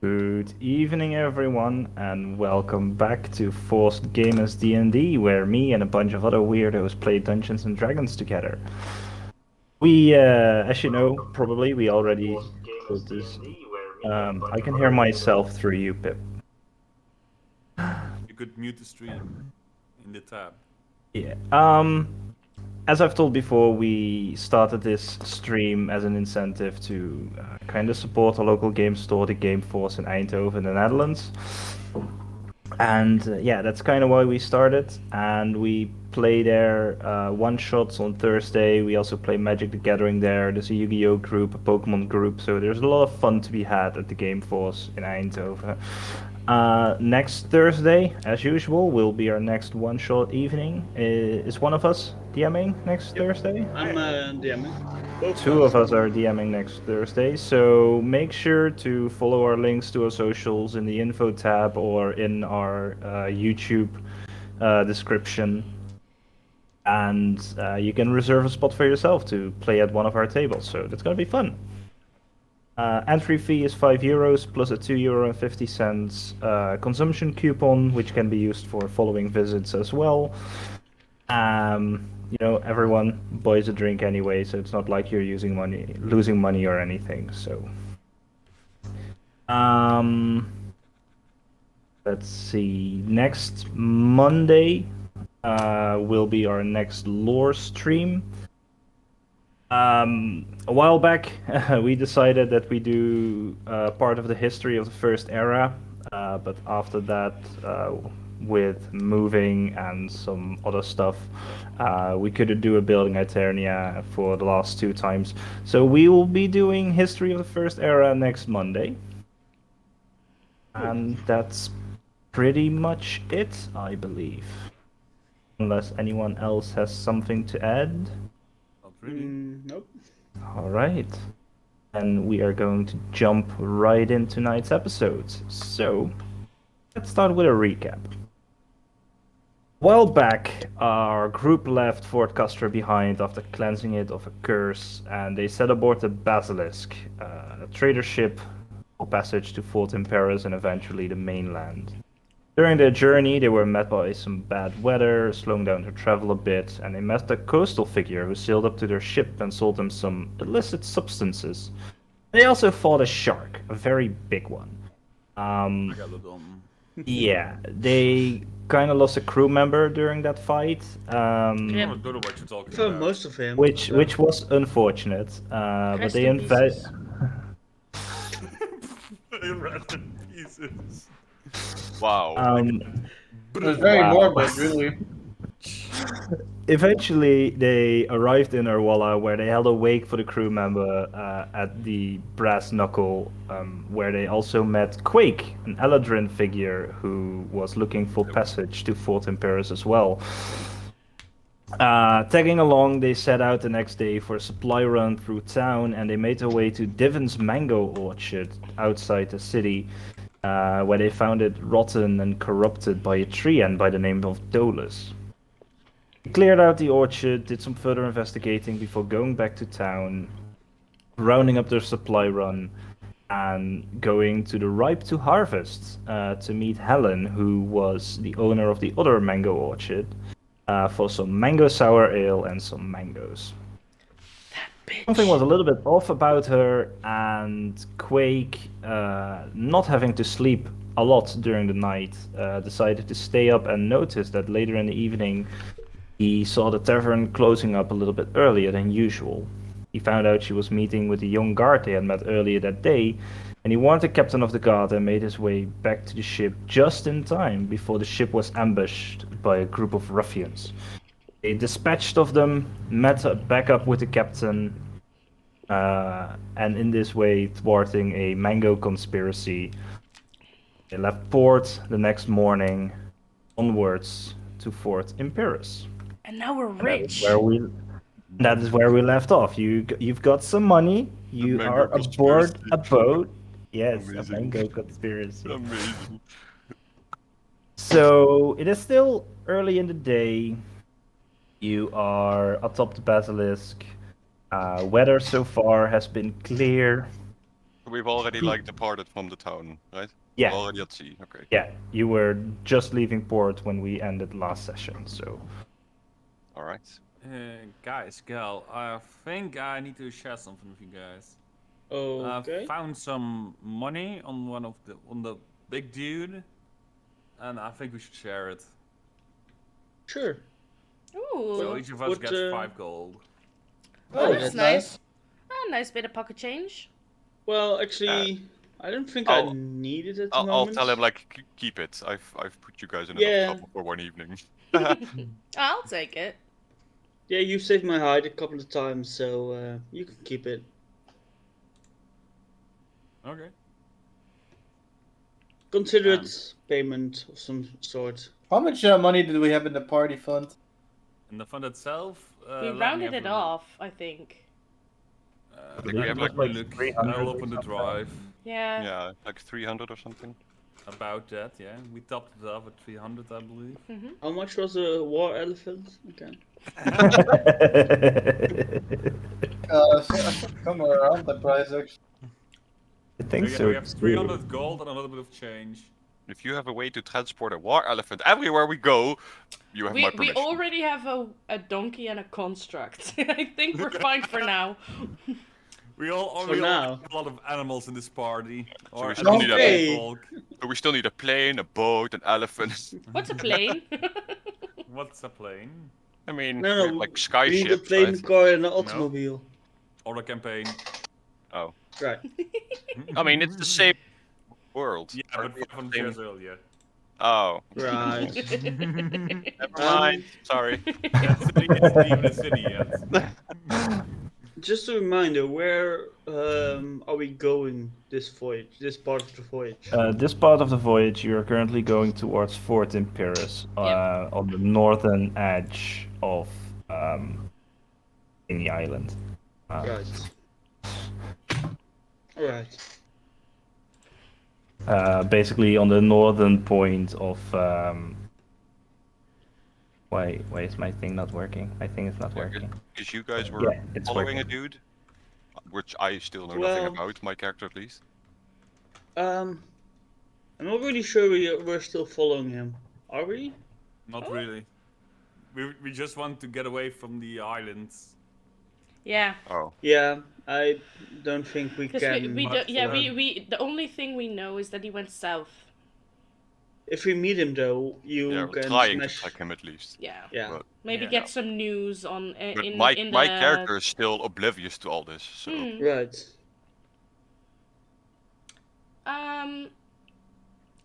Good evening, everyone, and welcome back to ForcedGamersDnD, where me and a bunch of other weirdos play Dungeons and Dragons together. As you know, probably we already did this. I can hear myself through you, Pip. You could mute the stream in the tab. Yeah. As I've told before, we started this stream as an incentive to kind of support a local game store, the Game Force in Eindhoven, the Netherlands. And yeah, that's kind of why we started. And we play there one-shots on Thursday. We also play Magic the Gathering there. There's a Yu-Gi-Oh group, a Pokemon group. So there's a lot of fun to be had at the Game Force in Eindhoven. Next Thursday, as usual, will be our next one-shot evening. Is one of us DMing next Thursday? I'm DMing. Two of us are DMing next Thursday, so make sure to follow our links to our socials in the info tab or in our YouTube description. And you can reserve a spot for yourself to play at one of our tables, so that's going to be fun. Entry fee is €5 plus a €2.50 consumption coupon, which can be used for following visits as well. Everyone buys a drink anyway, so it's not like you're losing money or anything. So, let's see. Next Monday will be our next lore stream. A while back, we decided that we do part of the history of the First Era, but after that, with moving and some other stuff, we couldn't do a building Eternia for the last two times. So we will be doing history of the First Era next Monday. And that's pretty much it, I believe. Unless anyone else has something to add. Nope. All right. And we are going to jump right into tonight's episodes. So, let's start with a recap. A while back, our group left Fort Castra behind after cleansing it of a curse, and they set aboard the Basilisk, a trader ship for passage to Fort Imperus and eventually the mainland. During their journey, they were met by some bad weather, slowing down their travel a bit, and they met a coastal figure who sailed up to their ship and sold them some illicit substances. They also fought a shark, a very big one. Yeah, they kind of lost a crew member during that fight. I don't know what you're talking For about. most of him. Which was unfortunate. But they invaded. Random pieces. Wow. It was very morbid, really. Eventually, they arrived in Urwalla, where they held a wake for the crew member at the Brass Knuckle, where they also met Quake, an Eladrin figure who was looking for passage to Fort Imperus as well. Tagging along, they set out the next day for a supply run through town, and they made their way to Divon's mango orchard outside the city, where they found it rotten and corrupted by a treant by the name of Dolus. They cleared out the orchard, did some further investigating before going back to town, rounding up their supply run, and going to the Ripe to Harvest to meet Helen, who was the owner of the other mango orchard, for some mango sour ale and some mangoes. Something was a little bit off about her, and Quake, not having to sleep a lot during the night, decided to stay up and noticed that later in the evening he saw the tavern closing up a little bit earlier than usual. He found out she was meeting with the young guard they had met earlier that day, and he warned the captain of the guard and made his way back to the ship just in time before the ship was ambushed by a group of ruffians. They dispatched of them, met back up with the captain, and in this way thwarting a mango conspiracy. They left port the next morning, onwards to Fort Imperus. And now we're rich. That is where we left off. You've got some money. You are aboard a boat. Yes, Amazing. a mango conspiracy. Amazing. So it is still early in the day. You are atop the Basilisk. Weather so far has been clear. We've already like departed from the town, right? Yeah. We're already at sea. Okay. Yeah, you were just leaving port when we ended last session, so... All right. Guys, gal, I think I need to share something with you guys. Okay. I found some money on on the big dude, and I think we should share it. Sure. Ooh. So each of us What, gets 5 gold. Oh, that's that's nice. A nice bit of pocket change. Well, actually, I don't think I I'll- need it at the I'll moment. tell him like keep it. I've put you guys in Yeah. enough trouble for one evening. I'll take it. Yeah, you've saved my hide a couple of times, so you can keep it. Okay. Consider it payment of some sort. How much money did we have in the party fund? And the fund itself. We let me rounded have it a look. off, I think. I think we Let have me like have a look. 300 I'll or open the something. drive. Yeah. yeah, like 300 or something. About that, yeah. We topped it off at 300, I believe. How much was a war elephant? Okay. Somewhere around the price actually. I think Yeah, so. we have too. 300 gold and a little bit of change. If you have a way to transport a war elephant everywhere we go, you have my We permission. already have a donkey and a construct. I think we're fine for now. We all For now. have a lot of animals in this party. we Or still at need least a- folk. But we still need a plane, a boat, an elephant. What's a plane? What's a plane? I mean, No, like sky we need a ships, plane, right? car, and an automobile. Or a campaign. Oh, Right. I mean it's the same world. Yeah, Aren't but we at the 500 same- years earlier. Oh, Right. never mind. Sorry. That city isn't even a city yet. Just a reminder, where are we going this voyage? This part of the voyage? This part of the voyage, you're currently going towards Fort Imperius, on the northern edge of in the island. Right. Alright. Basically on the northern point of. Why is my thing not working? My thing is not working. Because you guys were Yeah, it's following working. a dude, which I still know Well- nothing about. My character, at least. I'm not really sure we're still following him. Are we? Not really. We just want to get away from the islands. Yeah. Oh, Yeah, I don't think we Because can. we But don't, yeah, for we the only thing we know is that he went south. If we meet him though, you yeah, we're can trying to smash. track him at least. Yeah. Yeah. But, Maybe Yeah. get some news on but in my in my the... character is still oblivious to all this, so Hmm. Right.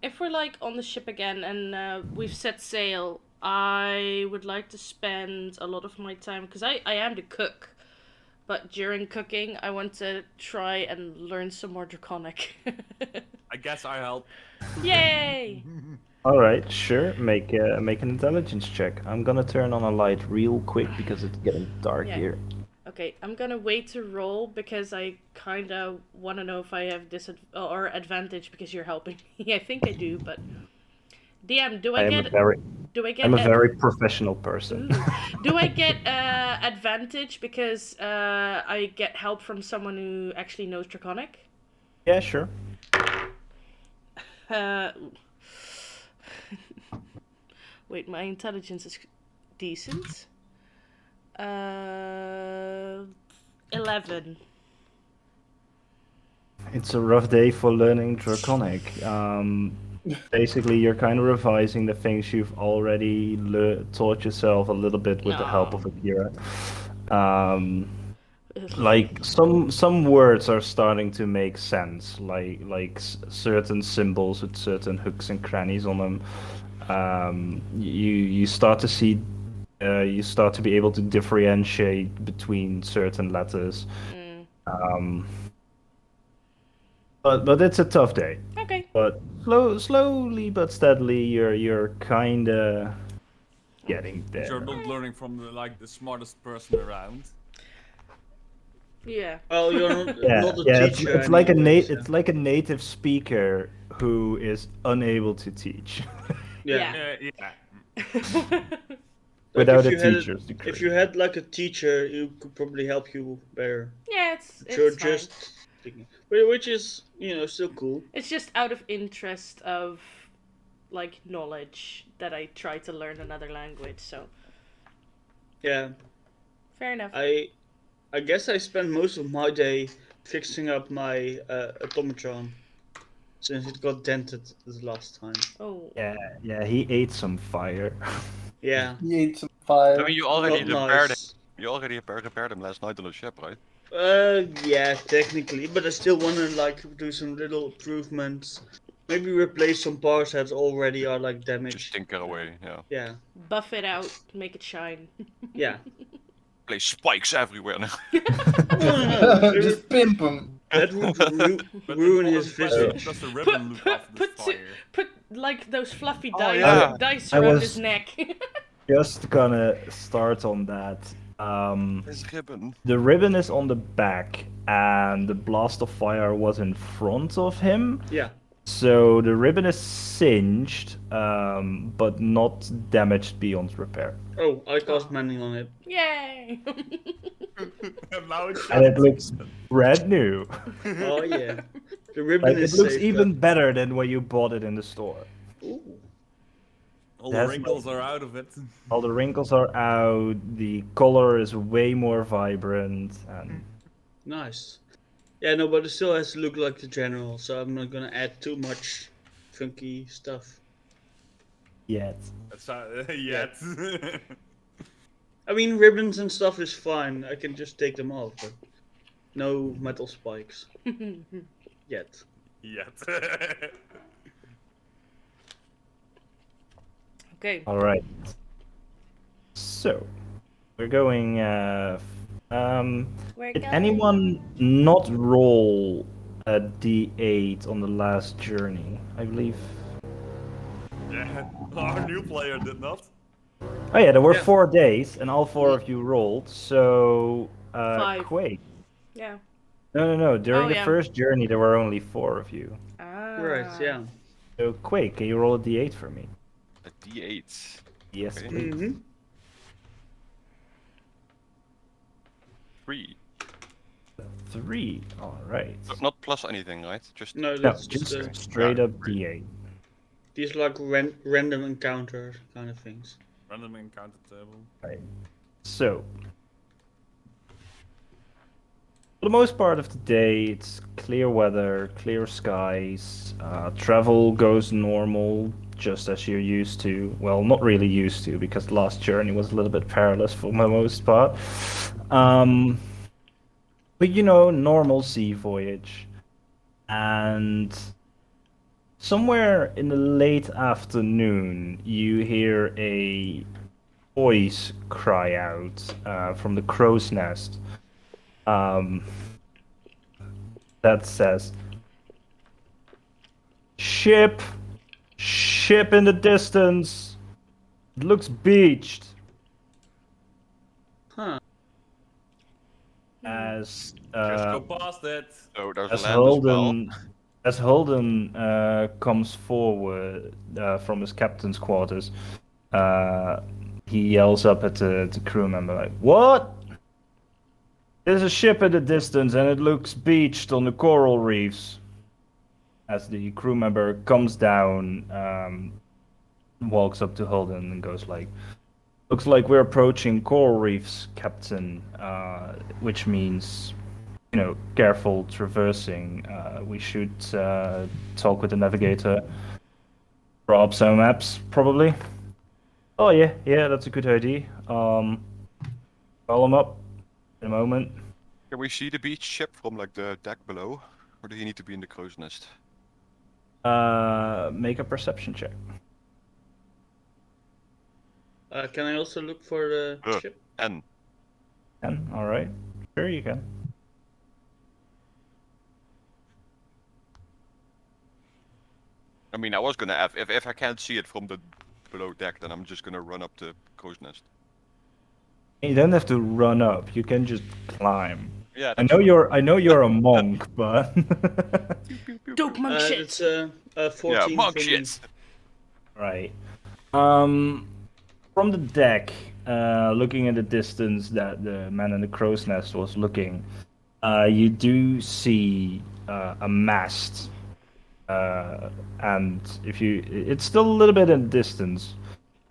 If we're like on the ship again and we've set sail, I would like to spend a lot of my time because I am the cook, but during cooking I want to try and learn some more Draconic. I guess I help. Yay! All right, sure. Make an intelligence check. I'm gonna turn on a light real quick because it's getting dark Yeah. here. Okay, I'm gonna wait to roll because I kinda want to know if I have or advantage because you're helping me. I think I do, but DM, do I get I'm a very professional person. do I get advantage because I get help from someone who actually knows Draconic? Yeah, sure. Wait, my intelligence is decent. 11. It's a rough day for learning Draconic. Basically, you're kind of revising the things you've already taught yourself a little bit with the help of Akira. Like some words are starting to make sense, like certain symbols with certain hooks and crannies on them. You start to see, you start to be able to differentiate between certain letters. But it's a tough day. Okay. But slowly but steadily, you're kind of getting there. You're not learning from the smartest person around. Yeah. Well, you're not, Yeah, not a yeah. teacher. It's like anyway, so- it's like a native speaker who is unable to teach Yeah. Yeah. without if a you had teacher's degree. If you had like a teacher, who could probably help you better. Yeah, it's You're fine. just Which is, still cool. It's just out of interest of like knowledge that I try to learn another language. So Yeah, fair enough. I guess I spend most of my day fixing up my automatron since it got dented the last time. Oh. Yeah, he ate some fire. Yeah, He ate some fire. I mean, you already not repaired nice. it. You already repaired them last night on the ship, right? Yeah, technically, but I still want to like do some little improvements. Maybe replace some parts that already are like Just damaged. tinker away, yeah. Yeah, Buff it out, make it shine. yeah. Place spikes everywhere now. No, Just pimp him. that would But ruin important his question, visage. does the ribbon look after this fire? Put like those fluffy Oh, dice, yeah. dice I around was- his neck. Just gonna start on that. This ribbon. The ribbon is on the back, and the blast of fire was in front of him. Yeah. So the ribbon is singed, but not damaged beyond repair. Oh, I cast mending on it. Yay! And now it's And it looks brand new. Oh yeah. The ribbon Like, it is looks safe, even better than when you bought it in the store. Ooh. all the That's wrinkles are out of it. All the wrinkles are out, the color is way more vibrant, and Nice. Yeah, no, but it still has to look like the general, so I'm not gonna add too much funky stuff. yet. That's yet. I mean, ribbons and stuff is fine. I can just take them off, but no metal spikes yet. Yet. Okay. Alright. So, we're going, We're did going. anyone not roll a d8 on the last journey? I believe. Yeah, our new player did not. Oh yeah, there were Yeah. 4 days, and all 4 of you rolled, so, 5. Quake. Yeah. No, during Oh, the yeah. first journey there were only 4 of you. Ah. Right, yeah. So, Quake, can you roll a d8 for me? A D8. Yes, Okay. please. Mm-hmm. 3. 3, alright. So not plus anything, right? Just No, No, that's just just straight yeah, up d8. these like random encounter kind of things. Random encounter table. Right. So, for the most part of the day, it's clear weather, clear skies. Travel goes normal, just as you're used to. Well, not really used to, because the last journey was a little bit perilous for the most part. But normal sea voyage. And somewhere in the late afternoon, you hear a voice cry out from the crow's nest that says, "Ship in the distance. It looks beached." Huh. As Just go past it. oh, there's as land as well. Holden comes forward from his captain's quarters, he yells up at the crew member like, "What? There's a ship in the distance and it looks beached on the coral reefs." As the crew member comes down, walks up to Holden and goes like, "Looks like we're approaching coral reefs, Captain," which means, careful traversing. We should talk with the navigator. Draw up some maps, probably. Oh yeah, that's a good idea. Call him up in a moment. Can we see the beach ship from like the deck below? Or do you need to be in the crow's nest? Make a perception check. Can I also look for the ship? N. All right, sure you can. I mean, I was gonna have, if I can't see it from the below deck, then I'm just gonna run up the crow's nest. You don't have to run up. You can just climb. Yeah, I know you're a monk, but Dope monk shit. It's 14 yeah, monk for me. shit. right. From the deck, looking in the distance that the man in the crow's nest was looking, You do see a mast, and it's still a little bit in distance,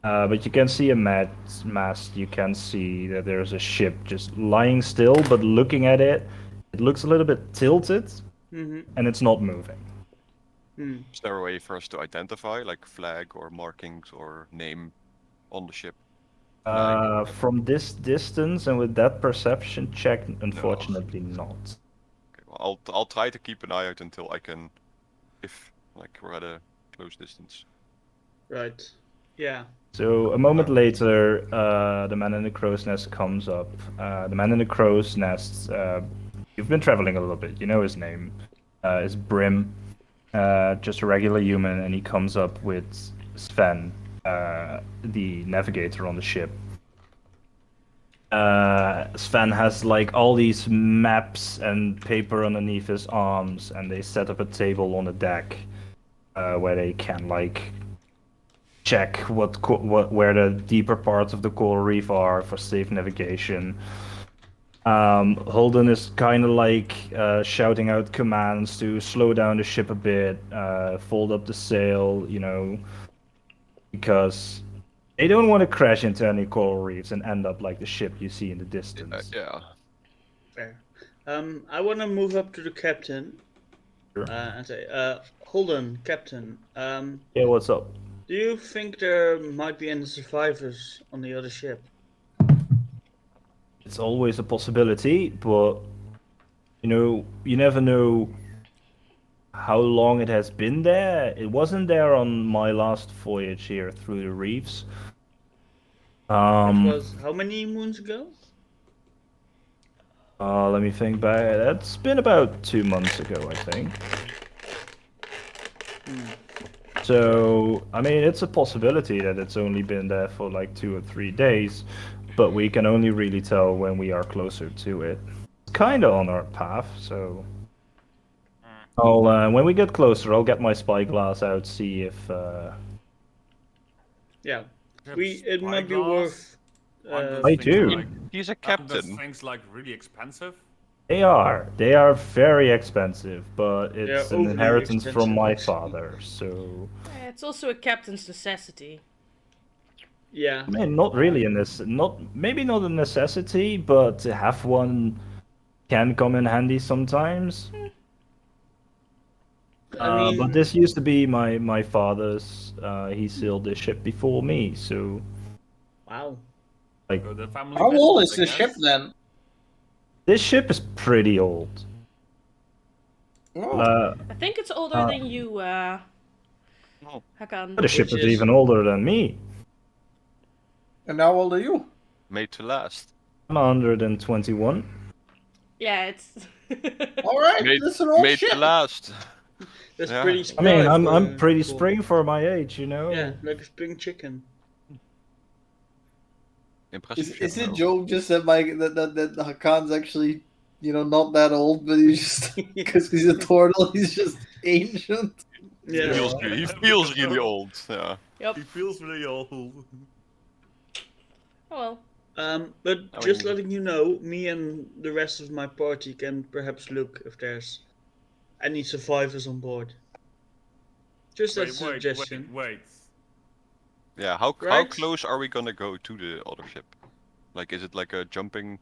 but you can see a mast. You can see that there's a ship just lying still, but looking at it, it looks a little bit tilted, Mm-hmm. and it's not moving. Hmm. Is there a way for us to identify, like flag or markings or name on the ship? From this distance and with that perception check, unfortunately not. Okay, well, I'll try to keep an eye out until I can, if like we're at a close distance. Right. Yeah. So a moment later, the man in the crow's nest comes up. The man in the crow's nest, you've been traveling a little bit. You know his name. Is Brim, just a regular human, and he comes up with Sven, the navigator on the ship. Sven has like all these maps and paper underneath his arms, and they set up a table on the deck where they can like check where the deeper parts of the coral reef are for safe navigation. Holden is kind of like shouting out commands to slow down the ship a bit, fold up the sail, because they don't want to crash into any coral reefs and end up like the ship you see in the distance. Yeah. Fair. I want to move up to the captain Sure. and say, hold on, Captain. Yeah, what's up? Do you think there might be any survivors on the other ship? It's always a possibility, but you never know how long it has been there. It wasn't there on my last voyage here through the reefs. It was how many moons ago? Let me think back. That's been about 2 months ago, I think. So, I mean, it's a possibility that it's only been there for like 2 or 3 days, but we can only really tell when we are closer to it. It's kind of on our path, so when we get closer, I'll get my spyglass out, see if. Yeah. Have It might be spyglass? worth. Aren't those I things do. Like, He's a aren't those captain. things like really expensive? They are very expensive, but it's an overly inheritance from my expensive, actually. father, so. It's also a captain's necessity. Yeah. I mean, not really maybe not a necessity, but to have one can come in handy sometimes. I mean, But this used to be my father's. He sailed this ship before me, so wow. like Go the family How old business, is I this ship guess. then? this ship is pretty old. Oh, I think it's older than you, Oh. Hakan. The ship Which is is- even older than me. and how old are you? Made to last. I'm 121. Yeah, it's. All right, Made, that's an old made ship. to last. That's Yeah. pretty I spry. mean, I'm for- pretty for- spring for my age, you know. Yeah, like a spring chicken. Impressive ship, Is it though. joke just that that Hakan's actually not that old, but he's just because he's a turtle, he's just ancient. He Yeah. feels really old. Yeah. Yep. He feels really old. Oh well. But I just mean- letting you know, me and the rest of my party can perhaps look if there's any survivors on board. Just as a suggestion. Wait. Yeah. How Right? close are we gonna go to the other ship? Like, is it like a jumping,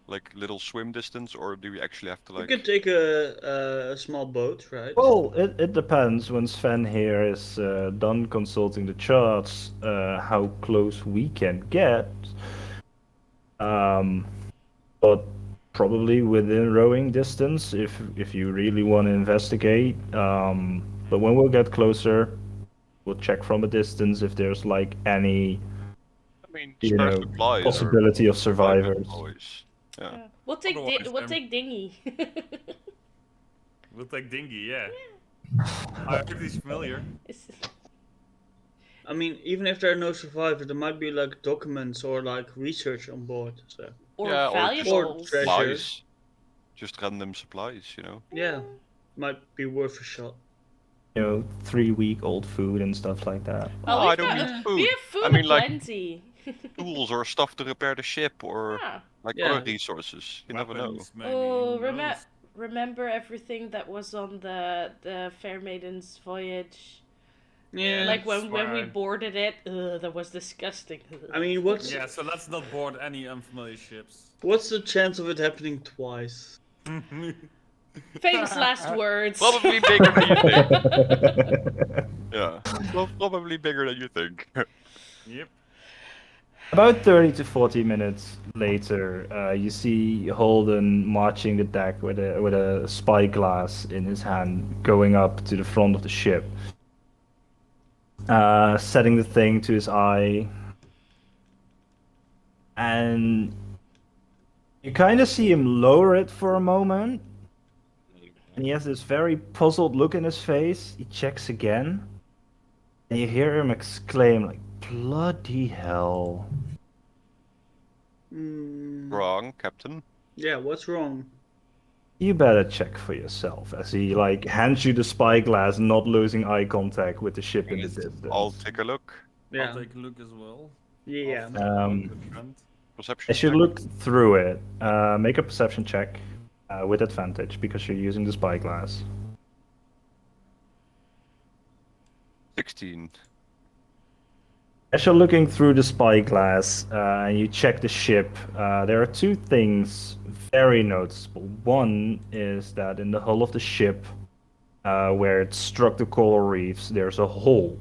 like little swim distance, or do we actually have to We like? could take a small boat, right? Well, it depends. When Sven here is done consulting the charts, how close we can get. But probably within rowing distance, if you really want to investigate. But when we'll get closer, we'll check from a distance if there's like any I mean, you spare know, supplies or possibility of survivors survivors. always. Yeah. Yeah. We'll take Otherwise, we'll take dinghy. We'll take dinghy, yeah. I heard he's familiar. It's- I mean, even if there are no survivors, there might be like documents or like research on board. So or Yeah, or just- valuables. treasure. Supplies. Just random supplies, you know. yeah, might be worth a shot. 3-week-old food and stuff like that. Oh, I we've don't got- need food. We have food I mean, like, aplenty. Tools or stuff to repair the ship, or Yeah. Like Yeah. other resources. You never know. Weapons, maybe. Oh, who knows? remember everything that was on the Fair Maiden's voyage? Yeah. Like when we Swear. boarded it, that was disgusting. I mean, what's Yeah, so let's not board any unfamiliar ships. what's the chance of it happening twice? Famous last words. Probably bigger than you think. Yeah. Probably bigger than you think. Yep. About 30 to 40 minutes later, you see Holden marching the deck with a spyglass in his hand, going up to the front of the ship, setting the thing to his eye, and you kind of see him lower it for a moment, and he has this very puzzled look in his face. He checks again, and you hear him exclaim like, "Bloody hell!" Wrong, Captain. Yeah, what's wrong? You better check for yourself, as he like hands you the spyglass, not losing eye contact with the ship in the distance. I'll take a look. Yeah. I'll take a look as well. Yeah. Perception. As you check. look through it, make a perception check with advantage because you're using the spyglass. 16. As you're looking through the spyglass and you check the ship, there are two things very noticeable. One is that in the hull of the ship, where it struck the coral reefs, there's a hole,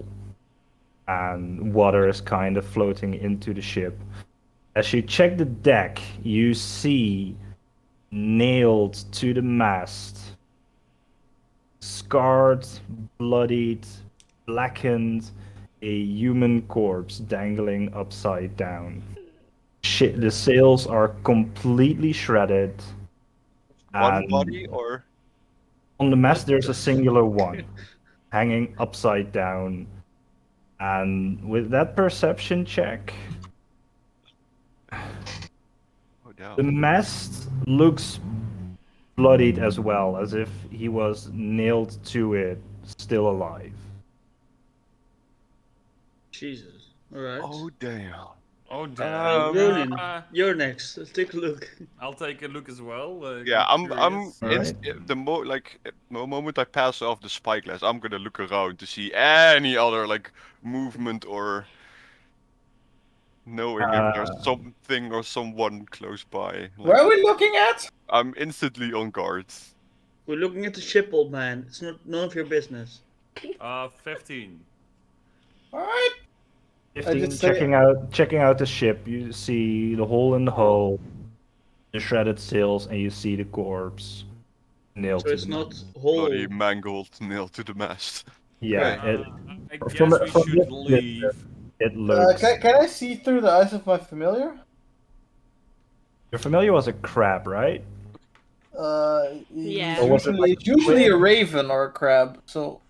and water is kind of floating into the ship. As you check the deck, you see nailed to the mast, scarred, bloodied, blackened, a human corpse dangling upside down. The sails are completely shredded. One and body or on the mast there's a singular one hanging upside down. And with that perception check, oh the damn. mast looks bloodied as well, as if he was nailed to it, still alive. Jesus. Alright. Oh damn. Oh damn. Ronin, you're next. Let's take a look. I'll take a look as well. Yeah, I'm curious. Alright. the moment I pass off the spyglass, I'm gonna look around to see any other like movement or knowing if there's something or someone close by. Where are Like, we looking at? I'm instantly on guard. We're looking at the ship, old man. It's not none of your business. 15. Alright. 15, just say- checking out the ship, you see the hole in the hull, the shredded sails, and you see the corpse nailed So to it's the not mast. whole. Bloody mangled, nailed to the mast. Yeah, I from guess the- we from should this leave. it looks. Can I see through the eyes of my familiar? You're familiar with a crab, right? Yeah. Or was it like It's usually a raven or a crab. So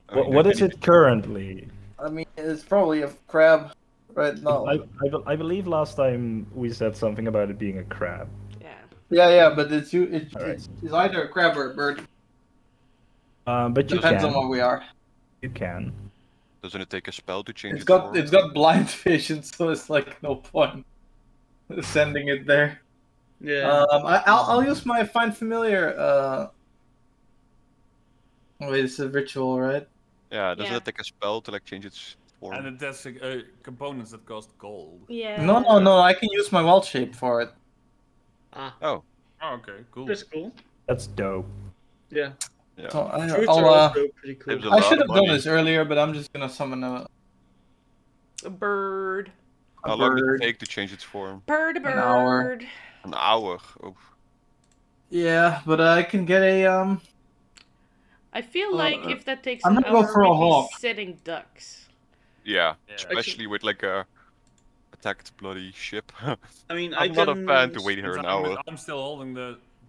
I mean, What I is it currently? I mean, it's probably a crab right now. I believe last time we said something about it being a crab. Yeah. Yeah, but it's Alright. it's either a crab or a bird. But you Depends can. on where we are. You can. Doesn't it take a spell to change It's its got form? it's got blind vision, so it's like no point sending it there. Yeah. I'll use my find familiar. Wait, it's a ritual, right? Yeah, doesn't Yeah. it take a spell to like change its form? And it has components that cost gold. Yeah. No. I can use my wild shape for it. Ah, Oh, Oh, okay, cool. that's cool. That's dope. Yeah. yeah. So Fruits are also pretty cool. Saves a I lot should of have done money. this earlier, but I'm just gonna summon A bird. How long does bird. it take to change its form? Bird, a An hour. bird. An hour. Oh. Yeah, but I can get a I feel like if that takes I'm an gonna go hour, for a we'd be hawk. sitting ducks. Yeah, Yeah. especially with like a attacked bloody ship. I mean, I I'm can. not a fan to wait here Since an hour. I'm still holding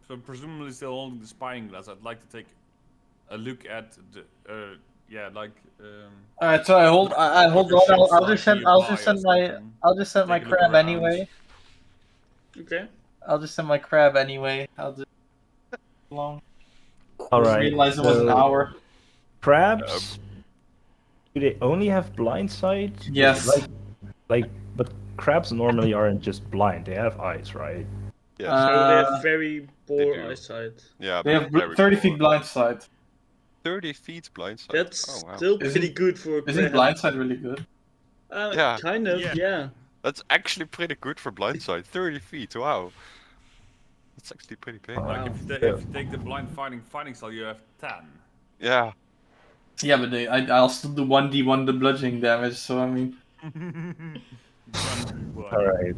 so presumably still holding the spying glass. I'd like to take a look at the, Alright, so I hold Ships on. I'll like just send nearby or send my Take a look crab around. anyway. Okay. I'll just send my crab anyway. I'll just long. All Just right. realized it was an so hour. Crabs. Do they only have blind sight? Yes. But crabs normally aren't just blind; they have eyes, right? Yes. So they have very poor do. eyesight. Yeah. They but have very 30 poor. feet blind sight. 30 feet blindside. That's Oh wow. still Isn't- pretty good for a Isn't crab. blindside really good? Yeah. Kind of, Yeah. yeah. That's actually pretty good for blindside. 30 feet. Wow. That's actually pretty big. Like Wow. if you take the blind fighting style, you have 10. Yeah. Yeah, but I'll still do 1d1 the bludgeoning damage, so I mean... All right.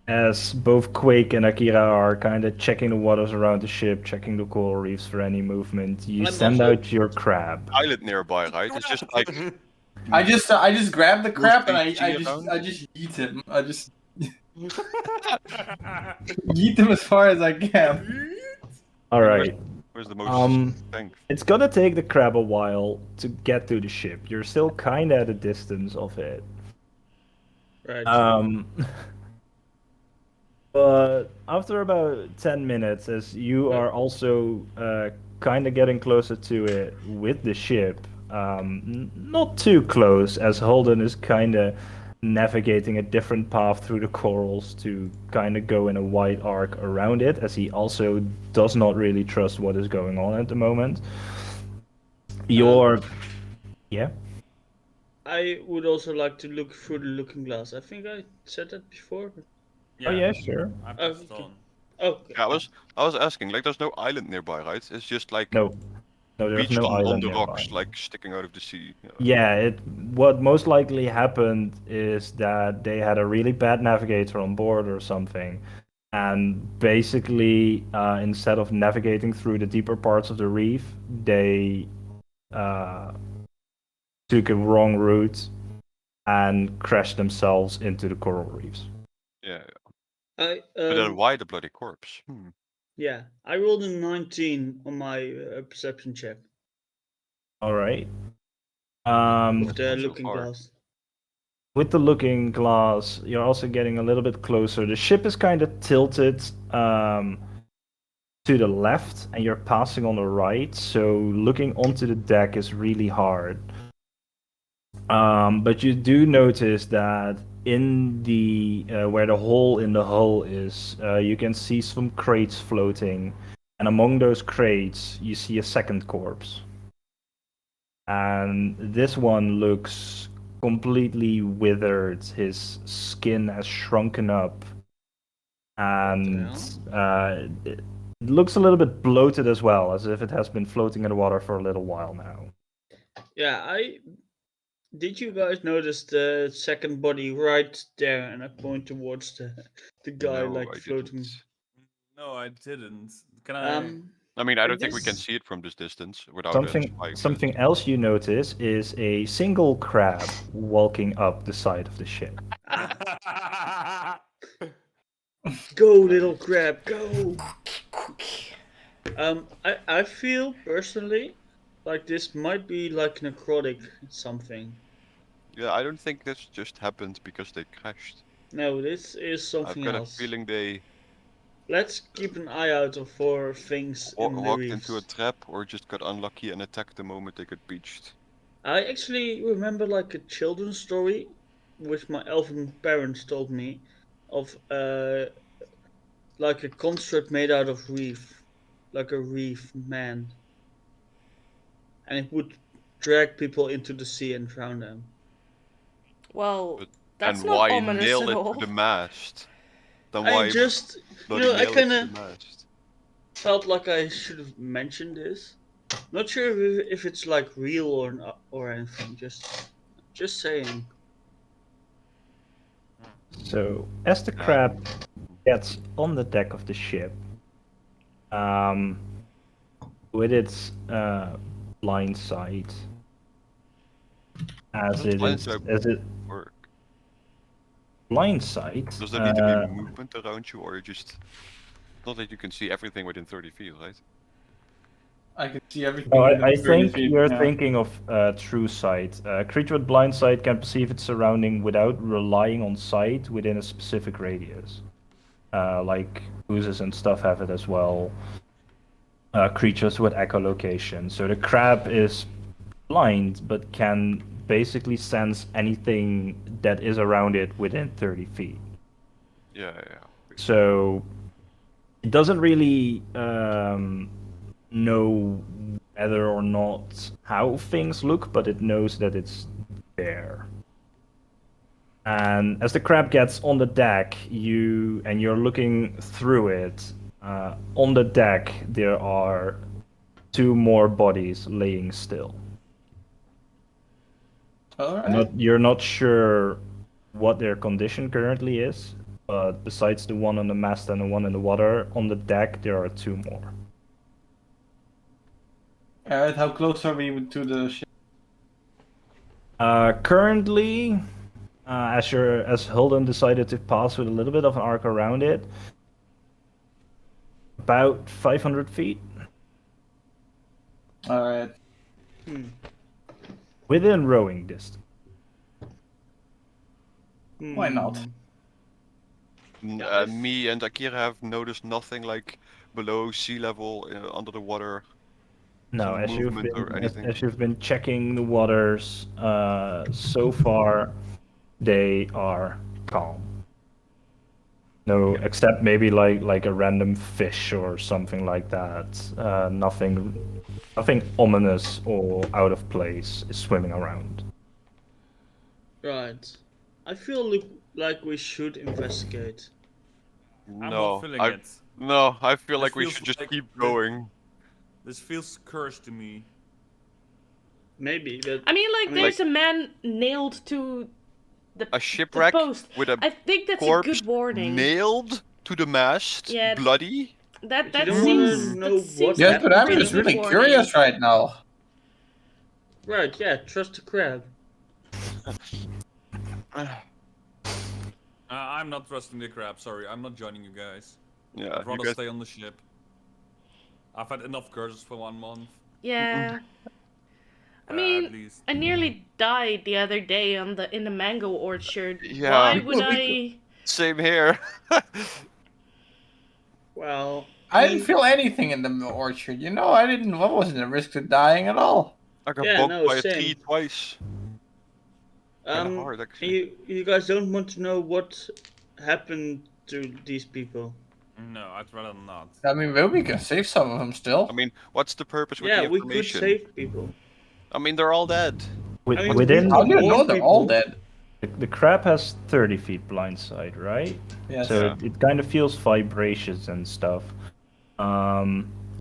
As both Quake and Akira are kind of checking the waters around the ship, checking the coral reefs for any movement, you I'm send also- out your crab. Island nearby, right? It's just like I just grab the crap and Mostly I around. just yeet him. I just yeet him as far as I can. All right. where's the most strength? It's gonna take the crab a while to get to the ship. You're still kind of at a distance of it. Right. But after about 10 minutes, as you are also kind of getting closer to it with the ship, not too close, as Holden is kind of navigating a different path through the corals to kind of go in a wide arc around it, as he also does not really trust what is going on at the moment. Yeah? I would also like to look through the looking glass. I think I said that before. But... Oh, yeah, sure. I Oh, passed okay. on. Okay. Yeah, I was asking, like there's no island nearby, right? It's just like No. No, there's beach no on island the nearby. rocks, like sticking out of the sea. Yeah, what most likely happened is that they had a really bad navigator on board or something, and basically, instead of navigating through the deeper parts of the reef, they took a wrong route and crashed themselves into the coral reefs. Yeah. I But then why the bloody corpse? yeah, I rolled a 19 on my perception check All right. with the so looking far. glass. With the looking glass, you're also getting a little bit closer. The ship is kind of tilted to the left, and you're passing on the right, so looking onto the deck is really hard. But you do notice that in the where the hole in the hull is, you can see some crates floating, and among those crates, you see a second corpse. And this one looks completely withered. His skin has shrunken up, and it looks a little bit bloated as well, as if it has been floating in the water for a little while now. Yeah, did you guys notice the second body right there? And I point towards the guy No, like I floating. didn't. No, I didn't. Can I? I mean, I I don't think we can guess- see it from this distance without a Something, spike. something else you notice is a single crab walking up the side of the ship. Go, little crab, go! I feel personally like this might be like necrotic something. Yeah, I don't think this just happened because they crashed. No, this is I've something got else. a feeling they Let's keep an eye out for things in the walked reefs. into a trap or just got unlucky and attacked the moment they got beached. I actually remember like a children's story, which my elven parents told me, of like a construct made out of reef, like a reef man, and it would drag people into the sea and drown them. Well, But- that's and not why ominous nail at it all. to the mast? Then I why just, bloody I nail it to kinda the mast? felt like I should have mentioned this. Not sure if it's like real or anything. Just saying. So, as the crab gets on the deck of the ship, with its blind sight, as it blind is, sight as it Work. blind sight. Does there need to be movement around you, or just not that you can see everything within 30 feet, right? I can see everything. Oh, within I 30 think feet, you're yeah. thinking of true sight. A creature with blind sight can perceive its surrounding without relying on sight within a specific radius. Like oozes and stuff have it as well. Creatures with echolocation. So the crab is blind, but can basically sense anything that is around it within 30 feet. Yeah. So it doesn't really know whether or not how things look, but it knows that it's there. And as the crab gets on the deck, you're looking through it. On the deck, there are 2 more bodies laying still. Alright. You're not sure what their condition currently is, but besides the one on the mast and the one in the water, on the deck there are 2 more. Alright, how close are we to the ship? Currently, as Holden decided to pass with a little bit of an arc around it, about 500 feet. Alright. Within rowing distance. Why not? Me and Akira have noticed nothing like below sea level, under the water. No, Some as you've movement or been anything? as you've been checking the waters, so far they are calm. No, except maybe like a random fish or something like that. Nothing ominous or out of place is swimming around. Right. I feel like we should investigate. I'm No, not feeling it. no, I feel This like we feels should just like keep the- going. This feels cursed to me. Maybe, but I mean, like, I mean, there's a man nailed to the A shipwreck post. with a I think that's a corpse good warning. nailed to the mast, Yeah. bloody. That You that don't seems. wanna know That seems what Yes, like but a I'm pretty just good really warning. curious right now. right, yeah, trust the crab. I'm not trusting the crab. Sorry, I'm not joining you guys. Yeah, I'd you rather guys, stay on the ship. I've had enough curses for 1 month. Yeah. I At mean, least. I nearly died the other day in the mango orchard. Yeah. Why would I? same here. Well, I I didn't mean, feel anything in the orchard, you know. I wasn't at risk of dying at all. I got Yeah, bugged no, by a same. tree twice. Kinda hard, actually. you guys don't want to know what happened to these people. No, I'd rather not. I mean, well, we can save some of them still. I mean, what's the purpose with Yeah, the we could information? save people. I mean, they're all dead. I mean, Within How do you More know they're all people. dead? the crab has 30 feet blind sight, right? Yes. So Yeah. it kind of feels vibrations and stuff. Are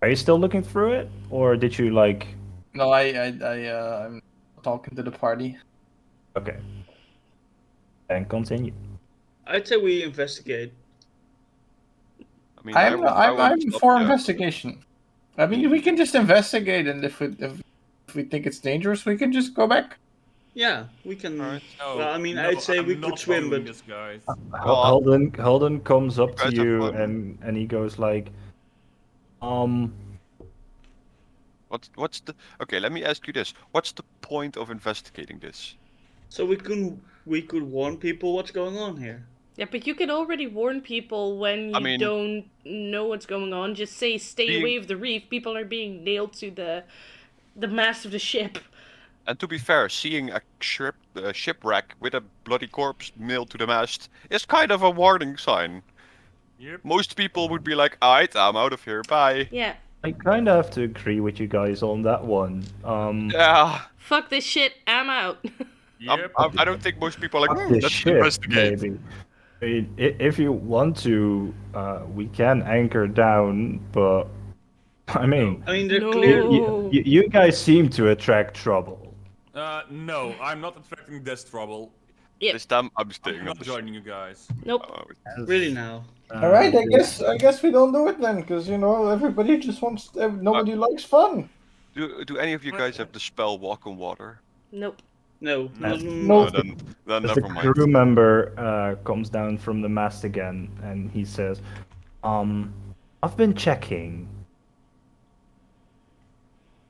you still looking through it, or did you like? No, I'm talking to the party. Okay. And continue. I'd say we investigate. I mean, I'm won't stop for you. investigation. I mean, we can just investigate, and if we think it's dangerous, we can just go back. Yeah, we can. Alright. No, Well, I mean, no, I'd say I'm we not could swim, following but this, guys. Well, Holden comes up to guys have you fun. and he goes like, what's the? Okay, let me ask you this: what's the point of investigating this? so we could warn people what's going on here. Yeah, but you can already warn people when you I mean- don't know what's going on. Just say, "Stay Being- away of the reef." People are being nailed to the mast of the ship. And to be fair, seeing a shipwreck with a bloody corpse nailed to the mast is kind of a warning sign. Yep. Most people would be like, "Alright, I'm out of here. Bye." Yeah. I kind of have to agree with you guys on that one. Yeah. Fuck this shit. I'm out. Yep. I don't think most people are like, Fuck this let's shit, investigate. maybe. I mean, if you want to, we can anchor down, but I mean, I mean, they're No. clear. you guys seem to attract trouble. No, I'm not attracting this trouble. Yep. This time I'm staying I'm on not the ship. Mm-hmm. joining you guys. Nope. Really now. All right, I guess we don't do it then, because you know everybody just wants. Nobody likes fun. Do any of you guys have the spell Walk on Water? Nope. No. No. No. Then As never the mind. crew member comes down from the mast again, and he says, I've been checking.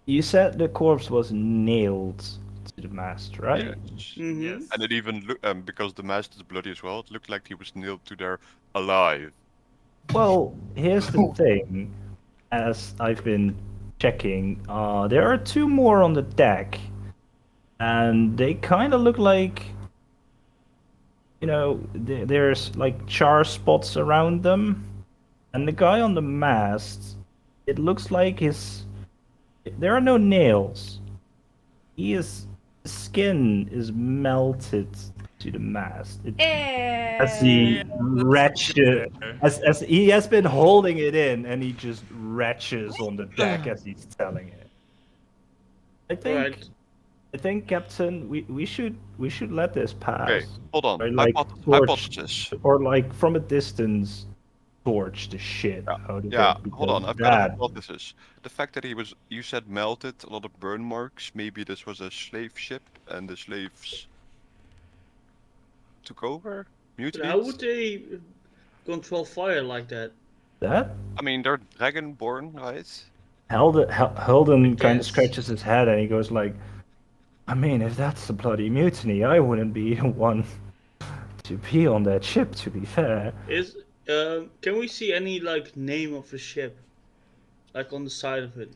You said the corpse was nailed to the mast, right? Yes. Mhm. Yes. And it even looked, because the mast is bloody as well, it looked like he was nailed to there alive. Well, here's the thing. As I've been checking, there are two more on the deck. and they kind of look like, there's like char spots around them, and the guy on the mast, it looks like there are no nails. His skin is melted to the mast. As he Eh. retches, as he has been holding it in, and he just retches on the deck as he's telling it. I think, Right. I think, Captain, we should let this pass. Okay, hold on. Or like Hypothesis. or like from a distance, torch the shit out of Yeah, it. hold on. because I've got a that- hypothesis. The fact that you said melted, a lot of burn marks. Maybe this was a slave ship, and the slaves took over. But Mutinied. how would they control fire like that? That I mean, they're dragonborn, right? Helden kind of guess. scratches his head and he goes like, I mean, if that's a bloody mutiny, I wouldn't be one to be on that ship. To be fair, Can we see any like name of the ship, like on the side of it?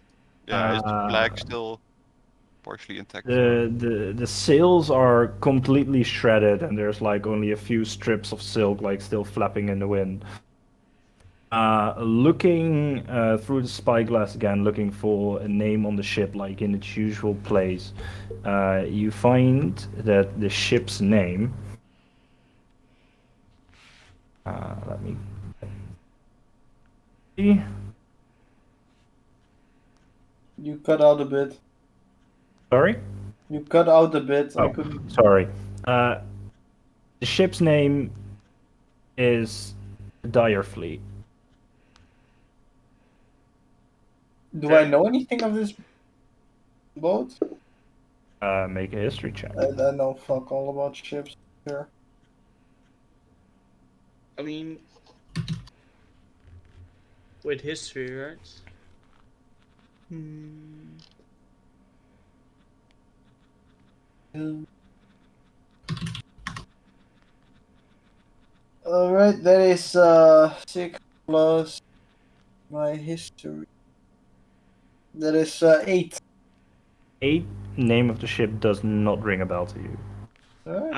Yeah, is the flag Uh, still partially intact? the sails are completely shredded and there's like only a few strips of silk like still flapping in the wind. Looking through the spyglass again, looking for a name on the ship, like in its usual place, you find that the ship's name. Let me see. You cut out a bit. Sorry? You cut out a bit. I Oh, couldn't. sorry. The ship's name is Dire Fleet. Do I know anything of this boat? Make a history check. I know fuck all about ships here. I mean, with history, right? Alright, that is 6 plus my history. That is 8. 8, name of the ship does not ring a bell to you. Alright.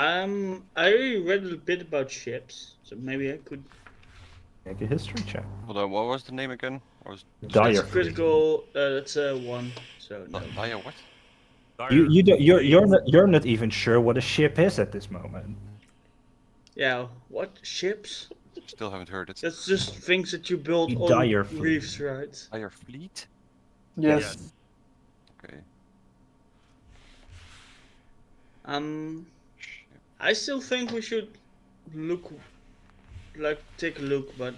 I already read a bit about ships, so maybe I could. Make a history check. Hold on, what was the name again? Dire That's Fleet. critical. That's a 1. So no. Dire what? You're not even sure what a ship is at this moment. Yeah. What ships? Still haven't heard it. That's just things that you build The on Dire Fleet. reefs, right? Dire Fleet? Yes. Okay. I still think we should take a look, but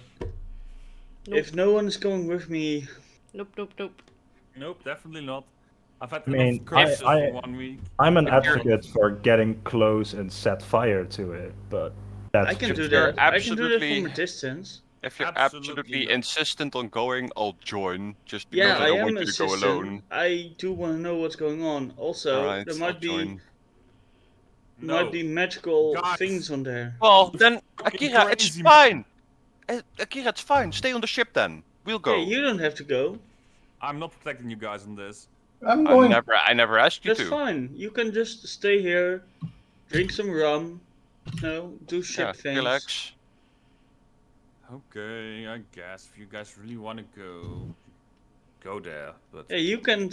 if no one is going with me, Nope. Nope, definitely not. I've had I mean, enough curses I- for 1 week. I'm an If you're- advocate for getting close and set fire to it, but that's I can just do you're that. I can do that absolutely- from a distance. If you're Absolutely absolutely not. insistent on going, I'll join. Just because Yeah, I I don't am want you to go assistant. alone. I do want to know what's going on. Also, Alright, there I'll might be join. magical Guys. things on there. Well, then, Fucking Akira, it's crazy, man. fine! Akira, it's fine. Stay on the ship then. We'll go. Hey, you don't have to go. I'm not protecting you guys on this. I'm going. I never asked you That's to. fine. You can just stay here, drink some rum, do ship Yeah, things. relax. Okay, I guess if you guys really want to go there. But Hey, you can.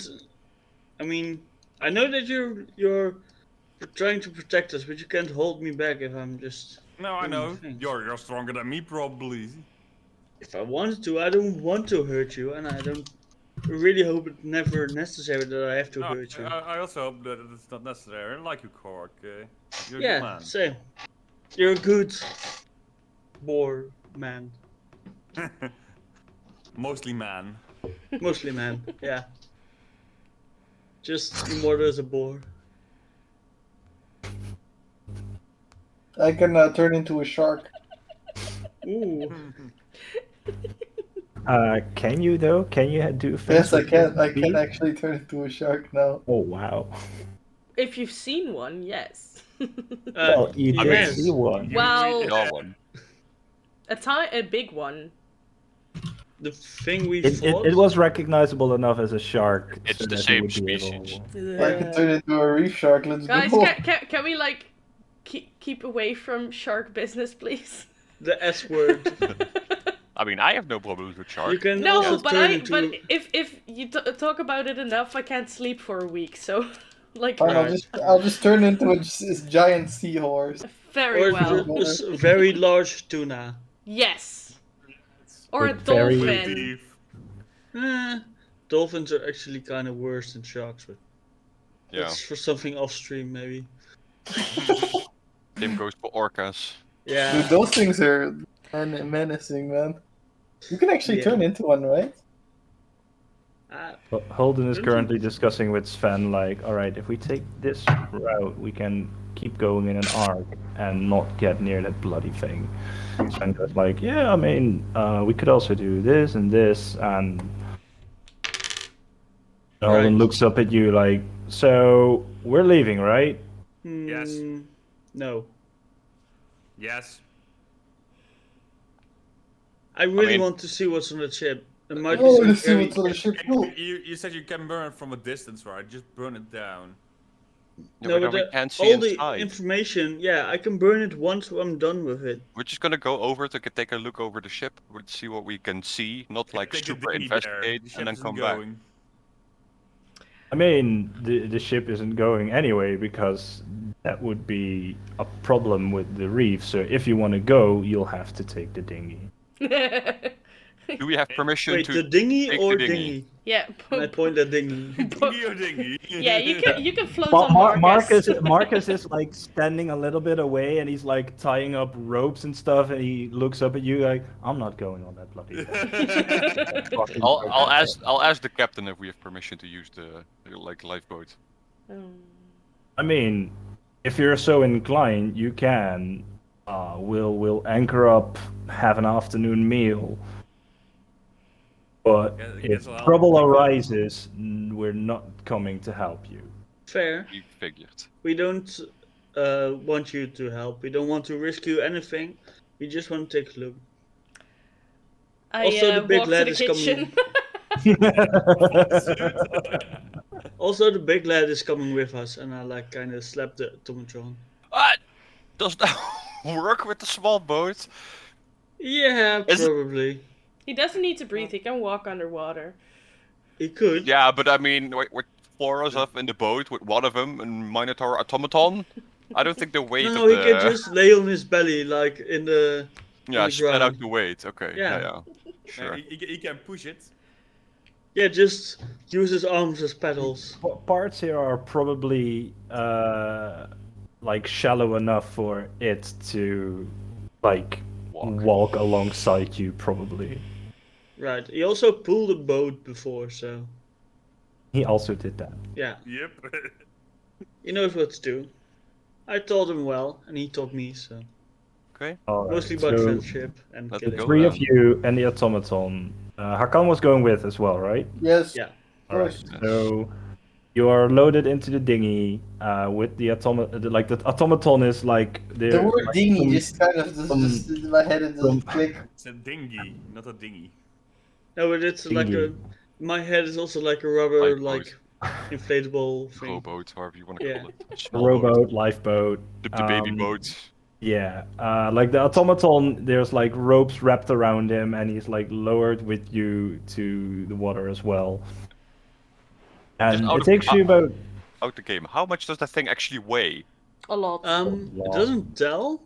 I mean, I know that you're trying to protect us, but you can't hold me back if I'm just. no, I doing know things. you're stronger than me probably. If I wanted to, I don't want to hurt you, and I don't really hope it's never necessary that I have to No, hurt you. I also hope that it's not necessary. I like you, Cork. You're a good Yeah, man. same. You're a good boar man. Mostly man. Mostly man, yeah. Just immortal as a boar. I can turn into a shark. Ooh. Can you though? Can you do things? Yes, I with can. I speed? can actually turn into a shark now. Oh wow! If you've seen one, yes. Well, you I did mean, see one. Well- Saw one. A big one. the thing we It, fought. it was recognizable enough as a shark. It's so the that same he would be species. able- I can turn into a reef shark. Let's Guys, go. can we like keep away from shark business, please? The S word. I mean, I have no problems with sharks. You can No, also but turn I into. but if you talk about it enough, I can't sleep for a week. So, like, Fine, Right. I'll just turn into this giant seahorse. very Or well. a very large tuna. Yes. Or a With very- dolphin. Teeth. Dolphins are actually kind of worse than sharks, but Yeah. that's for something off stream maybe. Same goes for orcas. Yeah. Dude, those things are menacing, man. You can actually Yeah. turn into one, right? Holden is Don't currently discussing with Sven, like, alright, if we take this route, we can keep going in an arc and not get near that bloody thing. Sven goes like, yeah, I mean, we could also do this and this, and Holden Right. looks up at you like, so, we're leaving, right? Yes. No. Yes. I really mean- want to see what's on the ship. There might Oh, be let's some see what's on the ship. Cool. You said you can burn it from a distance, right? Just burn it down. Yeah, No, but but we the- can't see all the inside. information, yeah, I can burn it once I'm done with it. We're just gonna go over to take a look over the ship. We'll see what we can see, not like Take a super dinghy investigate there. The ship and then isn't come back. going. I mean, the ship isn't going anyway because that would be a problem with the reef. So if you want to go, you'll have to take the dinghy. Do we have permission Wait, to? the dinghy take or the dinghy. dinghy? Yeah. And I point at dinghy. Dinghy or dinghy? Yeah, you can float on Marcus Marcus. Marcus is like standing a little bit away and he's like tying up ropes and stuff and he looks up at you like, I'm not going on that bloody thing." I'll ask the captain if we have permission to use the like lifeboat. I mean, if you're so inclined, you can. We'll anchor up, have an afternoon meal. But Yeah, I if guess I'll trouble take a- arises, we're not coming to help you. Fair. We figured. We don't want you to help. We don't want to risk you anything. We just want to take a look. I Also, the big walk to lad the is kitchen. Also, the big lad is coming with us, and I like kind of slap the automatron. Does that work with the small boat? Yeah, Is it- probably. He doesn't need to breathe. He can walk underwater. He could. Yeah, but I mean, with four of us up in the boat with one of them and Minotaur automaton, I don't think the weight No, of he the can just lay on his belly, like in the. yeah the spread out ground. the weight. Okay, Yeah. yeah. Sure. He can push it. Yeah, just use his arms as pedals. Parts here are probably like shallow enough for it to like walk alongside you, probably. Right. He also pulled a boat before, so He also did that. yeah, Yep. he knows what to do. I taught him well, and he taught me, so Okay. All right, mostly about so friendship and Let it killing. go. three of then. you and the automaton. Hakan was going with as well, right? Yes. Yeah. All right. Yes. So you are loaded into the dinghy with the like the automaton is like The word like dinghy some- just kind of just in my head and some- just click. It's a dinghy, not a dinghy. No, but it's like a. Dinghy. My head is also like a rubber, Lifeboat. like inflatable thing. Rowboat, however you want to Yeah. call it. a Small boat. rowboat, lifeboat. The baby um, boat. Yeah, like the automaton, there's like ropes wrapped around him, and he's like lowered with you to the water as well. And out it of- takes you about Out the game. How much does that thing actually weigh? A lot. It doesn't tell,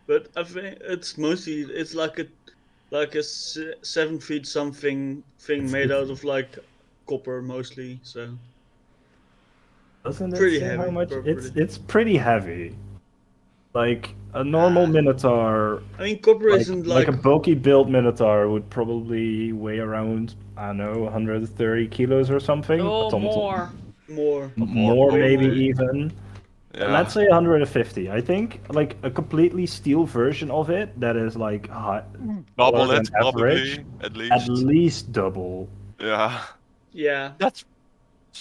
but I think it's mostly it's like a 7 feet something thing made out of like copper mostly. So doesn't it pretty say how heavy, much? probably. It's pretty heavy. Like a normal minotaur, I mean, copper like, isn't like like a bulky built minotaur would probably weigh around, I don't know, 130 kilos or something. Oh, Automaton. more. more. More, way maybe more. even. Yeah. Let's say 150. I think like a completely steel version of it that is like Double lower it, than average, probably, at at least. least double. Yeah. Yeah. That's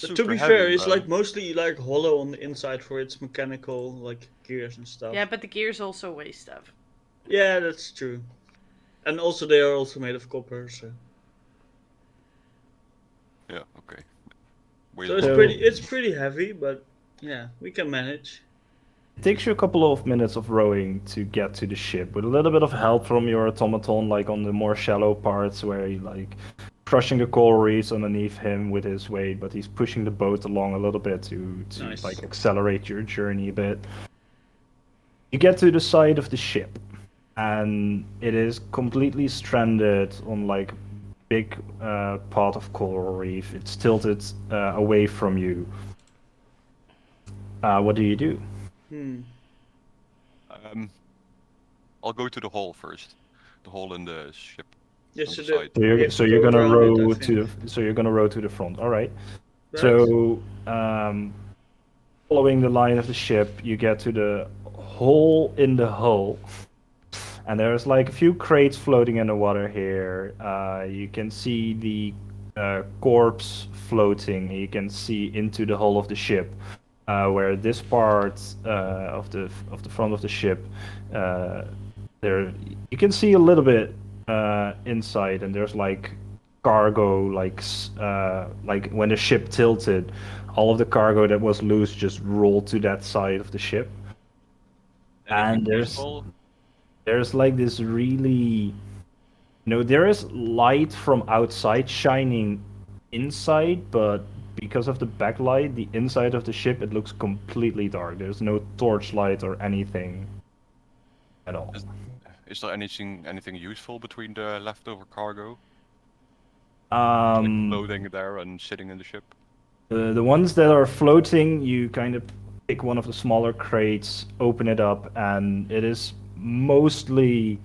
But super to be heavy, fair, it's man. like mostly like hollow on the inside for its mechanical like gears and stuff. Yeah, but the gears also weigh stuff. Yeah, that's true. And also they are also made of copper, so So it's So- pretty heavy, but yeah, we can manage. It takes you a couple of minutes of rowing to get to the ship, with a little bit of help from your automaton, like on the more shallow parts where he like crushing the coral reefs underneath him with his weight, but he's pushing the boat along a little bit to Nice. like accelerate your journey a bit. You get to the side of the ship, and it is completely stranded on like big part of coral reef. It's tilted away from you. What do you do? I'll go to the hole first. The hole in the ship. Yes, On so the the, side. So we you're have so to you're go gonna around it, I row think. to so you're gonna row to the front. All right. Right. So following the line of the ship, you get to the hole in the hull, and there's like a few crates floating in the water here. You can see the corpse floating. You can see into the hull of the ship, where this part of the front of the ship, there you can see a little bit inside, and there's like cargo, like when the ship tilted, all of the cargo that was loose just rolled to that side of the ship. Anything And useful? there's like this really, there is light from outside shining inside, but because of the backlight, the inside of the ship, it looks completely dark. There's no torchlight or anything at all. Is there anything useful between the leftover cargo? Um, Floating there and sitting in the ship? the ones that are floating, you kind of pick one of the smaller crates, open it up, and it is mostly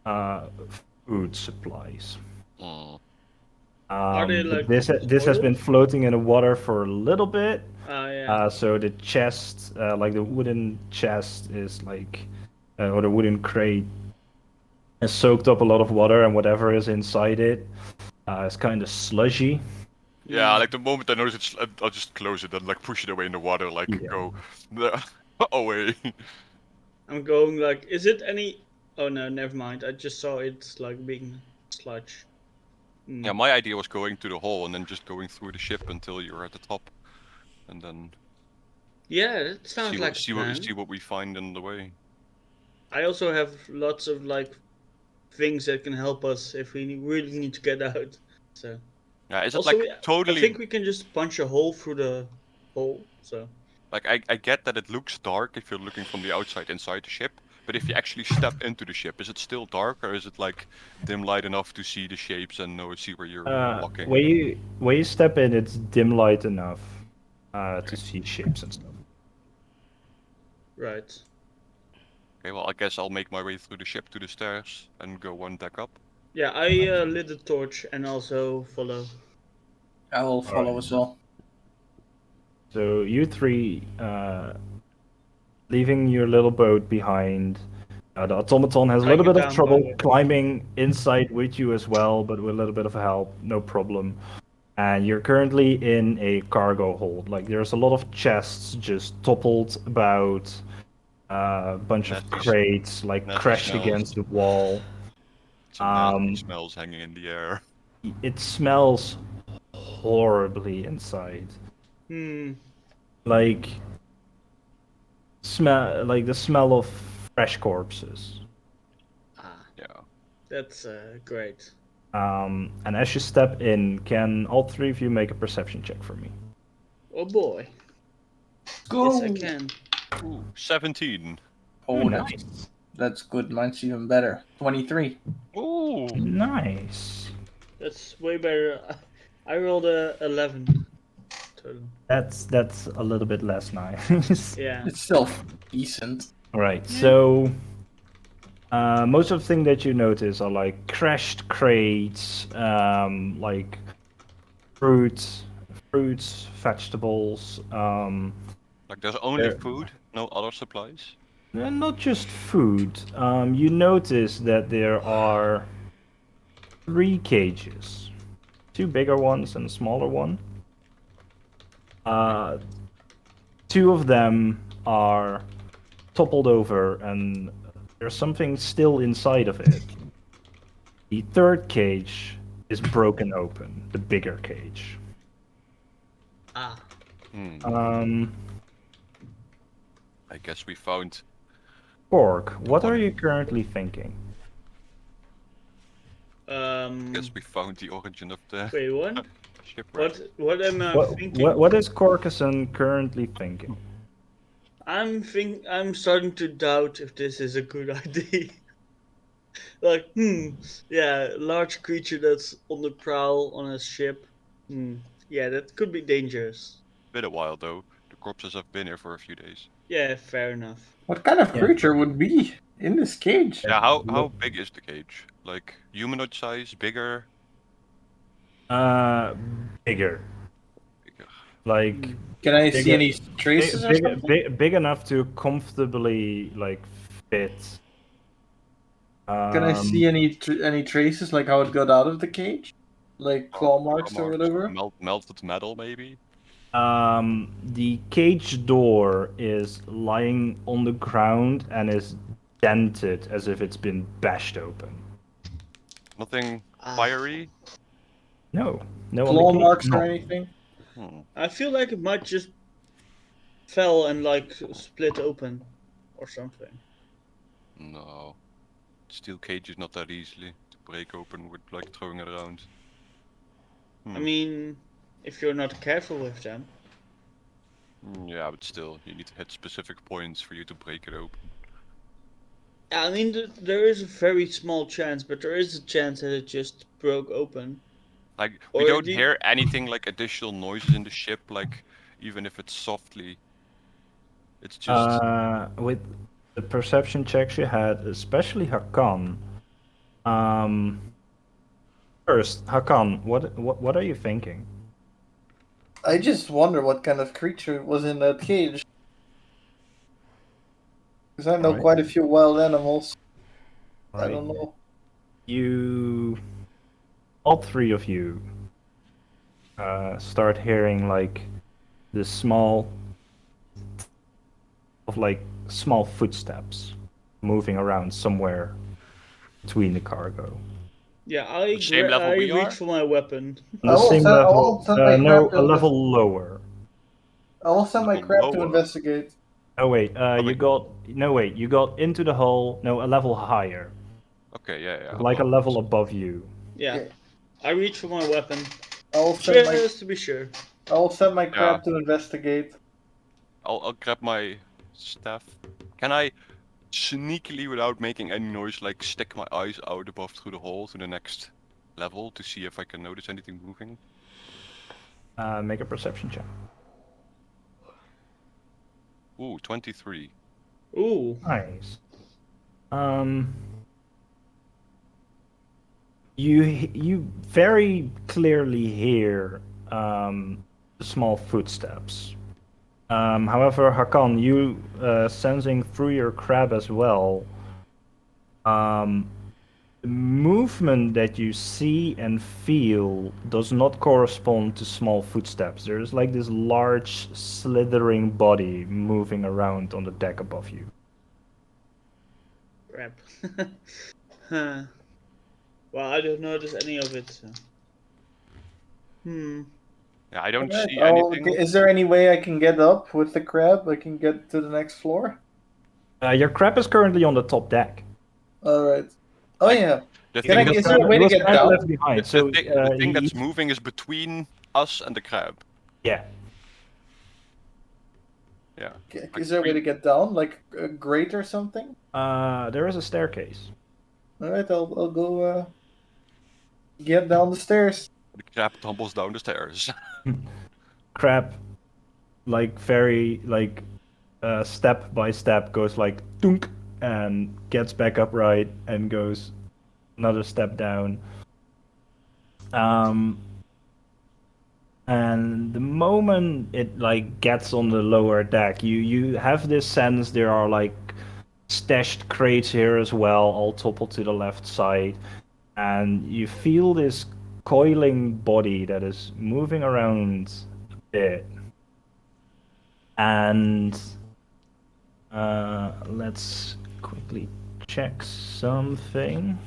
food supplies. Are they, like, this has oil? been floating in the water for a little bit. Yeah. So the chest, like the wooden chest, is like, or the wooden crate, has soaked up a lot of water, and whatever is inside it is kind of sludgy. Yeah, like the moment I notice it's, I'll just close it and like push it away in the water, like go away. I'm going like, is it any? Oh no, never mind. I just saw it like being sludge. Yeah, my idea was going to the hole and then just going through the ship until you're at the top, and then Yeah, that sounds like a plan. see what we find in the way. I also have lots of like things that can help us if we really need to get out. So Yeah, is it also, like totally? I think we can just punch a hole through the hole. So Like I get that it looks dark if you're looking from the outside inside the ship, but if you actually step into the ship, is it still dark or is it like dim light enough to see the shapes and see where you're walking? When you step in, it's dim light enough to see shapes and stuff. right. Okay, well I guess I'll make my way through the ship to the stairs and go one deck up. Yeah, I lit the torch and also follow. I will follow Alright. as well. So you three, leaving your little boat behind. The automaton has a little Dragging bit of down trouble by- climbing inside with you as well, but with a little bit of help, no problem. And you're currently in a cargo hold. Like there's a lot of chests just toppled about, a bunch of Nasty- crates like nasty crashed smells. against the wall. Some nasty smells hanging in the air. It smells horribly inside. Like the smell of fresh corpses. Yeah. That's great. And as you step in, can all three of you make a perception check for me? Oh boy. Go. Yes, I can. Ooh, 17. Oh, Nice. that's good. Mine's even better. 23. Ooh. Nice. That's way better. I rolled a 11 total. That's a little bit less nice. Yeah. It's still decent. Right. So most of the things that you notice are like crashed crates, like fruits, vegetables. Like there's only There- food, no other supplies. And not just food. You notice that there are 3 cages, 2 bigger ones and a smaller one. 2 of them are toppled over, and there's something still inside of it. The 3rd cage is broken open, the bigger cage. Ah. Hmm. I guess we found. Cork, what are One. you currently thinking? I guess we found the origin of the Wait, what? shipwreck. What am I thinking? What is Corcuson currently thinking? I'm starting to doubt if this is a good idea. Like, yeah, large creature that's on the prowl on a ship. Yeah, that could be dangerous. Been a while though. The corpses have been here for a few days. Yeah, fair enough. What kind of Yeah. creature would be in this cage? Yeah, how big is the cage? Like humanoid size, bigger? Bigger. Bigger. Like Can I see bigger- any traces or something? big enough to comfortably like fit. Can I see any traces, like how it got out of the cage, like claw marks or whatever? Melted metal, maybe. The cage door is lying on the ground and is dented as if it's been bashed open. Nothing Ah. fiery. No, no on the Claw cage, marks no. or anything? I feel like it might just fell and like split open or something. No. Steel cage is not that easily to break open with like throwing it around. I mean, if you're not careful with them. Yeah, but still, you need to hit specific points for you to break it open. I mean, there is a very small chance, but there is a chance that it just broke open. Like, Or we don't did- hear anything like additional noises in the ship, like, even if it's softly. It's just. With the perception checks you had, especially Hakan. First, Hakan, what are you thinking? I just wonder what kind of creature was in that cage. Because I know Alright. quite a few wild animals. I Right. don't know. All three of you, start hearing like the small footsteps moving around somewhere between the cargo. Yeah, I Same level we reach are? for my weapon. On I the will same send- I level, will send my no, crab a to level lower. I will send my Level crab to lower. investigate. Oh wait, wait. you got into the hull. No, a level higher, Okay, yeah. like a well, level above you. Yeah, Okay. I reach for my weapon I will send my just to be sure. crab to investigate. I'll grab my staff. Can I sneakily, without making any noise, like stick my eyes out above through the hole to the next level to see if I can notice anything moving? Make a perception check. Ooh, 23. Ooh, Nice. You very clearly hear small footsteps. However, Hakan, you sensing through your crab as well. The movement that you see and feel does not correspond to small footsteps. There is like this large slithering body moving around on the deck above you. crap. Huh. Well, I don't notice any of it. So. Yeah, I don't Alright, see anything. is there any way I can get up with the crab? I can get to the next floor? Your crab is currently on the top deck. Alright. Oh Like, yeah. The Can thing, I- that's, is there a way to get kinda down? left behind. So the thing that's he- moving is between us and the crab. yeah. Yeah. Okay, is there a way to get down? Like a grate or something? There is a staircase. Alright, I'll go get down the stairs. The crab tumbles down the stairs. Crab, like very like step by step, goes like dunk and gets back upright and goes another step down. And the moment it like gets on the lower deck, you have this sense there are like stashed crates here as well, all toppled to the left side, and you feel this coiling body that is moving around a bit. And let's quickly check something.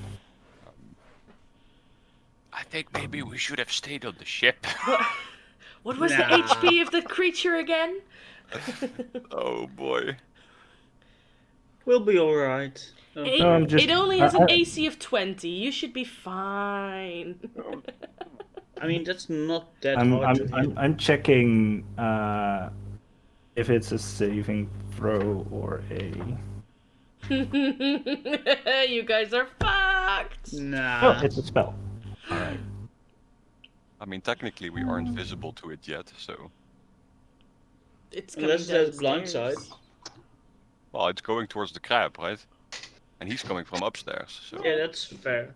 I think maybe we should have stayed on the ship. What was the Nah. HP of the creature again? Oh boy. We'll be alright. It, No, I'm just- it only has an I- AC of 20. You should be fine. I mean, that's not that I'm hard to hit. I'm checking if it's a saving throw or a. You guys are fucked. Oh, Nah. it's a spell. All right. I mean, technically we aren't visible to it yet, so. It's coming Unless there's downstairs. blindside. Well, it's going towards the crab, right? And he's coming from upstairs, so. Yeah, that's fair.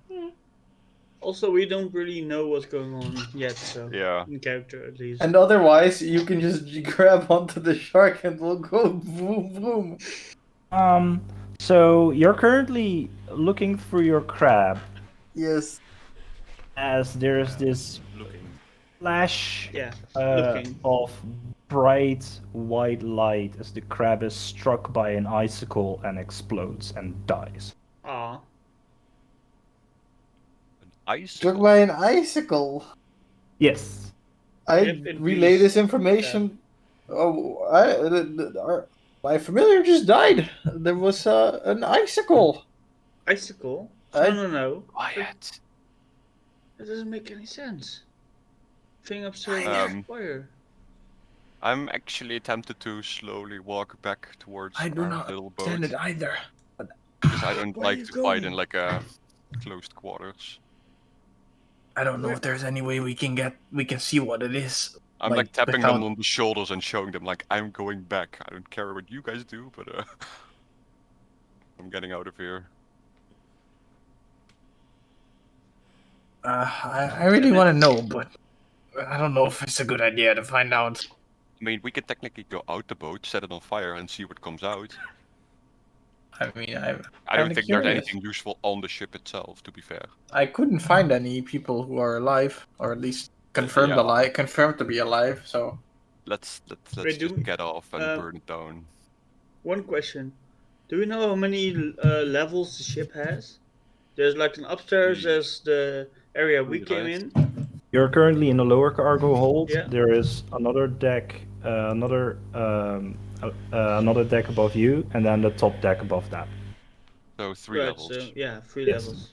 Also, we don't really know what's going on yet, so Yeah. in character at least. And otherwise, you can just grab onto the shark and we'll go boom boom. So you're currently looking through your crab Yes. as there's this Looking. Yeah, flash looking. of bright white light as the crab is struck by an icicle and explodes and dies. Ah, An ice. Struck by an icicle. Yes. I If it relay be- this information. My familiar just died. There was an icicle. icicle? I- No. Quiet. That doesn't make any sense. Thing upstairs Um, on fire. I'm actually tempted to slowly walk back towards our little boat. either. Because I don't Where are like you to fight going? in like a closed quarters. I don't know if there's any way we can see what it is. I'm Like, like tapping them without- on the shoulders and showing them like I'm going back. I don't care what you guys do, but I'm getting out of here. I really want to know, but I don't know if it's a good idea to find out. I mean, we could technically go out the boat, set it on fire, and see what comes out. I mean, I don't Kinda think there's curious. anything useful on the ship itself, to be fair. I couldn't find any people who are alive, or at least confirmed Yeah. alive, confirmed to be alive. So Let's Wait, just do- get off and uh, burn it down. One question. Do we know how many levels the ship has? There's like an upstairs, Three. there's the area we Three, came right? in. You're currently in the lower cargo hold. Yeah. There is another deck, another deck above you, and then the top deck above that. So three Right, levels. so yeah, 3 Yes. levels.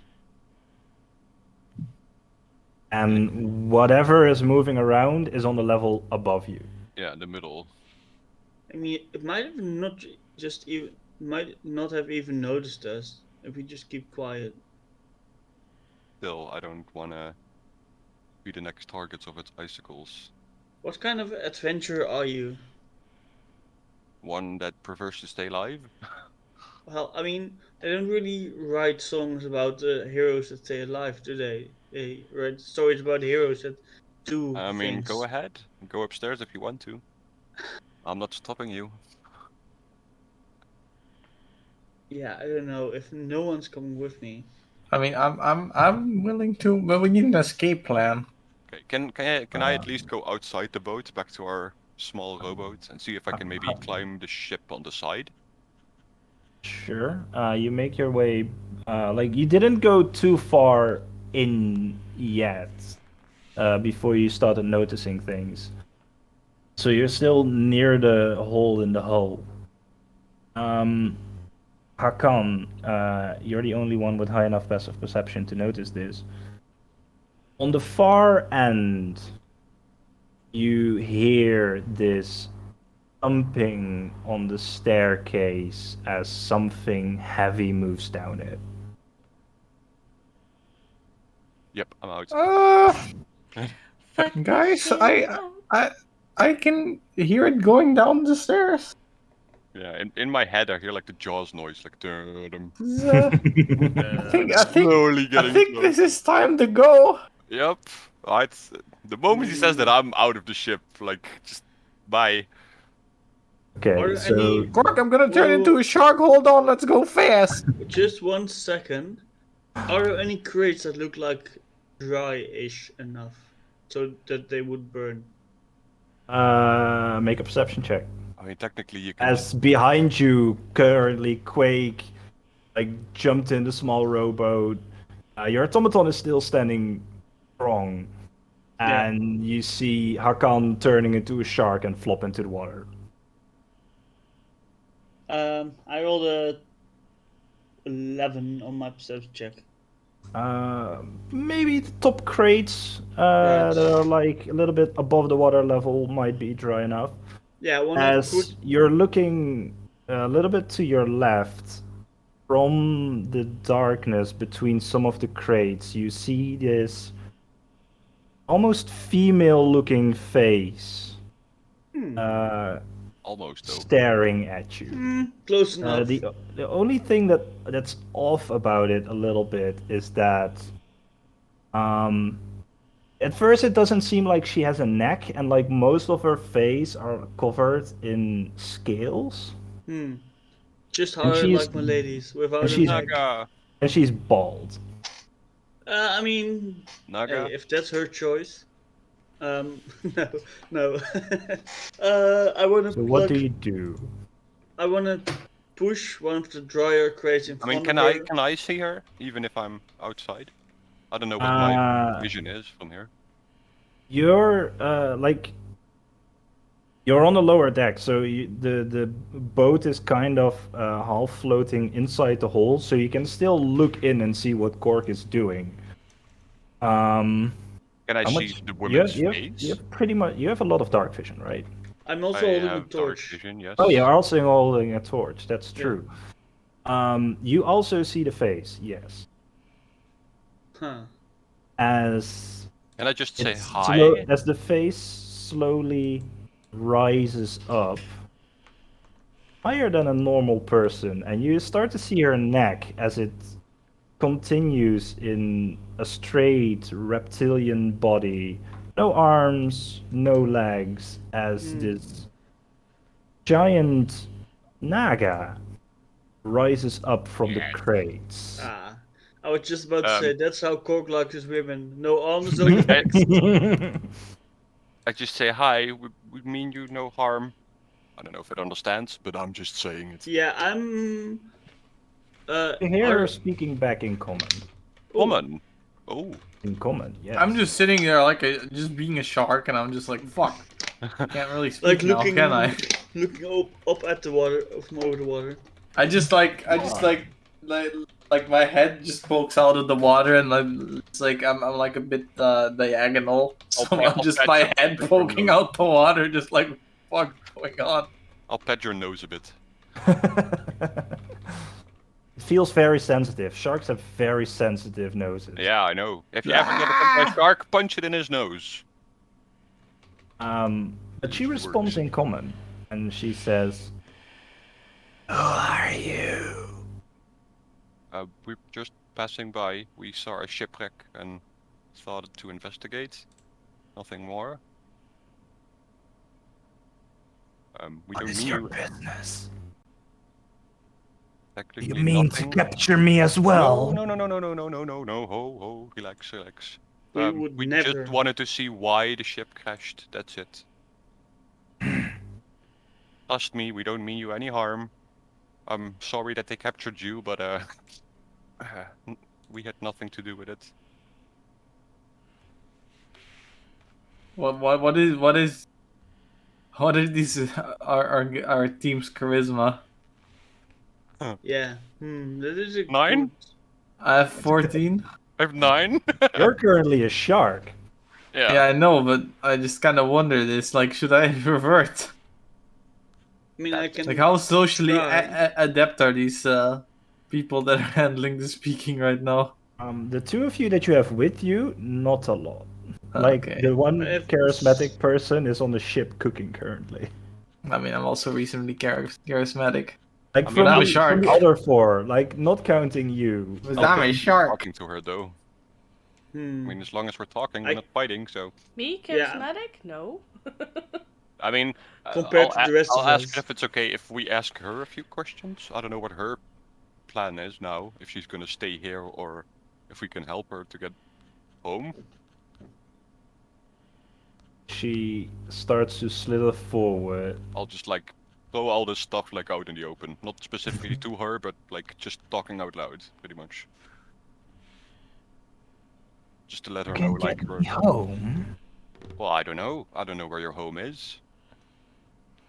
And whatever is moving around is on the level above you. Yeah, in the middle. I mean, it might have not just even might not have even noticed us if we just keep quiet. Still, I don't wanna be the next targets of its icicles. What kind of adventurer are you? One that prefers to stay alive. Well, I mean, they don't really write songs about heroes that stay alive, do they? They write stories about heroes that do I mean, things. go ahead. Go upstairs if you want to. I'm not stopping you. Yeah, I don't know if no one's coming with me. I mean, I'm willing to, but we need an escape plan. Okay, can I at least go outside the boat back to our small rowboat and see if I can maybe climb the ship on the side? Sure. You make your way. Like you didn't go too far in yet, before you started noticing things. So you're still near the hole in the hull. Hakan, you're the only one with high enough passive perception to notice this. On the far end, you hear this thumping on the staircase as something heavy moves down it. Yep, I'm out. Guys, I can hear it going down the stairs. Yeah, in my head I hear like the Jaws noise, like dum. I think Slowly getting close. this is time to go. Yep. Right. The moment he says that, I'm out of the ship. Like, just bye. Okay, Are so any- Gork, I'm gonna turn Whoa. into a shark. Hold on, let's go fast. Just 1 second. Are there any crates that look like dry-ish enough so that they would burn? make a perception check. I mean, technically you can. As behind you, currently Quake, like jumped in the small rowboat. Your automaton is still standing strong. Yeah. and you see Hakan turning into a shark and flop into the water. I rolled a 11 on my perception check. Maybe the top crates Right. that are like a little bit above the water level might be dry enough. Yeah, I want to put. As you're looking a little bit to your left, from the darkness between some of the crates, you see this almost female-looking face Almost though. staring at you. Close enough. The only thing that's off about it a little bit is that at first it doesn't seem like she has a neck, and like most of her face are covered in scales. Just how And I she's- like my ladies, without and a she's- neck. Naga. And she's bald. I mean, Naga. hey, if that's her choice. No, no. I want to. So what do you do? I want to push one of the dryer crates in I mean, front of her. can I see her even if I'm outside? I don't know what my vision is from here. You're you're on the lower deck, so the boat is kind of half floating inside the hole, so you can still look in and see what Cork is doing. Can I How see much- the woman's you face? have pretty much you have a lot of dark vision, right? I'm also I holding a have dark torch. vision, yes. Oh, you're also holding a torch. That's true. You also see the face, yes. Huh. As Can I just say it's hi? as the face slowly rises up higher than a normal person, and you start to see her neck as it continues in a straight reptilian body, no arms, no legs, as this giant naga rises up from the crates. I was just about to say that's how Cork likes his women. No arms, no legs. I just say hi. We mean you no harm. I don't know if it understands, but I'm just saying it. Yeah, I'm. You hear her speaking back in common. Woman. Oh. In common, yes. I'm just sitting there like just being a shark, and I'm just like, fuck. I can't really speak like now, looking, can I? looking up at the water, from over the water. I just like my head just pokes out of the water, and it's like I'm like a bit diagonal. So I'm just my head poking out the water, just like what's going on. I'll pet your nose a bit. It feels very sensitive. Sharks have very sensitive noses. Yeah, I know. If you ever get attacked by a shark, punch it in his nose. But she responds in common, and she says, "Who are you?" We're just passing by. We saw a shipwreck and thought to investigate. Nothing more. We don't mean you. business? Technically You mean nothing. to capture me as well? No, ho, relax. We would never. just wanted to see why the ship crashed, that's it. Trust me, we don't mean you any harm. I'm sorry that they captured you, but we had nothing to do with it. What is these our team's charisma? Yeah. That is a 9? good- I have 14. I have 9. You're currently a shark. Yeah, I know, but I just kind of wonder this. Like, should I revert? I mean, I can. Like, how socially try. adept are these people that are handling the speaking right now? The two of you that you have with you, not a lot. Like Okay. the one If- charismatic person is on the ship cooking currently. I mean, I'm also reasonably charismatic. Like I mean, from I'm a the, shark. from the other four, like not counting you. But I'm a shark. Talking to her though. I mean, as long as we're talking, we're I- not fighting, so. Me, Yeah. charismatic? No. I mean, Compared I'll to the rest I'll of ask us. if it's okay if we ask her a few questions. I don't know what her plan is now, if she's gonna stay here or if we can help her to get home. She starts to slither forward. I'll just like throw all this stuff like out in the open, not specifically to her, but like just talking out loud, pretty much. Just to let her know, Can like, get we're- me home. Well, I don't know. I don't know where your home is.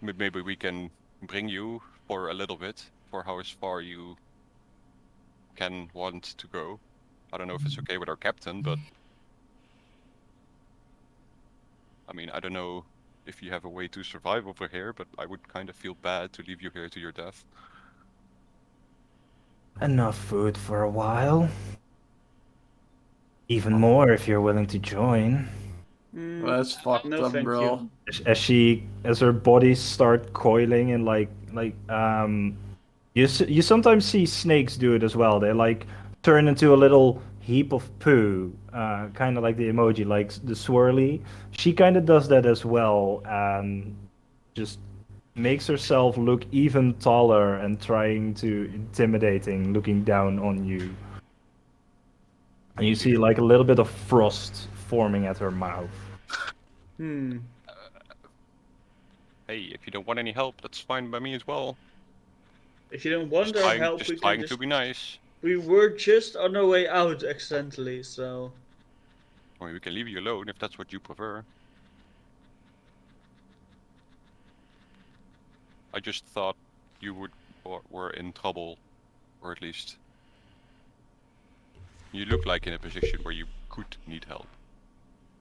Maybe we can bring you for a little bit, for how far you can want to go. I don't know if it's okay with our captain, but I mean, I don't know if you have a way to survive over here, but I would kind of feel bad to leave you here to your death. Enough food for a while. Even more if you're willing to join. That's fucked No, up, thank bro. you. As her bodies start coiling and you sometimes see snakes do it as well. They like turn into a little heap of poo, kind of like the emoji, like the swirly. She kind of does that as well, and just makes herself look even taller and trying to intimidating, looking down on you. And you see like a little bit of frost forming at her mouth. Hmm. Hey, if you don't want any help, that's fine by me as well. If you don't want our help, Just we can trying just... to be nice. We were just on our way out accidentally, so... Or we can leave you alone if that's what you prefer. I just thought you would or were in trouble, or at least you look like in a position where you could need help.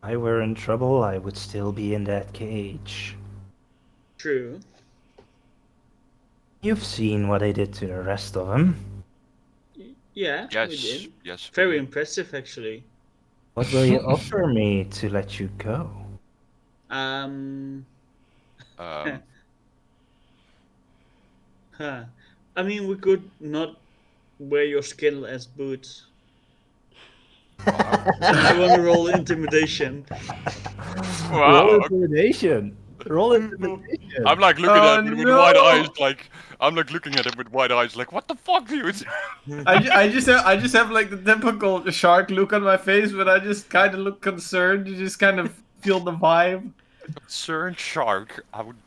If I were in trouble, I would still be in that cage. True. You've seen what I did to the rest of them. Yeah, we Yes, did. yes. we Very did. impressive, actually. What will you offer me to let you go? Um, Huh. I mean, we could not wear your skin as boots. I want to roll intimidation. Roll wow. intimidation. Roll intimidation. I'm like looking Oh, at it with no. wide eyes, like I'm like looking at it with wide eyes, like what the fuck, dude? I just have like the typical shark look on my face, but I just kind of look concerned. You just kind of feel the vibe. Concerned shark. I would,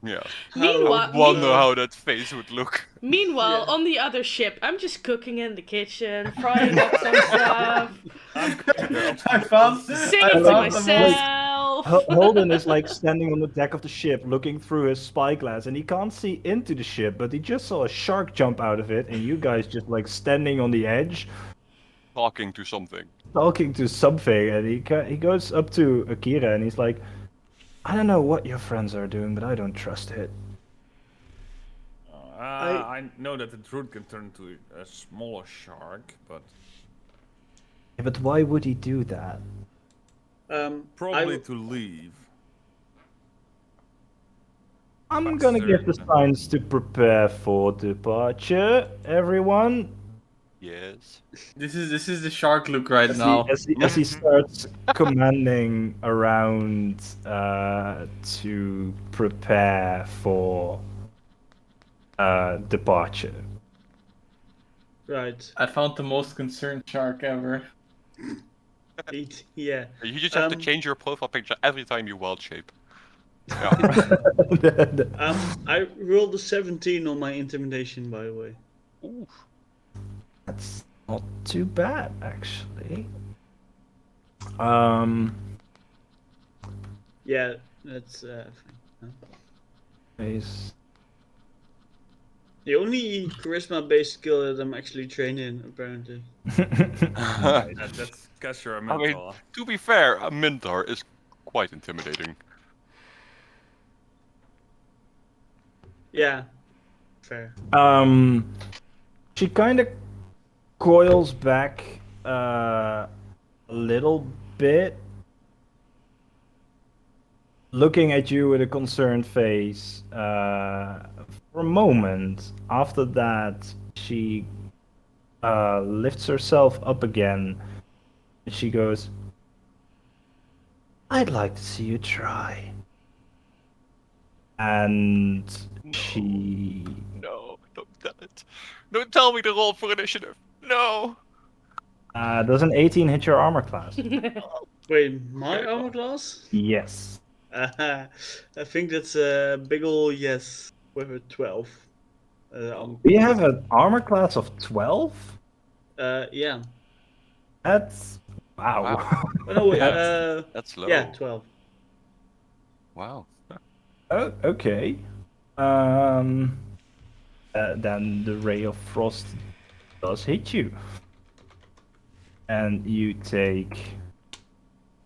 yeah. I Meanwhile, would wonder how that face would look. Meanwhile, Yeah. on the other ship, I'm just cooking in the kitchen, frying up some stuff, I found singing I to found the most myself. Holden is like standing on the deck of the ship looking through his spyglass and he can't see into the ship, but he just saw a shark jump out of it and you guys just like standing on the edge Talking to something. talking to something and he goes up to Akira and he's like, I don't know what your friends are doing, but I don't trust it. I know that the druid can turn into a smaller shark, but Yeah, but why would he do that? probably to leave. I'm gonna get the signs to prepare for departure, everyone. Yes. This is the shark look right now. As he starts commanding around to prepare for departure. Right. I found the most concerned shark ever. Yeah. You just have to change your profile picture every time you wild shape. Yeah. I rolled a 17 on my intimidation, by the way. Ooh. That's not too bad, actually. Yeah, that's fine. Is The only charisma-based skill that I'm actually trained in, apparently. That's because you're a I mean, mentor. to be fair, a Minotaur is quite intimidating. Yeah, fair. She kind of coils back a little bit, looking at you with a concerned face for a moment. After that, she lifts herself up again. And she goes, I'd like to see you try. And she... No, don't tell it. Don't tell me to roll for initiative. No. does an 18 hit your armor class? Wait, my armor class? Yes. I think that's a big ol' yes with a 12. We have an armor class of 12? Yeah. That's... Wow. Wow. Oh, no, wait, That's low. yeah, 12. Wow. Oh, okay. Then the ray of frost does hit you. And you take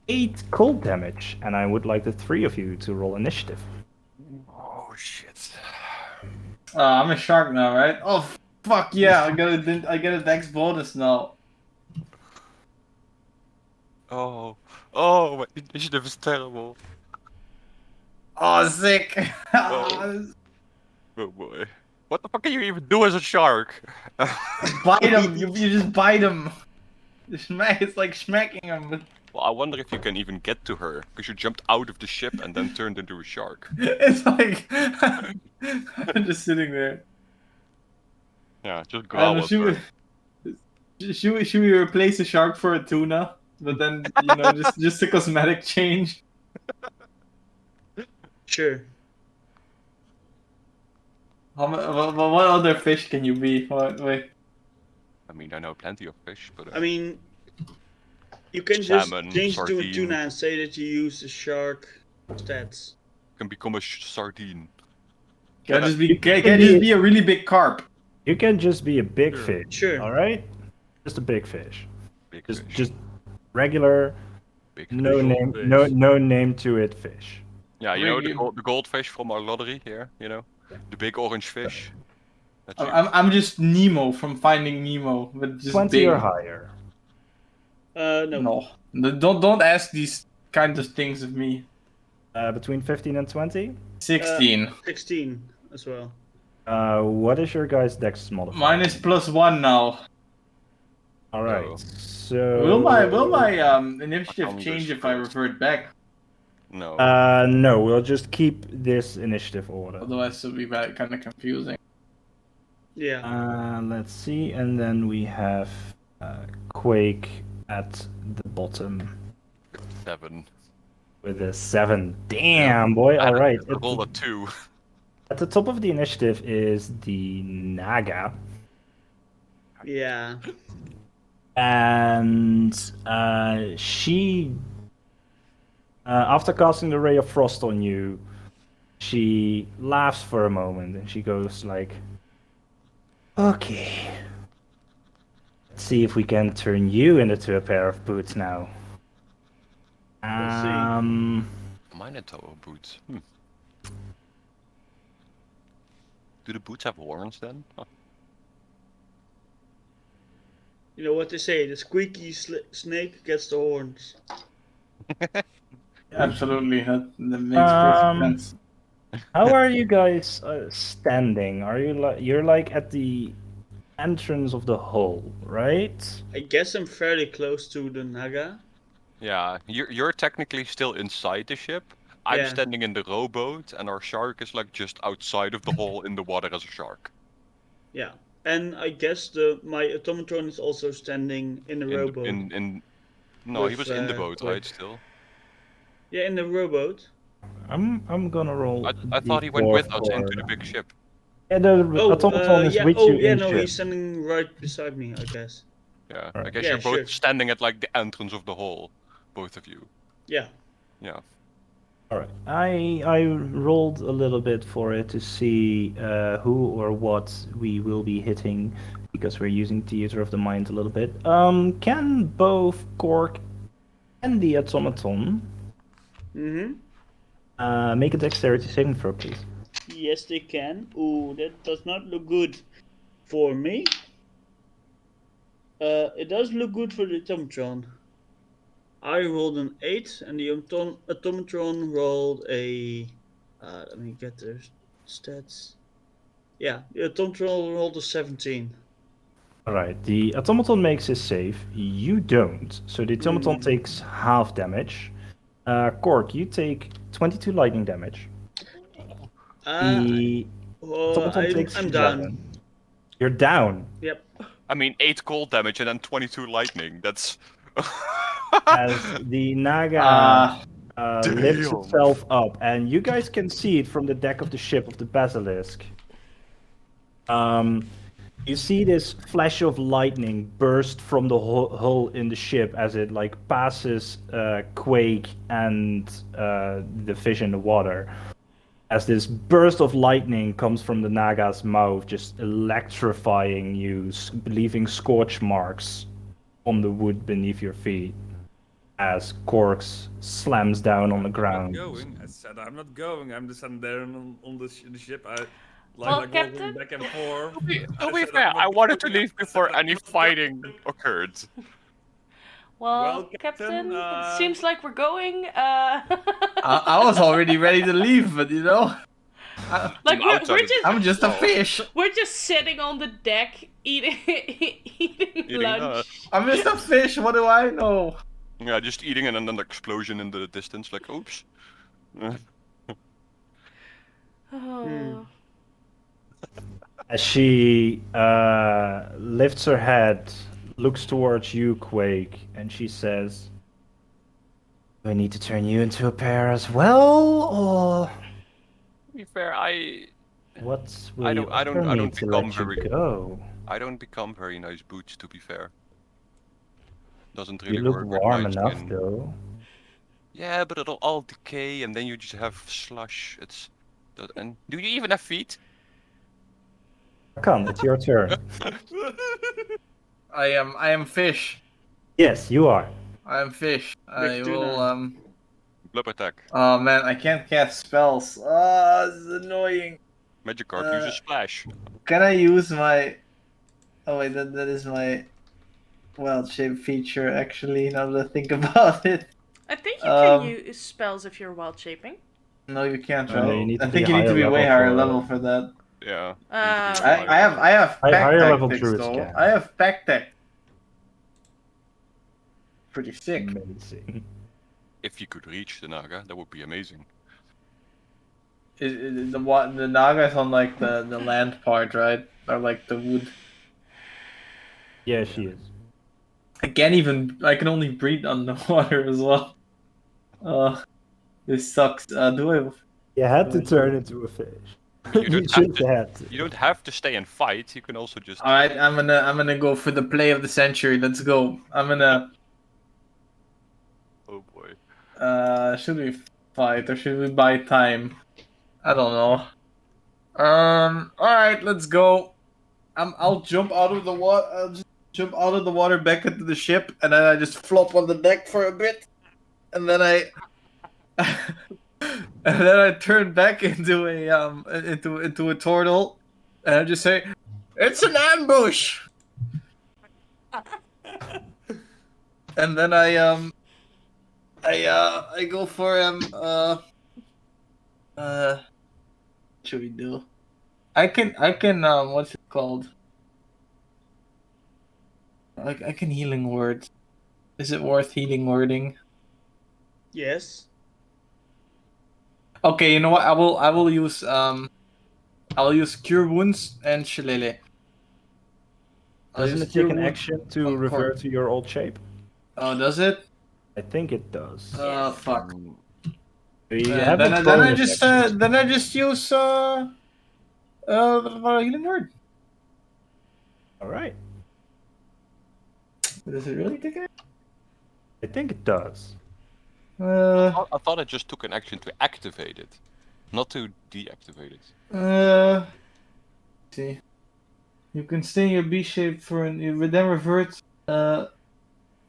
8 cold damage. And I would like the 3 of you to roll initiative. Oh shit. I'm a shark now, right? Oh fuck yeah! I get a dex bonus now. Oh, my initiative is terrible. Oh, sick! Oh. Oh boy. What the fuck can you even do as a shark? Bite him! You just bite him. It's like smacking him. Well, I wonder if you can even get to her, because you jumped out of the ship and then turned into a shark. It's like I'm just sitting there. Yeah, just I don't growl know, at her. should we replace a shark for a tuna? But then just a cosmetic change. Sure. What other fish can you be? Wait. I mean, I know plenty of fish, but... I mean, you can just Salmon, change to a sardine. tuna and say that you use the shark stats. can become a sardine. Can just be a really big carp. You can just be a big fish. Sure. All right? Just a big fish. Big Just fish. just regular, Big no fish. name, Fish. no name to it fish. Yeah, you know Really? the goldfish from our lottery here, you know? The big orange fish. That's you. I'm just Nemo from Finding Nemo, but just 20 big. or higher. No. No. Don't ask these kind of things of me. Between 15 and 20. 16. 16 as well. What is your guys' dex modifier? Mine is +1 now. All right. Oh. So Will my initiative Congress change if I first. revert back? No. No, we'll just keep this initiative order. Otherwise, it'll be kind of confusing. Yeah. Let's see, and then we have Quake at the bottom 7. with a 7. Damn, boy! All right. I rolled a 2. At the top of the initiative is the Naga, Yeah. and she, after casting the ray of frost on you, she laughs for a moment and she goes like, "Okay, let's see if we can turn you into a pair of boots now." We'll see. Minotaur boots. Do the boots have horns then? Huh. You know what they say, the squeaky snake gets the horns. Absolutely, that makes perfect sense. How are you guys standing? Are you you're like at the entrance of the hole, right? I guess I'm fairly close to the Naga. Yeah, you're technically still inside the ship. I'm Yeah. standing in the rowboat, and our shark is like just outside of the hole in the water as a sark. Yeah. And I guess my automaton is also standing in the rowboat. No, he With, was in the boat, Quake. right? Still. Yeah, in the rowboat. I'm gonna roll. I thought he went D4 with us for- into the big ship. Yeah, the automaton is yeah. with Oh, you yeah, in no, ship. he's standing right beside me, I guess. Yeah, Alright. I guess Yeah, you're both sure. standing at like the entrance of the hole, both of you. Yeah. Yeah. All right. I rolled a little bit for it to see who or what we will be hitting because we're using theater of the mind a little bit. Can both Cork and the automaton Mm-hmm. make a dexterity saving throw, please? Yes, they can. Ooh, that does not look good for me. It does look good for the automatron. I rolled an 8, and the automatron rolled a. Let me get their stats. Yeah, the automatron rolled a 17. All right. The automaton makes his save. You don't. So the automaton takes half damage. Cork, you take 22 lightning damage. The automaton takes I'm 11. down. You're down. Yep. I mean, 8 cold damage and then 22 lightning. That's. As the Naga lifts Damn. itself up, and you guys can see it from the deck of the ship of the Basilisk. You see this flash of lightning burst from the hull in the ship as it like passes Quake and the fish in the water. As this burst of lightning comes from the Naga's mouth, just electrifying you, leaving scorch marks on the wood beneath your feet. As Corks slams down on the ground. I'm not going. I said I'm not going. I'm just sitting there on the ship. I Well, like Captain? walking back and forth. To be said fair, I'm not I wanted to going. leave before any fighting occurred. Well, Well, Captain, Captain, it seems like we're going. I was already ready to leave, but you know, like I'm outside we're of the- just I'm just a fish. we're just sitting on the deck eating Eating lunch. I'm just a fish. What do I know? Yeah, just eating and then an explosion in the distance, like, oops. Oh. As she lifts her head, looks towards you, Quake, and she says, "Do I need to turn you into a pair as well, or To be fair, what will I you don't- I don't- offer I me don't to become let you very- go? I don't become very nice boots, to be fair. Doesn't You really look work with warm my enough, skin. though." Yeah, but it'll all decay, and then you just have slush. And do you even have feet? Come, it's your turn. I am fish. Yes, you are. I am fish. I tuna. will Blub attack. Oh man, I can't cast spells. Ah, this is annoying. Magikarp uses splash. Can I use my? Oh wait, that is my wild shape feature. Actually, now that I think about it. I think you can use spells if you're wild shaping. No, you can't, No, right? you need I to think be you need to be higher way level higher for- level for that. Yeah. I have pack Higher level tactics druids though. can. I have pack tech. Pretty sick. Amazing. If you could reach the Naga, that would be amazing. The Naga's on like the land part, right? Or like the wood. Yeah, she is. I can only breathe underwater as well. This sucks. Do I? You had to turn into a fish. You You don't have should to. have to. You don't have to stay and fight. You can also just. All right, I'm gonna go for the play of the century. Let's go. I'm gonna. Oh boy. Should we fight or should we buy time? I don't know. All right, let's go. I'll jump out of the water. I'll just jump out of the water back into the ship, and then I just flop on the deck for a bit, and then I. And then I turn back into a into a turtle, and I just say, "It's an ambush." And then I go for what should we do? I can what's it called? I can healing word. Is it worth healing wording? Yes. Okay, you know what? I will use I'll use cure wounds and shillelagh. Doesn't it take an action to revert to your old shape? Oh, does it? I think it does. Fuck. You Uh, have then, a I, then I bonus just action. then I just use healing word. All right. Does it really take it? I think it does. I thought it just took an action to activate it, not to deactivate it. See. You can stay in your B shape for you then revert.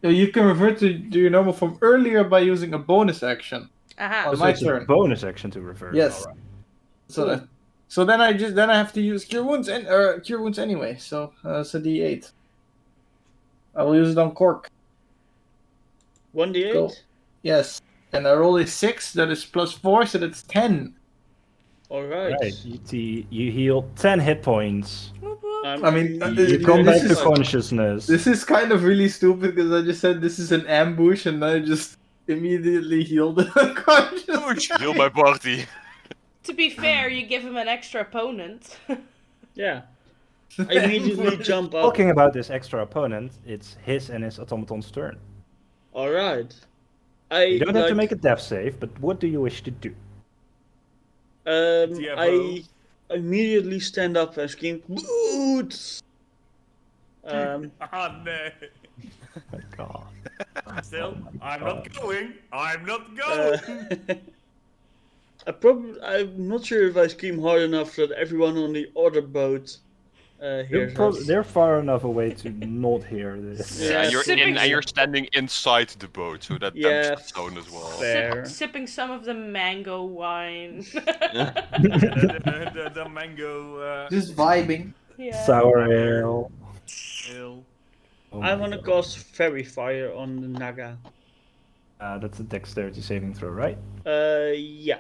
You can revert to your normal form earlier by using a bonus action. Aha. On So my it's a turn. bonus action to revert. Yes. All right. So then I have to use cure wounds and cure wounds anyway. So it's a D8. I will use it on Cork. 1d8? Go. Yes. And I roll a 6. That is +4, so that's 10. Alright. Right. You heal 10 hit points. I mean, You come back this to is- consciousness. This is kind of really stupid because I just said this is an ambush and I just immediately healed the unconscious guy. Heal my party. To be fair, you give him an extra opponent. Yeah. I immediately jump up. Talking about this extra opponent, it's his and his automaton's turn. Alright. You don't have to make a death save, but what do you wish to do? I immediately stand up and scream, "Boots!" Ah, nee. Oh my god. Still, Oh my I'm God. not going. I'm not Uh, going. I'm not sure if I scream hard enough that everyone on the other boat hears us. They're far enough away to not hear this. Yeah, and you're Sipping and you're standing inside the boat, so that Yeah, damps the tone as well. fair. Sipping some of the mango wine. The mango. Just vibing. Yeah. Sour ale. Ale. Oh I my want to God. cast Fairy Fire on the Naga. That's a dexterity saving throw, right? Yeah.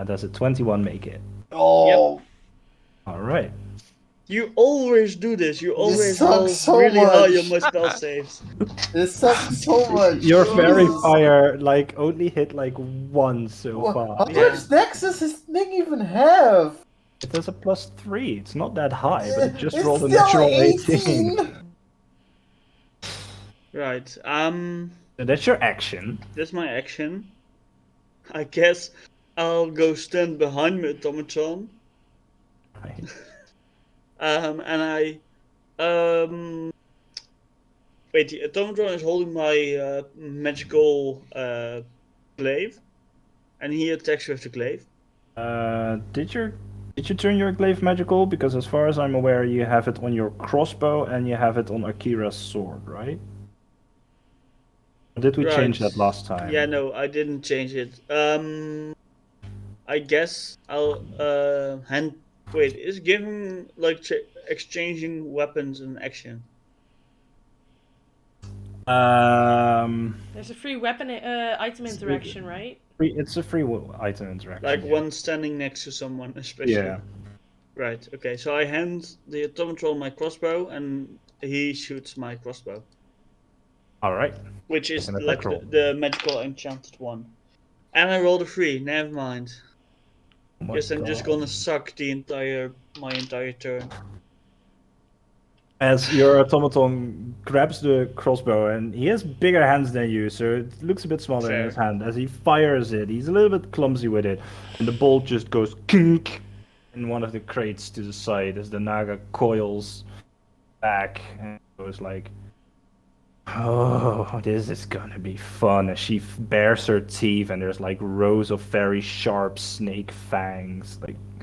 Does a 21 make it? Oh, All right. You always do this. You always sucks roll so really high much. on my spell saves. this sucks so much. Your fairy Jesus. fire like only hit like once so How far. Yeah. much dex does this thing even have? It has a +3. It's not that high, but it just It's rolled a still natural 18. Right. So that's your action. That's my action. I guess I'll go stand behind my automaton. Right. And I wait, the automaton is holding my magical glaive, and he attacks with the glaive. Did you turn your glaive magical? Because as far as I'm aware, you have it on your crossbow and you have it on Akira's sword, right? Or did we change Right. that last time? Yeah, no, I didn't change it. I guess I'll hand. Wait, is giving like exchanging weapons an action? There's a free weapon item interaction, right? It's a free item interaction. Like yeah. one standing next to someone, especially. Yeah. Right. Okay. So I hand the automaton my crossbow, and he shoots my crossbow, All right. which is An attack like roll. the magical enchanted one. And I rolled a 3. Never mind. Oh my Guess I'm just God. gonna suck my entire turn. As your automaton grabs the crossbow, and he has bigger hands than you, so it looks a bit smaller in his Fair. hand. As he fires it, he's a little bit clumsy with it, and the bolt just goes kink in one of the crates to the side as the Naga coils back and goes like, "Oh, this is gonna be fun." As she bares her teeth, and there's like rows of very sharp snake fangs,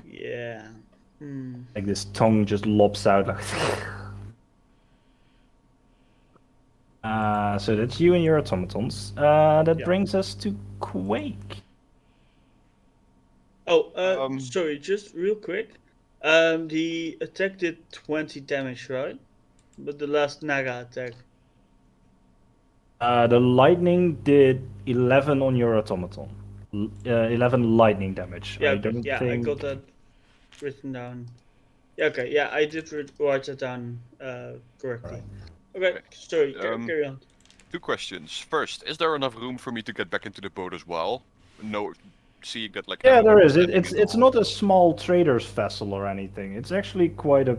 Yeah. Hmm. like this tongue just lops out like. So that's you and your automatons. That Yeah. brings us to Quake. Oh, Um, sorry, just real quick. The attack did 20 damage, right? But the last Naga attack. The lightning did 11 on your automaton. 11 lightning damage. Yeah, I don't yeah, think. I got that written down. Yeah, okay, yeah, I did write that down correctly. Okay, Okay. sorry, Um, carry on. 2 questions. First, is there enough room for me to get back into the boat as well? No, seeing that like. Yeah, there everyone is. standing in the It's hall. not a small trader's vessel or anything. It's actually quite a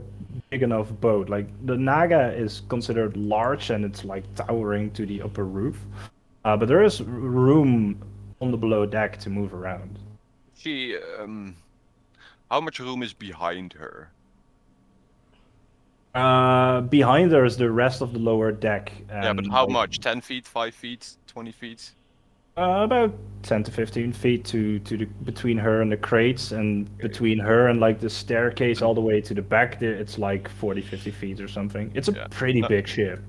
big enough boat. Like the Naga is considered large and it's like towering to the upper roof, but there is room on the below deck to move around. She, how much room is behind her? Behind her is the rest of the lower deck. Yeah, but and, how like, much? 10 feet, 5 feet, 20 feet? About 10 to 15 feet to the between her and the crates, and between her and like the staircase all the way to the back there, it's like 40, 50 feet or something. It's a Yeah. pretty big ship.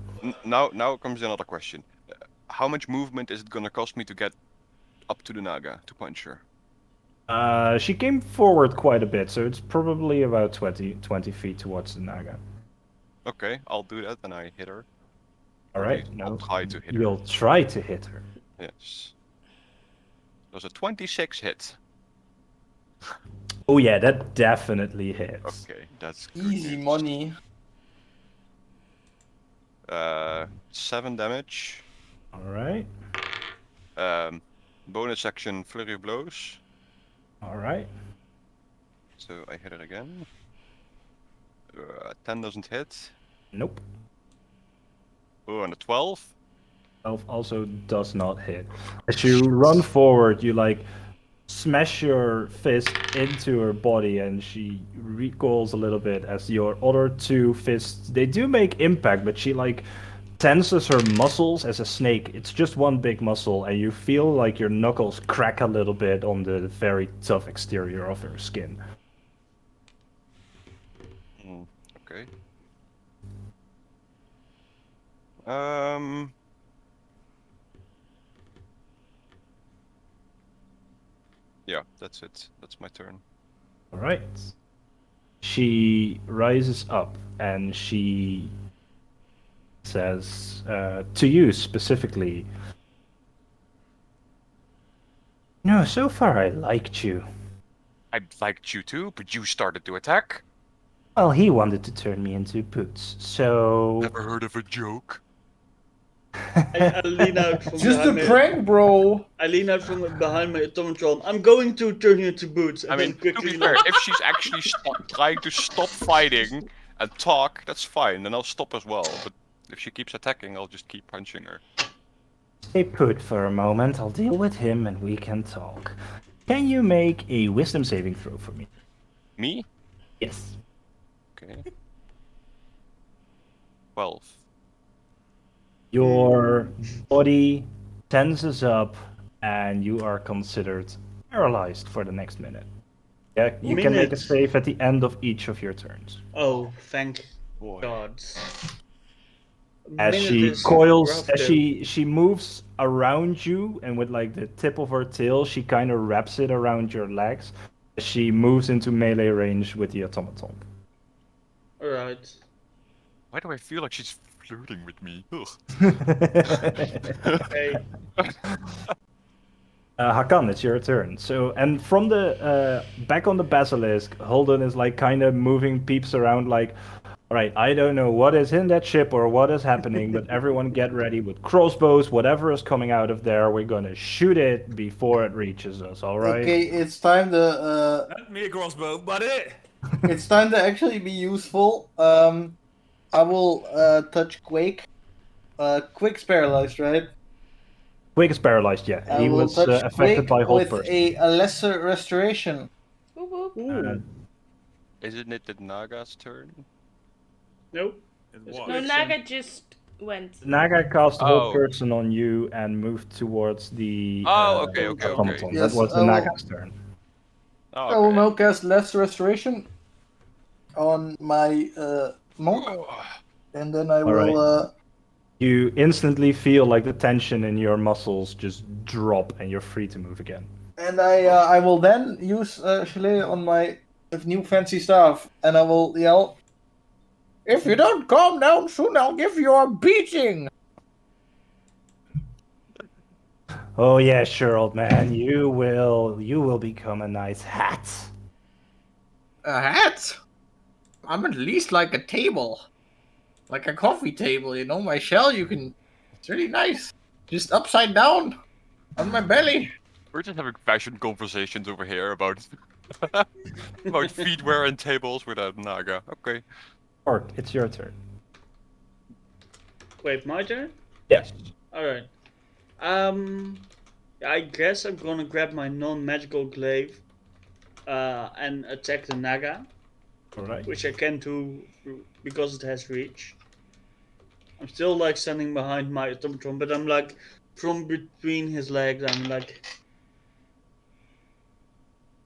Now comes another question. How much movement is it gonna cost me to get up to the Naga to punch her? She came forward quite a bit, so it's probably about 20 feet towards the Naga. Okay, I'll do that and I hit her. All Or right, at least no, I'll try to hit her. you'll try to hit her. Yes. Does a 26 hit? Oh yeah, that definitely hits. Okay, that's Easy good. money. 7 damage. All right, Bonus action flurry of blows. all right. So I hit it again. 10 doesn't hit. Nope. Oh, and a 12. 12 also does not hit. As you run forward, you like smash your fist into her body, and she recoils a little bit as your other two fists, they do make impact, but she like tenses her muscles as a snake. It's just one big muscle, and you feel like your knuckles crack a little bit on the very tough exterior of her skin. Okay. Yeah, that's it. That's my turn. All right. She rises up and she says to you specifically, "No, so far I liked you. I liked you too, but you started to attack. Well, he wanted to turn me into boots, so." Never heard of a joke? I lean out from Just behind a me. prank, bro. I lean out from behind my automatron. I'm going to turn you into boots. And I mean, then to quickly be fair, if she's actually trying to stop fighting and talk, that's fine, then I'll stop as well. But if she keeps attacking, I'll just keep punching her. Stay put for a moment. I'll deal with him and we can talk. Can you make a wisdom saving throw for me? Me? Yes. Okay. 12. Your body tenses up and you are considered paralyzed for the next minute. Yeah, you can make a Minute. save at the end of each of your turns. Oh, thank Boy. God. As Minute she is coils, rough, as though. she moves around you, and with like the tip of her tail, she kind of wraps it around your legs. As she moves into melee range with the automaton. Alright. Why do I feel like she's flirting with me? Ugh. Okay. Hakan, it's your turn. So, and from the back on the basilisk, Holden is like kind of moving peeps around, like, all right, I don't know what is in that ship or what is happening, but everyone get ready with crossbows. Whatever is coming out of there, we're gonna shoot it before it reaches us. All right. Okay, it's time to Let me a crossbow, buddy. it's time to actually be useful. I will touch Quake. Quake's paralyzed, right? Quake is paralyzed. Yeah, I he will was touch affected Quake by hold with first. a lesser restoration. Whoop, whoop. Ooh. Isn't it the Naga's turn? Nope. It That's was. No, quick. Naga just went. Naga cast hold Oh. person on you and moved towards the Oh, okay. automaton. Yes, that was the I will- Naga's turn. Oh, I will okay. now cast lesser restoration on my monk, and then I All will. You instantly feel like the tension in your muscles just drop, and you're free to move again. And I will then use Chalet on my new fancy staff, and I will yell, "If you don't calm down soon, I'll give you a beating!" Oh yeah, sure, old man. You will become a nice hat. A hat? I'm at least like a table. Like a coffee table, you know? My shell, you can. It's really nice. Just upside down on my belly. We're just having fashion conversations over here about about feetwear and tables without Naga. Okay. Art, it's your turn. Wait, my turn? Yes. Alright. I guess I'm gonna grab my non-magical glaive and attack the Naga, All right. which I can do because it has reach. I'm still like standing behind my automaton, but I'm like from between his legs. I'm like,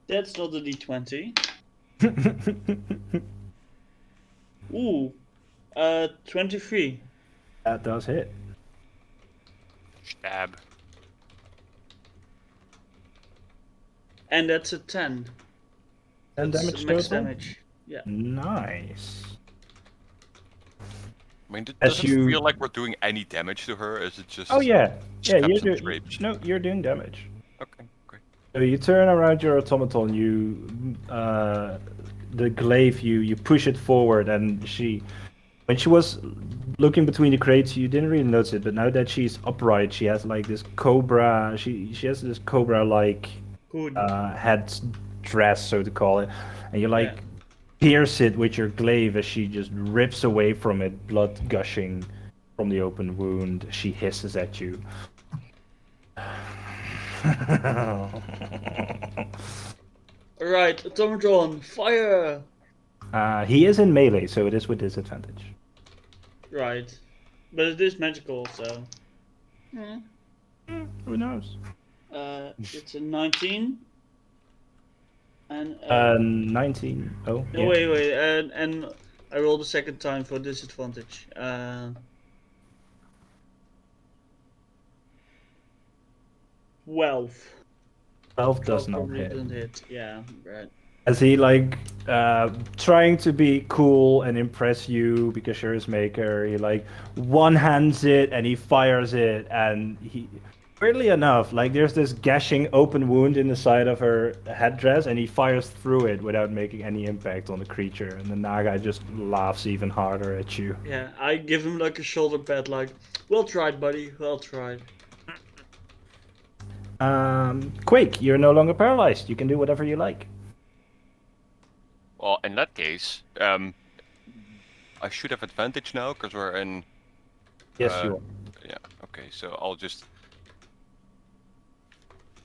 that's not a d20. Ooh, 23. That does hit. Stab. And that's a 10. 10 That's damage max total? damage. Yeah. Nice. I mean, As does it you- feel like we're doing any damage to her? Is it just? Oh yeah, yeah. Scraps You're and doing scrapes. no, you're doing damage. Okay. Okay. So you turn around your automaton. You the glaive. You push it forward, and when she was looking between the crates, you didn't really notice it. But now that she's upright, she has like this cobra. She has this cobra like Good. head dress, so to call it, and you like Yeah. pierce it with your glaive as she just rips away from it, blood gushing from the open wound. She hisses at you. Right, automaton, fire! He is in melee, so it is with disadvantage. Right. But it is magical, so. Who knows? It's a 19. And 19. Oh, no, yeah. wait, and I rolled a second time for disadvantage. 12. 12 does 12 not probably hit. doesn't hit. Yeah, right. As he like trying to be cool and impress you because you're his maker, he like one hands it and he fires it, and he weirdly enough, like there's this gashing open wound in the side of her headdress, and he fires through it without making any impact on the creature, and the Naga just laughs even harder at you. Yeah, I give him like a shoulder pat, like, well tried, buddy, well tried. Quake, you're no longer paralyzed. You can do whatever you like. Well, in that case, I should have advantage now because we're in. Yes, you are. Yeah. Okay. So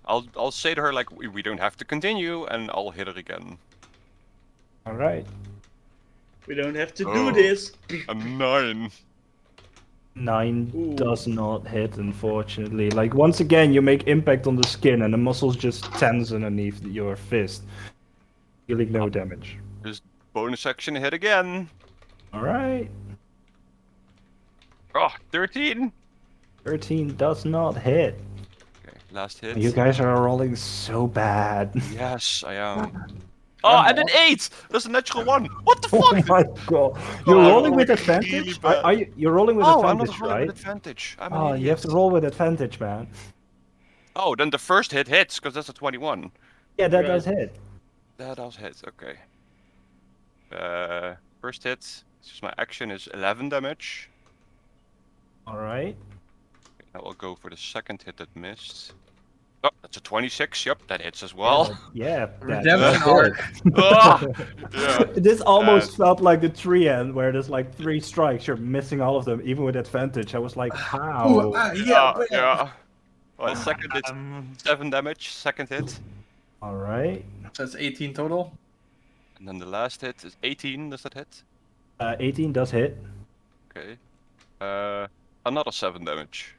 I'll say to her like we don't have to continue, and I'll hit her again. All right. We don't have to do Oh. this. A 9. 9 Ooh. does not hit, unfortunately. Like, once again, you make impact on the skin, and the muscles just tense underneath your fist. Dealing no damage. Just bonus action hit again. Alright. Oh, 13. 13 does not hit. Okay, last hit. You guys are rolling so bad. Yes, I am. Oh, and an 8! That's a natural 1. What the Oh fuck? my god. You're Oh, rolling with really advantage? bad. You're rolling with Oh, I'm not advantage, rolling right? with advantage. I'm Oh, an you have idiot. to roll with advantage, man. Oh, then the first hit hits because that's a 21. Yeah, that Right. does hit. That does hit. Okay. First hit. Just my action is 11 damage. Alright. I will go for the second hit that missed. Oh, that's a 26. Yep, that hits as well. Yeah, that Redemption does arc. hit. Ah, yeah. This almost felt like the tree end, where there's like 3 strikes, you're missing all of them, even with advantage. I was like, how? Yeah. Well, second hit, 7 damage. Second hit. Alright. So that's 18 total. And then the last hit is 18. Does that hit? 18 does hit. Okay. Another 7 damage.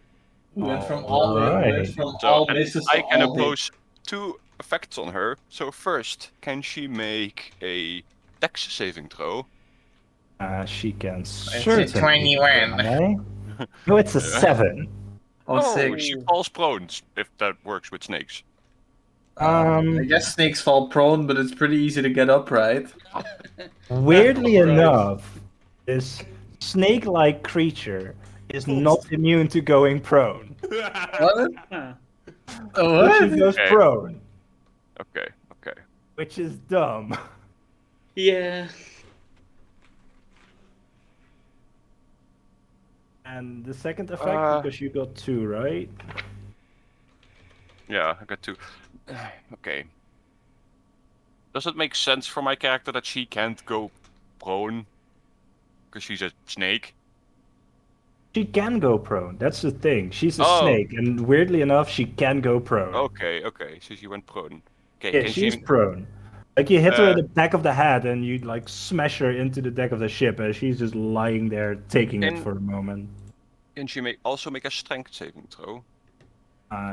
Went from Alright. went from So all and misses I to can all hits. impose 2 effects on her. So first, can she make a Dex saving throw? She can It's certainly. a 21. try. No, it's a 7. Oh, sick. She falls prone, if that works with snakes. I guess snakes fall prone, but it's pretty easy to get upright. Weirdly Right. enough, this snake-like creature is not immune to going prone. What? Huh. But she goes Okay. prone, Okay. which is dumb. Yeah. And the second effect, because you got 2, right? Yeah, I got 2. Okay. Does it make sense for my character that she can't go prone? Because she's a snake? She can go prone. That's the thing. She's a Oh. snake, and weirdly enough, she can go prone. Okay. So she went prone. Okay, Yeah, can she's she... prone. Like, you hit her Uh, at the back of the head, and you like smash her into the deck of the ship, and she's just lying there taking it And- for a moment. Can she also make a strength saving throw?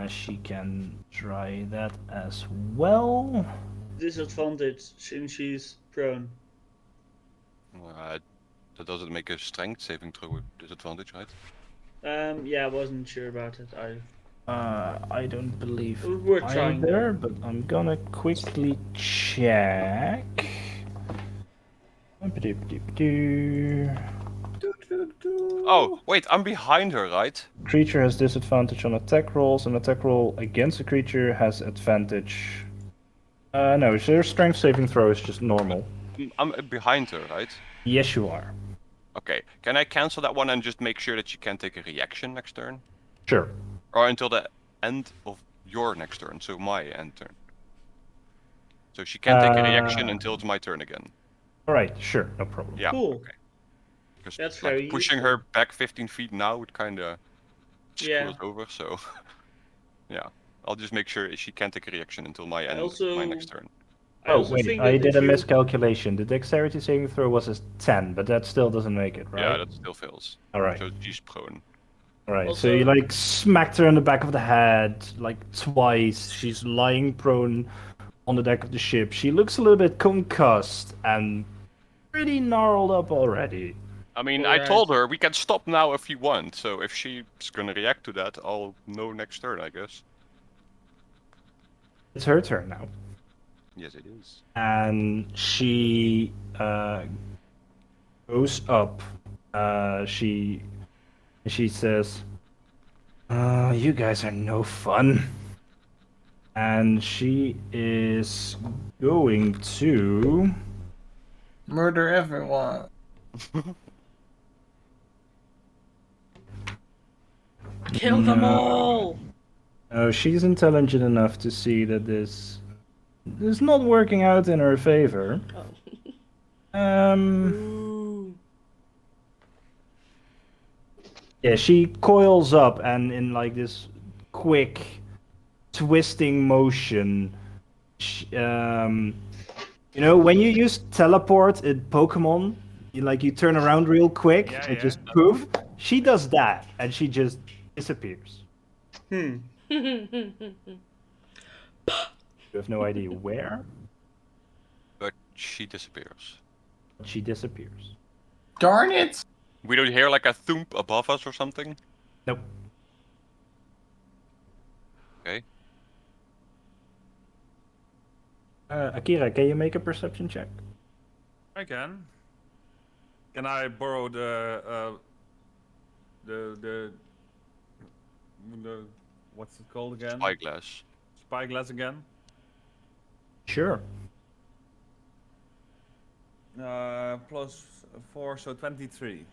She can try that as well. Disadvantage since she's prone. That doesn't make a strength saving throw with disadvantage, right? Yeah, I wasn't sure about it. I don't believe We're trying. either, but I'm gonna quickly check. Oh, wait, I'm behind her, right? Creature has disadvantage on attack rolls. An attack roll against a creature has advantage. No, so your strength saving throw is just normal. I'm behind her, right? Yes, you are. Okay, can I cancel that one and just make sure that she can take a reaction next turn? Sure. Or until the end of your next turn, so my end turn. So she can take a reaction until it's my turn again. Alright, sure, no problem. Yeah, Cool. okay. Because That's like, very pushing useful. her back 15 feet now would kind of screw Yeah. us over, so... yeah, I'll just make sure she can't take a reaction until my end, also- my next turn. I Oh also wait, think I that did if a you... miscalculation. The dexterity saving throw was a 10, but that still doesn't make it, right? Yeah, that still fails. All right. So she's prone. All right. So Also- you like smacked her in the back of the head like twice. She's lying prone on the deck of the ship. She looks a little bit concussed and pretty gnarled up already. I mean, I Alright. told her we can stop now if you want. So if she's gonna react to that, I'll know next turn, I guess. It's her turn now. Yes, it is. And she goes up. She says, "You guys are no fun." And she is going to. Murder everyone. Kill them No. all! Oh, she's intelligent enough to see that this is not working out in her favor. Oh. Um. Ooh. Yeah, she coils up and in like this quick twisting motion. You know, when you use teleport in Pokemon, you turn around real quick Yeah, and yeah. just poof. She does that and she just disappears. Hmm. You have no idea where, But she disappears. but she disappears. Darn it! We don't hear like a thump above us or something? Nope. Okay. Akira, can you make a perception check? I can. Can I borrow the what's it called again? Spyglass. Spyglass again. Sure. +4, so 23.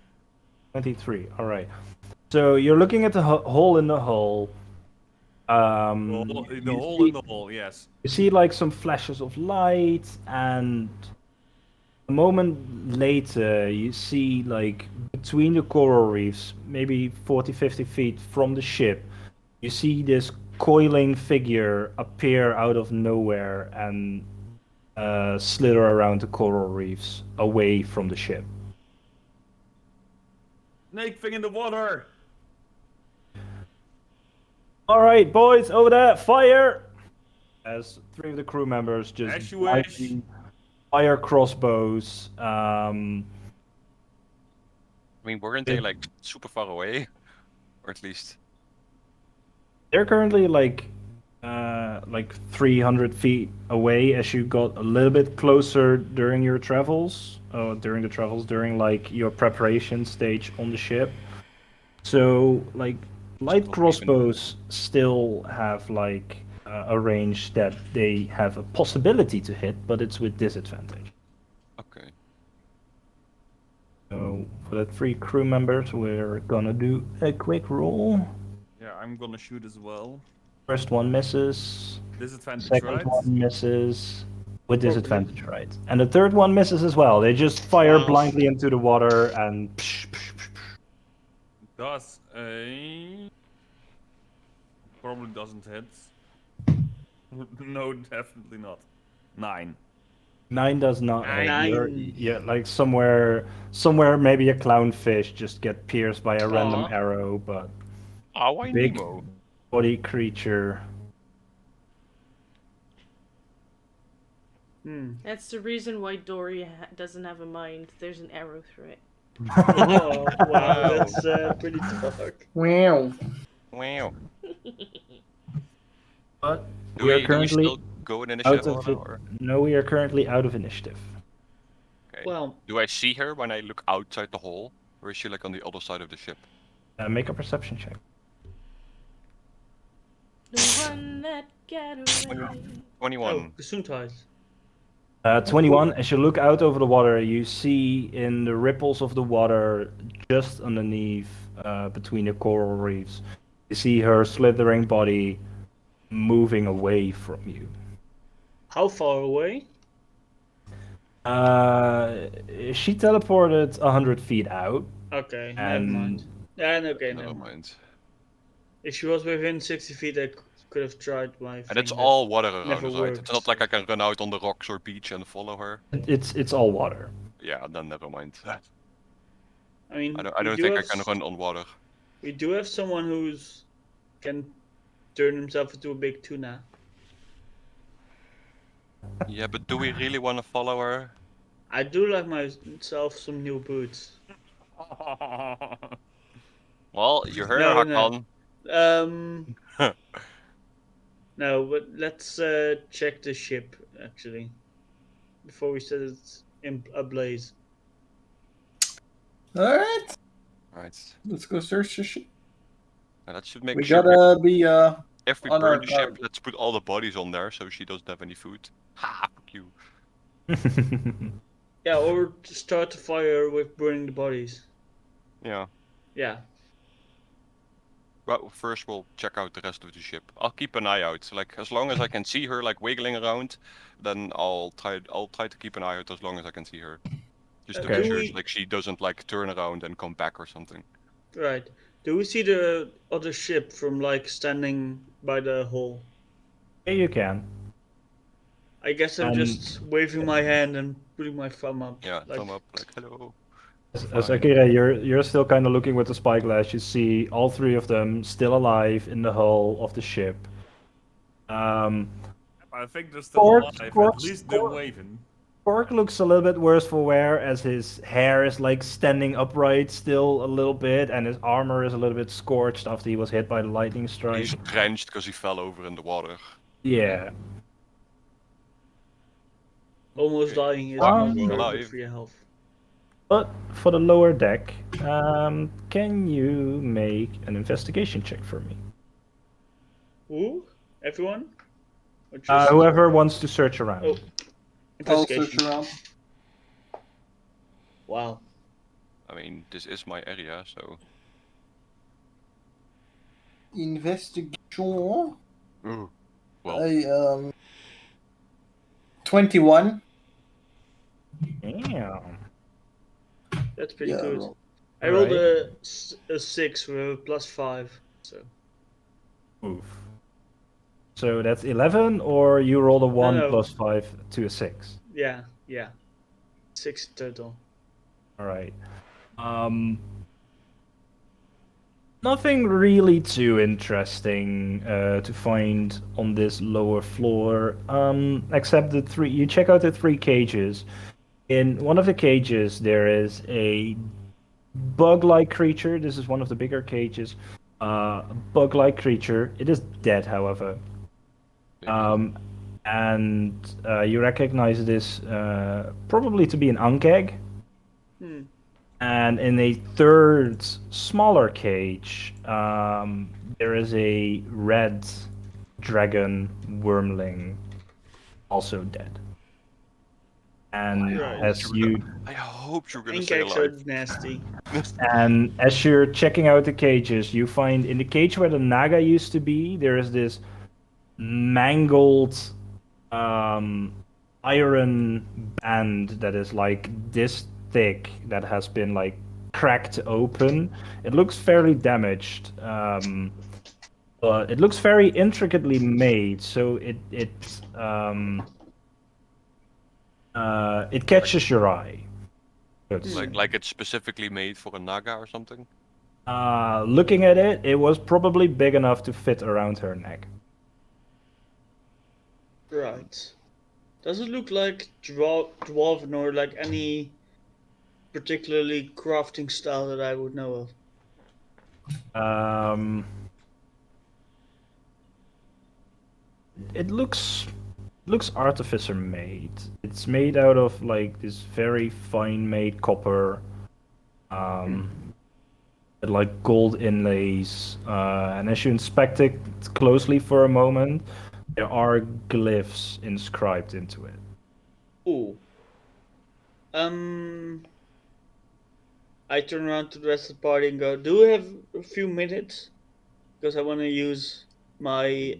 23. All right. So you're looking at the hole in the hull. The You hole see- in the hole, yes. You see like some flashes of light, and a moment later you see like between the coral reefs, maybe 40-50 feet from the ship, you see this coiling figure appear out of nowhere and slither around the coral reefs away from the ship. Snake thing in the water! All right, boys, over there, fire! As 3 of the crew members just As you wish. fire crossbows. I mean, weren't they like super far away? Or at least. They're currently like 300 feet away. As you got a little bit closer during your travels, during like your preparation stage on the ship. So like light crossbows still have like a range that they have a possibility to hit, but it's with disadvantage. Okay. So for the 3 crew members, we're gonna do a quick roll. Yeah, I'm gonna shoot as well. First one misses. Disadvantage, Second right? one misses with disadvantage, right? And the third one misses as well. They just fire Wow. blindly into the water and. Does a... Probably doesn't hit. No, definitely not. 9. 9 does not. Nine. Yeah, like somewhere, maybe a clownfish just get pierced by a random Aw. arrow, but Oh, I Big. Nemo. body creature. Hmm. That's the reason why Dory doesn't have a mind. There's an arrow through it. Oh, wow, that's pretty dark. Wow. Wow. But Do we are we currently still go in initiative? out of it. Or... No, we are currently out of initiative. Okay. Well, Do I see her when I look outside the hole? Or is she like on the other side of the ship? Make a perception check. The one that got away. 21. Gesundheit. 21. As you look out over the water, you see in the ripples of the water, just underneath, between the coral reefs, you see her slithering body moving away from you. How far away? She teleported 100 feet out. Okay, never And mind. Yeah, okay, Never never mind. mind. If she was within 60 feet, I could have tried my thing. And it's that all water around never us, right? It's worked. not like I can run out on the rocks or beach and follow her. It's all water. Yeah, then never mind. I mean, I we don't do think I have can run on water. We do have someone who's can turn himself into a big tuna. Yeah, but do we really want to follow her? I do like myself some new boots. Well, you heard No, Hakan. Um, no, but let's check the ship actually before we set it in ablaze. Alright, Right. let's go search the ship. Now that should make We sure gotta be if we on burn our the ship, guard. let's put all the bodies on there so she doesn't have any food. Ha, fuck you. Yeah, or start the fire with burning the bodies. Yeah. Yeah. Well, first we'll check out the rest of the ship. I'll keep an eye out. Like as long as I can see her like wiggling around, then I'll try to keep an eye out as long as I can see her. Just to Okay. make Do sure we- like she doesn't like turn around and come back or something. Right. Do we see the other ship from like standing by the hull? Yeah, you can. I guess I'm just waving my hand and putting my thumb up. Yeah, like, thumb up, like hello. As Fine. Akira, you're still kind of looking with the spyglass. You see all three of them still alive in the hull of the ship. I think they're still Cork- alive. Cork- At least they're Cork- waving. Cork looks a little bit worse for wear as his hair is like standing upright still a little bit, and his armor is a little bit scorched after he was hit by the lightning strike. He's drenched because he fell over in the water. Yeah. almost Okay. dying is Um, not very alive. good for your health. But for the lower deck, can you make an investigation check for me? Who? Everyone? Or just... Whoever wants to search around. Oh. I'll Investigation. search around. Wow. I mean, this is my area, so. Investigation. Ooh. Well, I 21. Damn. That's pretty Yeah, good. roll. I rolled Alright. a 6 with a +5. So Oof. So that's 11, or you rolled a 1 no. plus 5 to a 6. yeah. 6 total. Alright. Nothing really too interesting to find on this lower floor, except the three. You check out the 3 cages. In one of the cages, there is a bug-like creature. This is one of the bigger cages. A bug-like creature. It is dead, however. And you recognize this probably to be an ankeg. And in a third, smaller cage, there is a red dragon wormling, also dead. And Right. as you I hope you're gonna say Inkegs are alive. nasty. and as you're checking out the cages, you find in the cage where the naga used to be, there is this mangled iron band that is like this thick that has been like cracked open. It looks fairly damaged, but it looks very intricately made. So it catches your eye. It's, Like it's specifically made for a naga or something. looking at it, it was probably big enough to fit around her neck. Right. Does it look like dwarven or like any particularly crafting style that I would know of? It looks artificer made. It's made out of like this very fine made copper, with like gold inlays. And as you inspect it closely for a moment, there are glyphs inscribed into it. Ooh. I turn around to the rest of the party and go, "Do we have a few minutes? Because I want to use my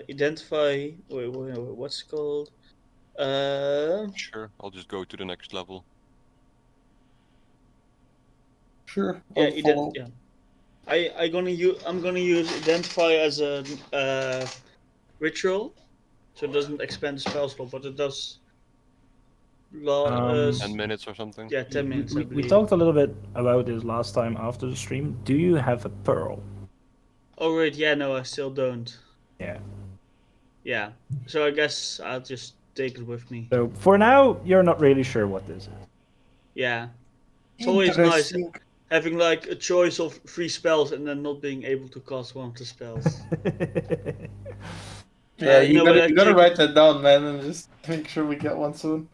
identify. Wait, what's it called? Sure, I'll just go to the next level. Sure. Yeah, I'll follow. yeah. I'm gonna use identify as a ritual, so it doesn't expand the spell slot, but it does. Um, 10 minutes or something. Yeah, 10 minutes, I we believe. talked a little bit about this last time after the stream. Do you have a pearl? Oh right, yeah, no, I still don't. Yeah. Yeah, so I guess I'll just take it with me. So for now, you're not really sure what this is. Yeah, it's always nice Interesting. having like a choice of 3 spells and then not being able to cast one of the spells. Yeah, you no, but gotta I think- write that down, man, and just make sure we get one soon.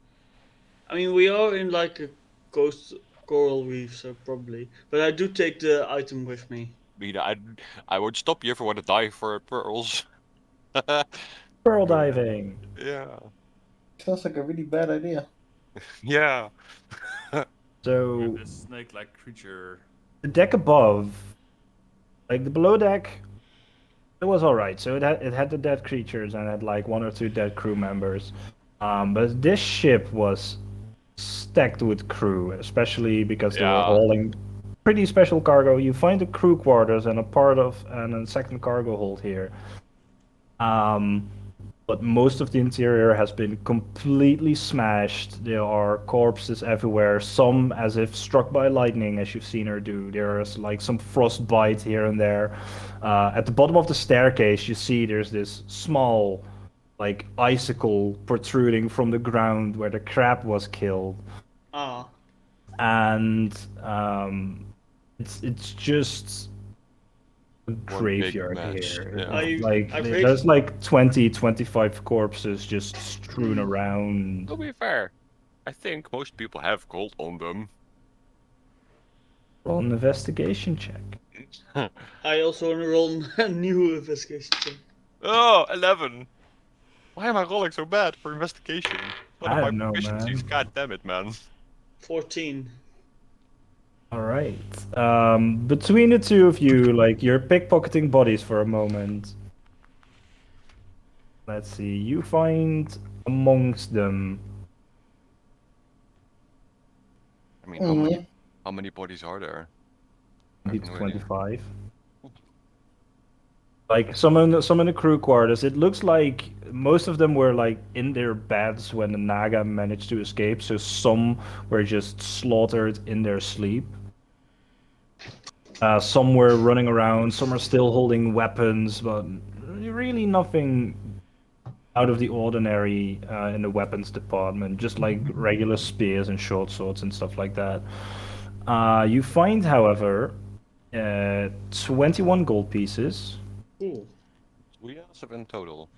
I mean, we are in like a coast coral reef, so probably. But I do take the item with me. I would stop you if I want to die for pearls. Pearl diving. Yeah. Sounds like a really bad idea. Yeah. So With this snake-like creature. the deck above, like the below deck, it was all right. So it had the dead creatures and had like 1 or 2 dead crew members. But this ship was stacked with crew, especially because they were Yeah. hauling pretty special cargo. You find the crew quarters and a second cargo hold here. But most of the interior has been completely smashed. There are corpses everywhere, some as if struck by lightning, as you've seen her do. There's like some frostbite here and there. At the bottom of the staircase, you see there's this small, like, icicle protruding from the ground where the crab was killed. Ah, And it's just a big graveyard mess, here. yeah. It's I- like I've there's like 20-25 corpses just strewn around. To be fair, I think most people have gold on them. Roll an investigation check. I also want to roll a new investigation check. Oh, 11. Why am I rolling so bad for investigation? What I are don't my know, proficiencies? man. God damn it, man. 14. All right. Between the two of you, like, you're pickpocketing bodies for a moment. Let's see. You find amongst them. I mean, how many bodies are there? I have 20 to no idea. 25. Like some in the crew quarters, it looks like most of them were like in their beds when the Naga managed to escape. So some were just slaughtered in their sleep. Some were running around. Some are still holding weapons, but really nothing out of the ordinary in the weapons department. Just like regular spears and short swords and stuff like that. You find, however, 21 gold pieces. Ooh. We have in total.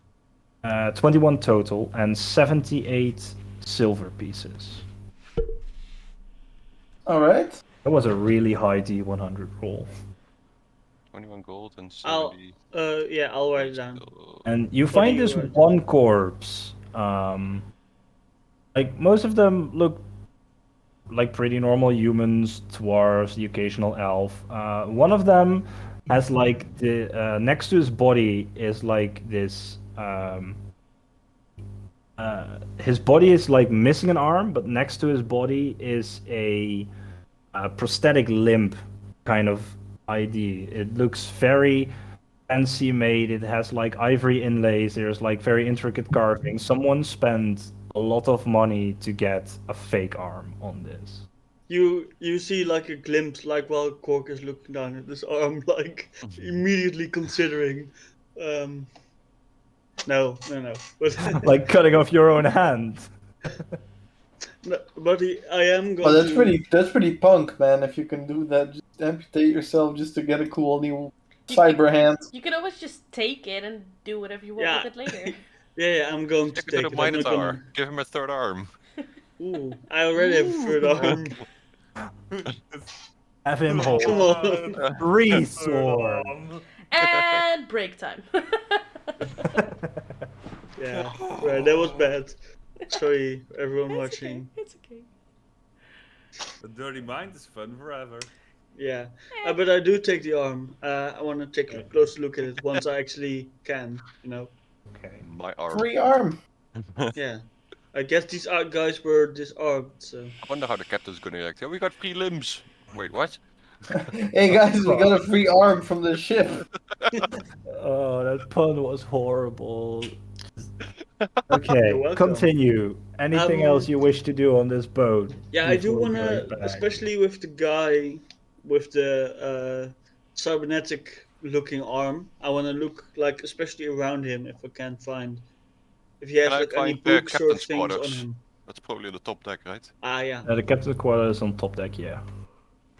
21 total and 78 silver pieces. Alright. That was a really high D100 roll. 21 gold and I'll 70. yeah, I'll write it down. And you What find do you this write? one corpse. Like most of them look like pretty normal humans, dwarves, the occasional elf. One of them has like the next to his body is like this. His body is like missing an arm, but next to his body is a prosthetic limb kind of ID. It looks very fancy made. It has like ivory inlays. There's like very intricate carving. Someone spent a lot of money to get a fake arm on this. You see like a glimpse, like while Cork is looking down at this arm, like immediately considering. No. But Like cutting off your own hand. no, but I am going. Well, that's to... that's pretty punk, man. If you can do that, just amputate yourself just to get a cool new cyber hand. You can always just take it and do whatever you want Yeah. with it later. Yeah, I'm going to Stick it take to the it. I'm not Minotaur. gonna... Give him a third arm. Ooh, I already have a third arm. Have him hold Come on. 3 swords. And break time. Yeah, right. That was bad. Sorry, everyone It's watching. okay. It's okay. A dirty mind is fun forever. Yeah, but I do take the arm. I want to take a closer look at it once I actually can. You know. Okay. My arm. Free arm. Yeah. I guess these guys were disarmed. So. I wonder how the captain's gonna react. Yeah, we got 3 limbs. Wait, what? Hey guys, we got a free arm from the ship. Oh, that pun was horrible. You're Okay, welcome. continue. Anything else you wish to do on this boat? Yeah, I do before wanna, going back? especially with the guy with the cybernetic looking arm. I wanna look like, especially around him, if I can find, if he has Can I like any find the books or captain's things on quarters? him. That's probably the top deck, right? Ah, yeah. The captain's quarters on top deck, yeah.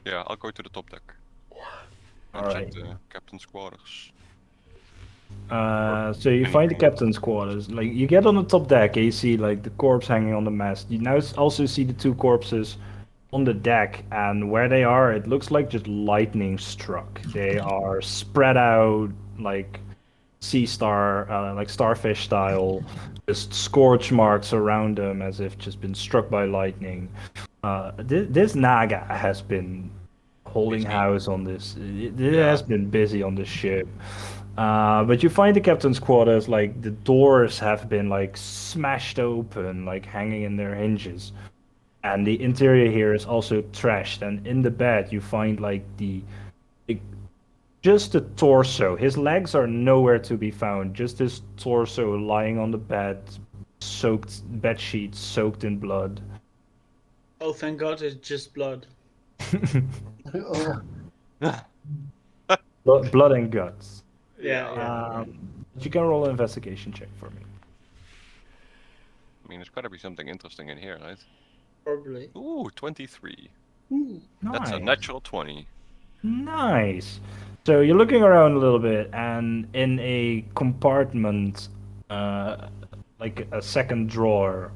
Yeah, I'll go to the top deck. And Alright. check the captain's quarters. So you find the anything. captain's quarters. Like you get on the top deck, and you see like the corpse hanging on the mast. You now also see the two corpses on the deck, and where they are, it looks like just lightning struck. They are spread out like sea star, like starfish style, just scorch marks around them as if just been struck by lightning. This Naga has been holding Busy. house on this. It Yeah. has been busy on this ship. But you find the captain's quarters, like the doors have been like smashed open, like hanging in their hinges, and the interior here is also trashed. And in the bed, you find like just the torso. His legs are nowhere to be found. Just his torso lying on the bed, soaked bed sheets soaked in blood. Oh, thank God, it's just blood. Oh, Blood and guts. Yeah, yeah. But you can roll an investigation check for me. I mean, there's gotta be something interesting in here, right? Probably. Ooh, 23. Ooh. That's a Nice. natural 20. Nice. So you're looking around a little bit, and in a compartment, like a second drawer,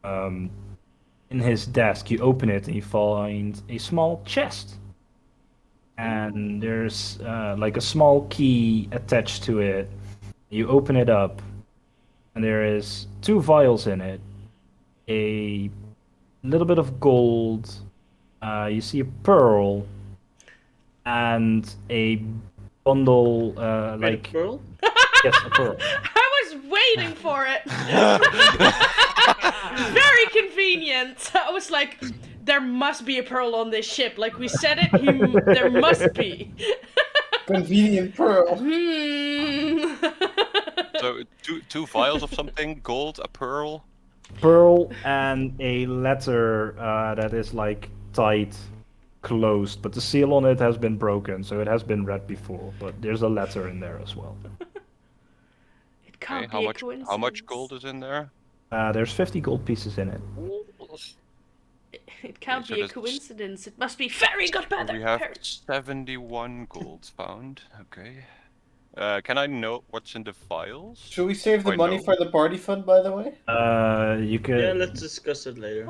in his desk, you open it and you find a small chest. And there's like a small key attached to it. You open it up, and there is 2 vials in it, a little bit of gold. You see a pearl, and a bundle, Like like pearl? yes, a pearl. I was waiting for it. Very convenient. I was like, there must be a pearl on this ship. Like we said it, there must be. convenient pearl. So, two vials of something, gold, a pearl. Pearl and a letter that is like tied closed, but the seal on it has been broken, so it has been read before. But there's a letter in there as well. It can't Okay, be how a coincidence. how much gold is in there? There's 50 gold pieces in it. It can't Okay, so be a that's- coincidence. It must be fairy godmother. We have 71 gold found. Okay. Can I know what's in the vials? Should we save the I money know. for the party fund, by the way? You can Yeah, let's discuss it later.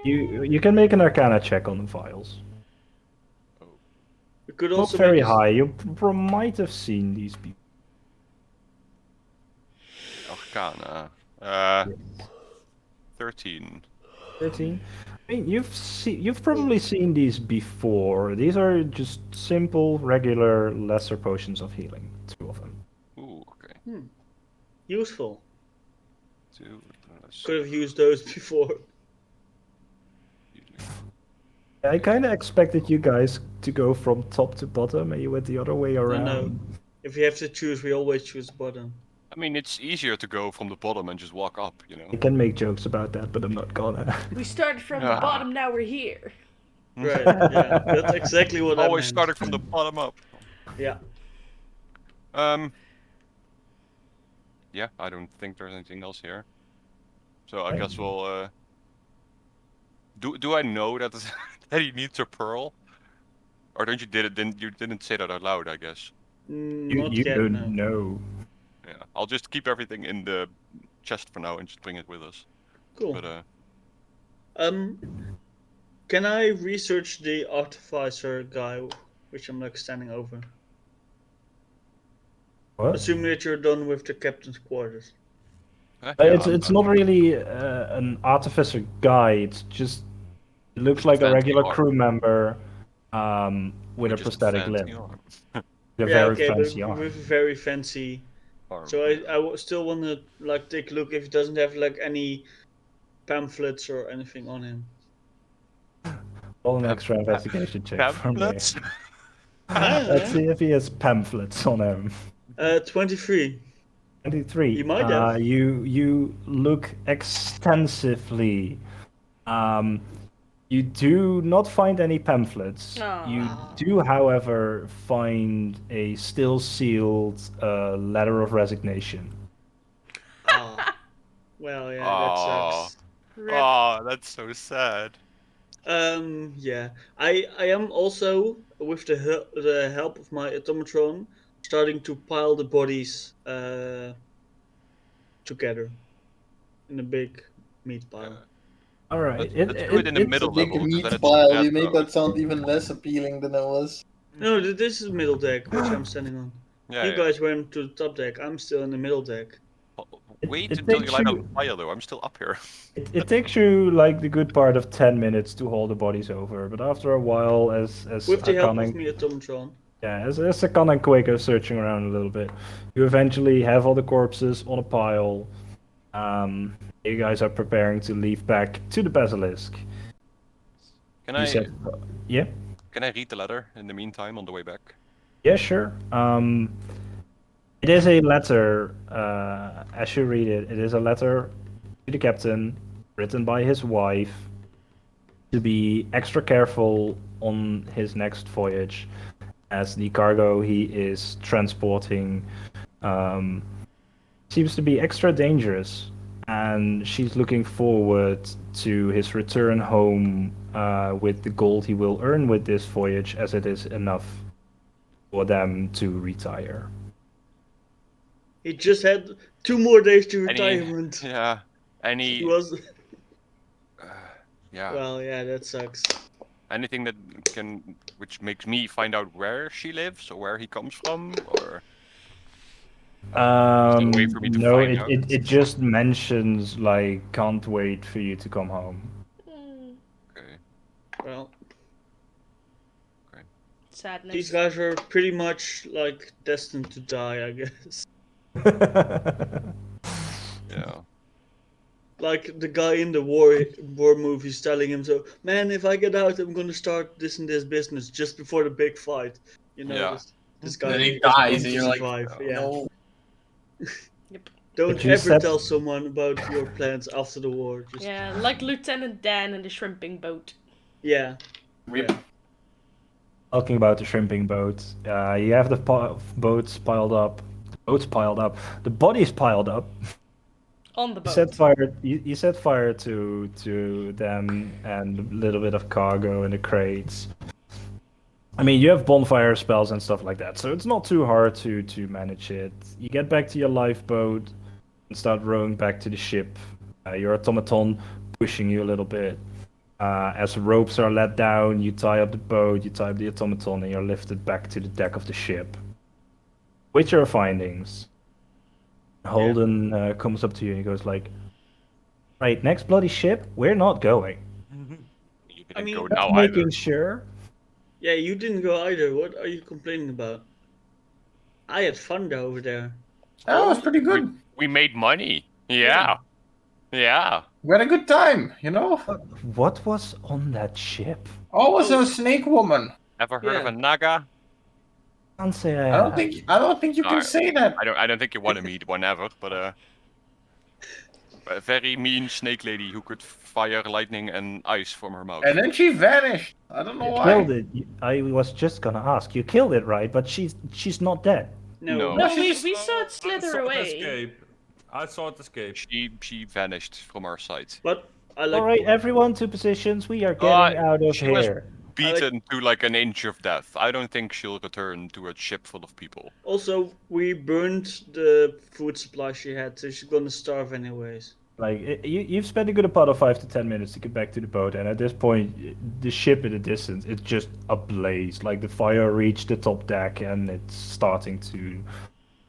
you can make an Arcana check on the vials. We could Not also very make high. You might have seen these people. Arcana. 13. 13. I mean, you've probably seen these before. These are just simple, regular, lesser potions of healing. 2 of them. Ooh, okay. useful. 2. Could have used those before. I kind of expected you guys to go from top to bottom, and you went the other way around. No. If we have to choose, we always choose bottom. I mean, it's easier to go from the bottom and just walk up, you know? I can make jokes about that, but I'm not gonna. We started from the bottom, now we're here. Right, yeah. That's exactly what I Always meant. starting from the bottom up. Yeah. Yeah, I don't think there's anything else here. So I guess we'll, Do I know that that he needs a pearl? Or don't you didn't say that out loud, I guess. Not You yet, don't no. know. Yeah, I'll just keep everything in the chest for now and just bring it with us. Cool. But Can I research the artificer guy, which I'm like standing over? What? Assuming that you're done with the captain's quarters. It's not really an artificer guy. It's just it looks like a fancy regular arm. crew member with a just prosthetic fancy limb. arm. A Yeah, very okay, fancy but arm. with a very fancy. Arm. So I still want to like take a look if he doesn't have like any pamphlets or anything on him. Roll an extra investigation check for me. Pamphlets? Let's see if he has pamphlets on him. 23. 23. He might have. You look extensively. You do not find any pamphlets. You do, however, find a still sealed letter of resignation. Oh. Well, yeah, that sucks. Oh, that's so sad. Yeah. I am also, with the help of my automatron, starting to pile the bodies together in a big meat pile. All right. Let's do it in the it's- middle Big level. 'Cause meat then it's pile. spread You make out. that sound even less appealing than it was. No, this is middle deck, which I'm standing on. Yeah, You yeah. guys went to the top deck. I'm still in the middle deck. Wait it until you takes light you- on fire, though. I'm still up here. It takes you like the good part of 10 minutes to haul the bodies over, but after a while, as With the help Akane- of my automatron. yeah, as Akane and Quake are searching around a little bit, you eventually have all the corpses on a pile. You guys are preparing to leave back to the Basilisk. Can You I said, yeah, can I read the letter in the meantime on the way back? yeah, sure. It is a letter. As you read it, it is a letter to the captain, written by his wife, to be extra careful on his next voyage, as the cargo he is transporting seems to be extra dangerous, and she's looking forward to his return home with the gold he will earn with this voyage, as it is enough for them to retire. He just had 2 more days to retirement. Yeah. Any. He was. Yeah. Well, yeah, that sucks. Anything which makes me find out where she lives or where he comes from, or is there a way for me to No, find out? it just mentions like can't wait for you to come home. Okay. Well, Sadness. these guys are pretty much like destined to die, I guess. Yeah. Like the guy in the war movies telling him, so, man, if I get out, I'm gonna start this and this business just before the big fight. You know, Yeah. this guy Then he wants dies, to and you're like, survive. Yeah. no. Don't But you ever said- tell someone about your plans after the war. Just Yeah, like Lieutenant Dan in the shrimping boat. yeah. Rip. Yeah. Talking about the shrimping boat, you have the boats piled up, the bodies piled up. On the You boat. set fire. You set fire to them and a little bit of cargo in the crates. I mean, you have bonfire spells and stuff like that, so it's not too hard to manage it. You get back to your lifeboat and start rowing back to the ship. Your automaton pushing you a little bit. As ropes are let down, you tie up the boat, you tie up the automaton, and you're lifted back to the deck of the ship. With your findings, Holden comes up to you and he goes like, "Right, next bloody ship, we're not going. You didn't I mean, go Just now making either. sure." Yeah, you didn't go either. What are you complaining about? I had fun over there. That was pretty good. We made money. Yeah. Yeah. We had a good time, you know? What was on that ship? Always a snake woman. Ever heard of Yeah. a naga? Can't say I I don't have. think you can No, say that. I don't think you want to meet one ever, but a very mean snake lady who could fire lightning and ice from her mouth. And then she vanished. I don't know You why. killed it. I was just gonna ask. You killed it, right? But she's not dead. No. No. No, she we, just- we saw it I slither saw it away. escape. I saw it escape. She vanished from our sight. But I like. All right, everyone to positions. We are getting out of she was- here. Beaten to like an inch of death. I don't think she'll return to a ship full of people. Also, we burned the food supply she had, so she's gonna starve anyways. Like you've spent a good part of 5 to 10 minutes to get back to the boat, and at this point, the ship in the distance it's just ablaze. Like the fire reached the top deck, and it's starting to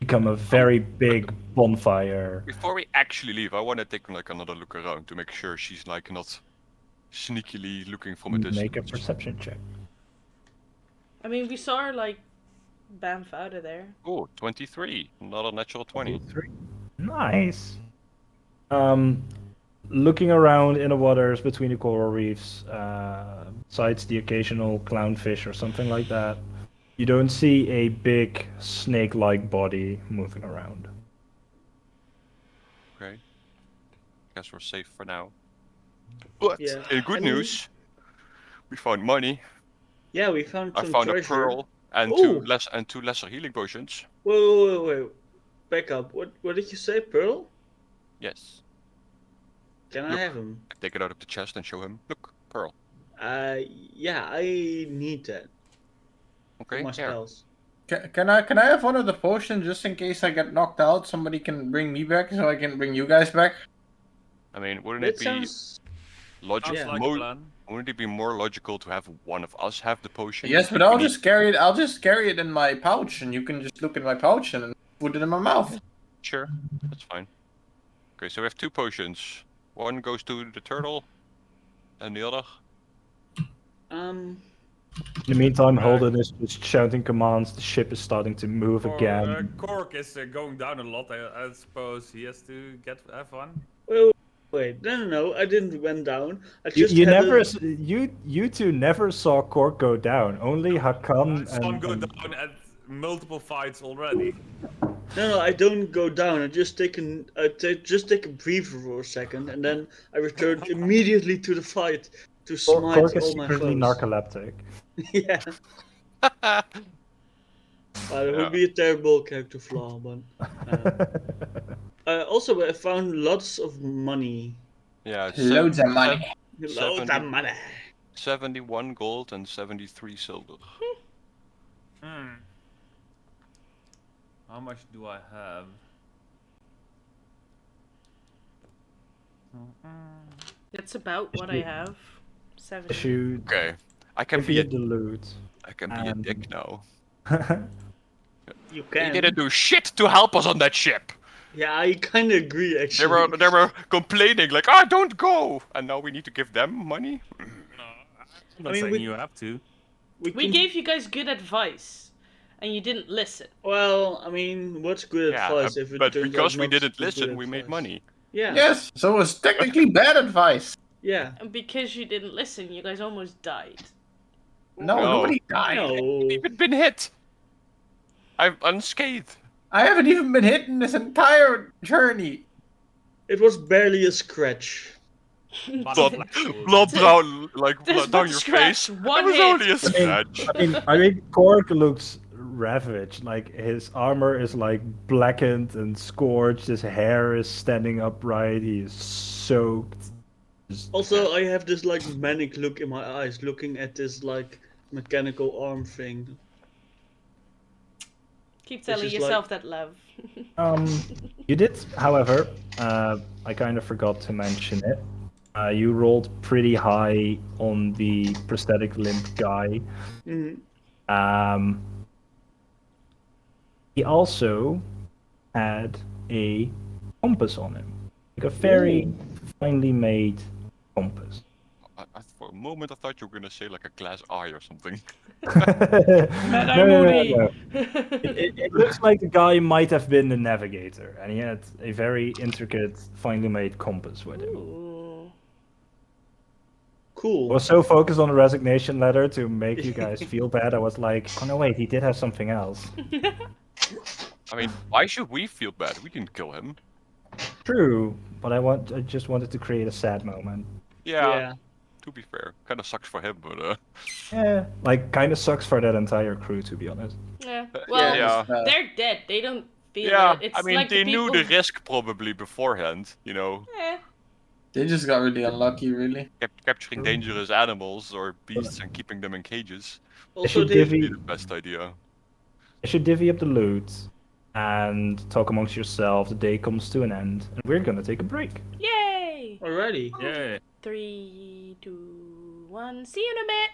become a very big bonfire. Before we actually leave, I want to take like another look around to make sure she's like not sneakily looking from a distance. Make a perception check. I mean, we saw her, like, bamf out of there. Oh, 23. Not a natural 20. 3. Nice. looking around in the waters between the coral reefs, besides the occasional clownfish or something like that, you don't see a big snake-like body moving around. Okay. Guess we're safe for now. But Yeah. in good I mean- news, we found money. Yeah, we found I some found treasure. a pearl and Ooh. two lesser healing potions. Wait. Back up. What did you say, Pearl? Yes. Can I Look. have him? I take it out of the chest and show him. Look, pearl. Yeah, I need that Okay. for my Here. spells. Can I have one of the potions just in case I get knocked out? Somebody can bring me back so I can bring you guys back. I mean, wouldn't That it be sounds. logical? Sounds Yeah. like a plan. Wouldn't it be more logical to have one of us have the potion? Yes, but We I'll need- just carry it. I'll just carry it in my pouch, and you can just look in my pouch and put it in my mouth. Sure, that's fine. Okay, so we have two potions. One goes to the turtle, and the other. Um. In the meantime, Right. Holden is just shouting commands. The ship is starting to move again. Cork is going down a lot. I suppose he has to have fun. Wait. No. I didn't went down. I You, just you had never, a- s- you two never saw Cork go down. Only Hakan I saw him and, go down at multiple fights already. No, I don't go down. I just take a breather for a second, and then I return immediately to the fight to smite Cork is all my secretly foes. narcoleptic. Yeah, that would be a terrible character flaw, but. Also, I found lots of money. Yeah, it's Loads of money. Loads of money. 71 gold and 73 silver. How much do I have? That's about what I have. 7. Shoot. Okay, I can If be you a get the loot. I can be a dick now. You They can. didn't do shit to help us on that ship. Yeah, I kind of agree. They Actually, were complaining like, "Ah, don't go," and now we need to give them money. I'm not I mean, saying we- you have to. We can- gave you guys good advice, and you didn't listen. Well, I mean, what's good Yeah, advice if it but turns because out we not didn't to be listen, good we made advice? money. Yeah. Yes, so it's technically bad advice. Yeah. And because you didn't listen, you guys almost died. No, No. nobody died. No. Even been hit. I'm unscathed. I haven't even been hit in this entire journey. It was barely a scratch. Blood down, like There's blood down one your scratch, face. one It was hit. only a scratch. I mean, Cork looks ravaged. Like his armor is like blackened and scorched. His hair is standing upright. He is soaked. Also, I have this like manic look in my eyes, looking at this like mechanical arm thing. Keep It's telling just yourself that, love. You did, however, I kind of forgot to mention it. You rolled pretty high on the prosthetic limb guy. Mhm. He also had a compass on him, like a very finely made compass. For a moment, I thought you were gonna say like a glass eye or something. No. It looks like the guy might have been the navigator, and he had a very intricate, finely made compass with him. Ooh. I Cool. was so focused on the resignation letter to make you guys feel bad. I was like, oh no, wait, he did have something else. I mean, why should we feel bad? We didn't kill him. True, but I just wanted to create a sad moment. Yeah. To be fair, kind of sucks for him, but Yeah, like kind of sucks for that entire crew, to be honest. Yeah. Well, yeah. they're dead. They don't feel Yeah, it. It's I mean, like they the knew people... the risk probably beforehand, you know. Eh. They just got really unlucky, really. Capturing dangerous animals or beasts and keeping them in cages. Also, should they, divvy- Be the best idea. I should divvy up the loot and talk amongst yourselves. The day comes to an end, and we're gonna take a break. Yay! already. Yeah. 3, 2, 1. See you in a bit.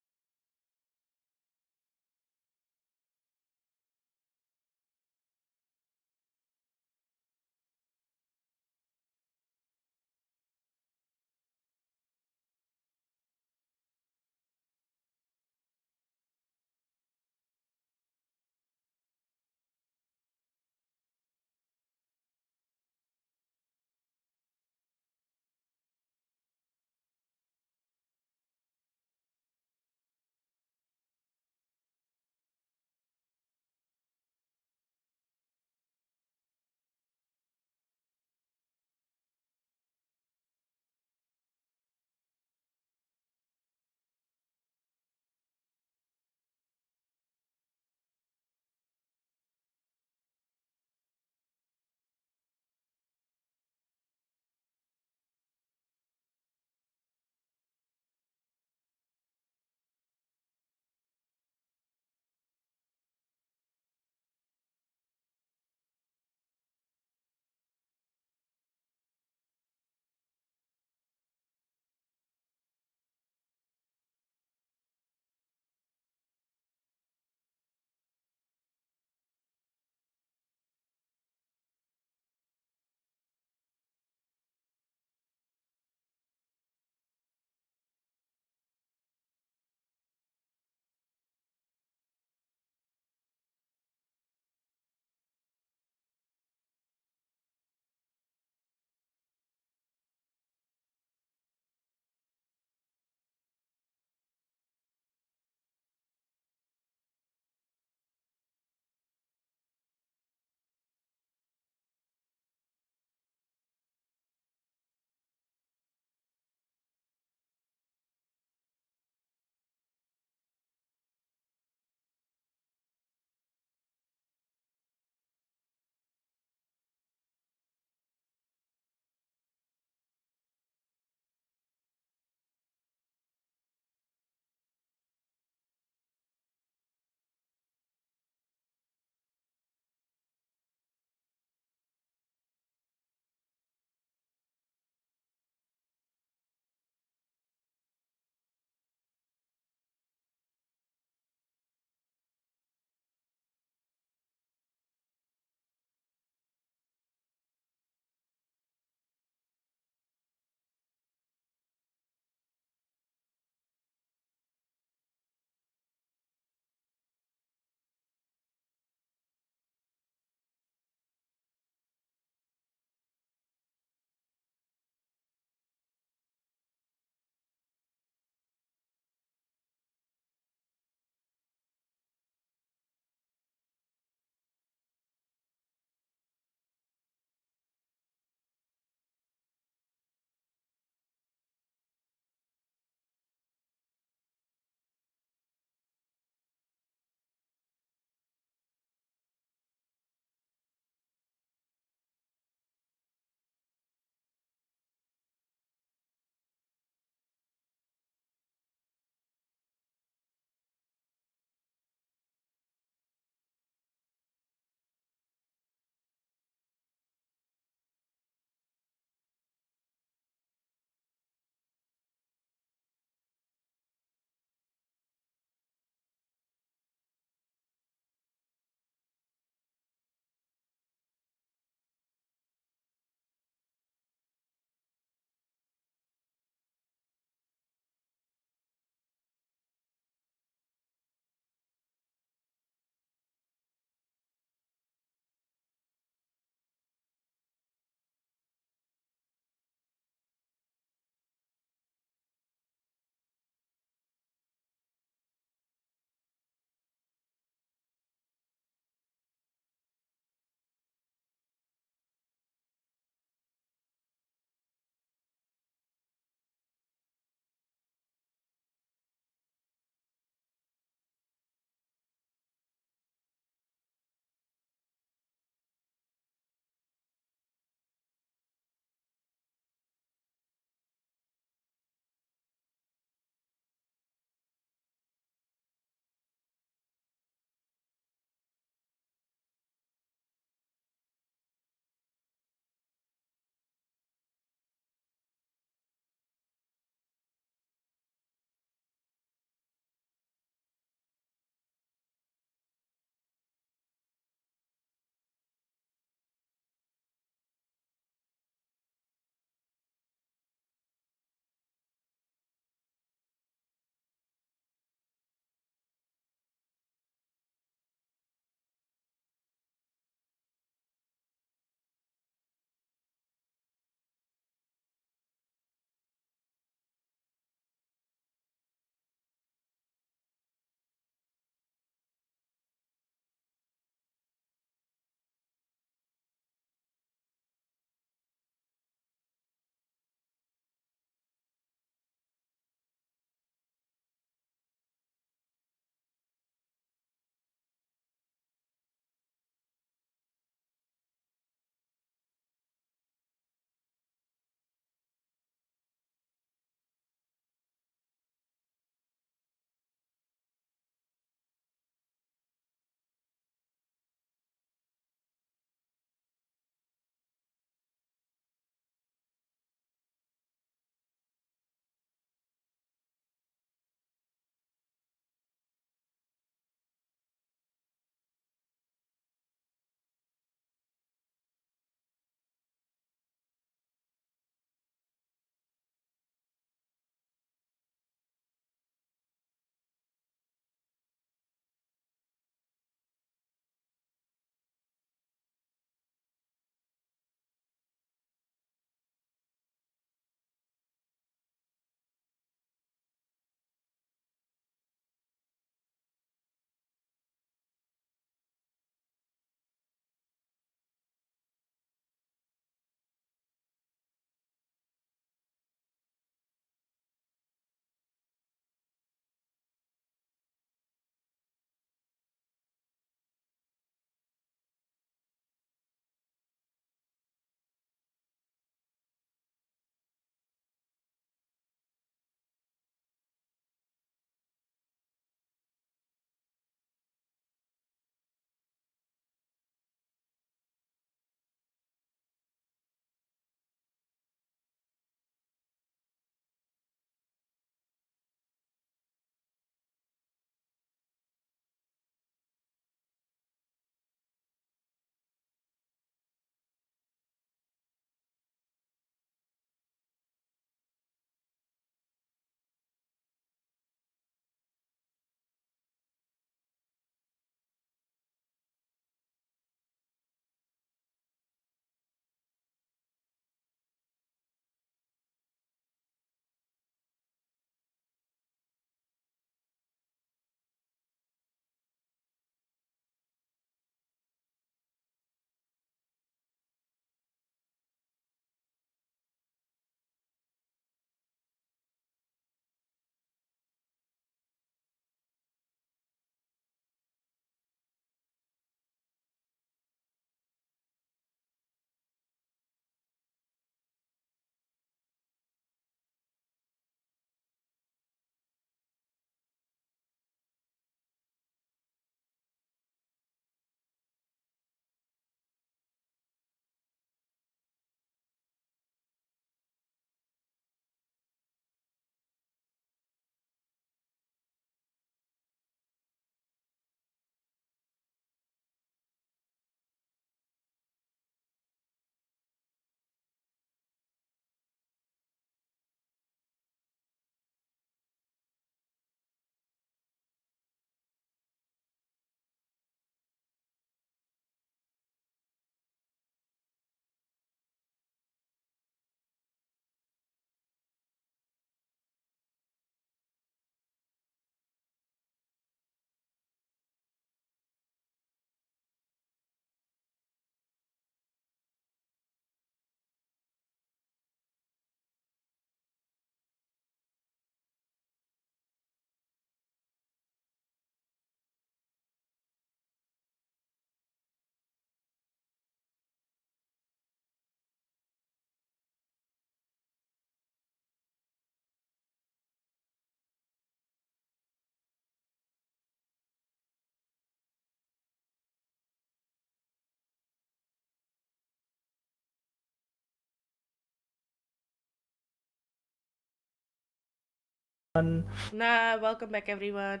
Nah, welcome back, everyone.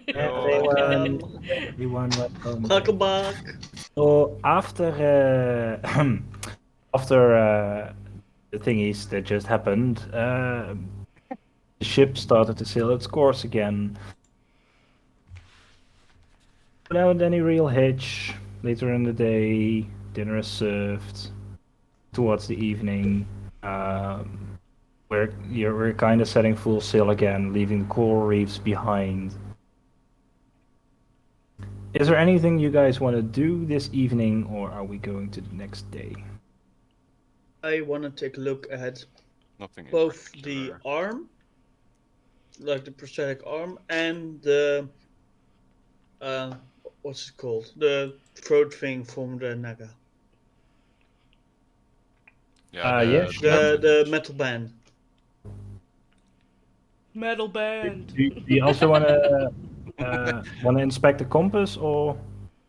Everyone, welcome. Welcome back. So after the thingies that just happened, the ship started to sail its course again. Without any real hitch. Later in the day, dinner is served. Towards the evening, we're kind of setting full sail again, leaving the coral reefs behind. Is there anything you guys want to do this evening, or are we going to the next day? I want to take a look at Nothing. in both the particular. arm, like the prosthetic arm, and the what's it called? The throat thing from the Naga. Yeah. Yeah, sure. The metal band. Metal band. Do you also want to inspect the compass, or?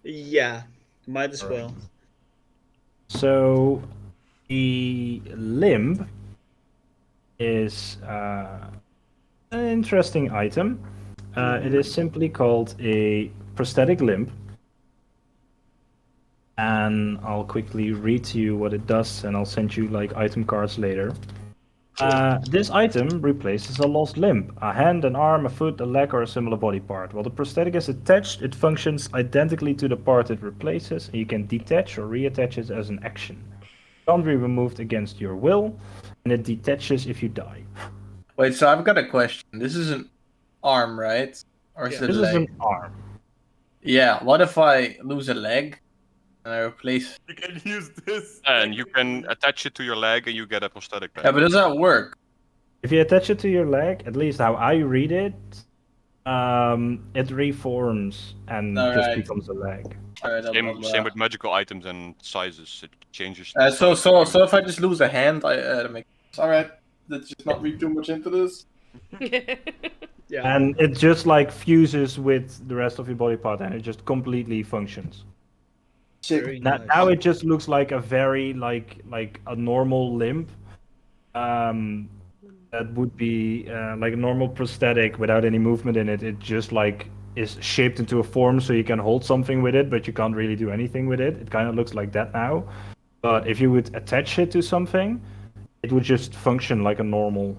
Yeah, might as Alright. well. So the limb is an interesting item. It is simply called a prosthetic limb. And I'll quickly read to you what it does, and I'll send you like item cards later. This item replaces a lost limb, a hand, an arm, a foot, a leg, or a similar body part. While the prosthetic is attached, it functions identically to the part it replaces, and you can detach or reattach it as an action. It can't be removed against your will, and it detaches if you die. Wait, so I've got a question. This is an arm, right? Or is Yeah. it a This is leg? an arm. Yeah, what if I lose a leg and I replace... You can use this. And you can attach it to your leg and you get a prosthetic back. Yeah, but does that work? If you attach it to your leg, at least how I read it, it reforms and just Alright. becomes a leg. Alright, Same with magical items and sizes. It changes. So if I just lose a hand, alright. Let's just not read too much into this. Yeah. And it just like fuses with the rest of your body part, and it just completely functions. Very Now, nice. now it just looks like a very like a normal limb. That would be like a normal prosthetic without any movement in it. It just like is shaped into a form so you can hold something with it, but you can't really do anything with it. It kind of looks like that now. But if you would attach it to something, it would just function like a normal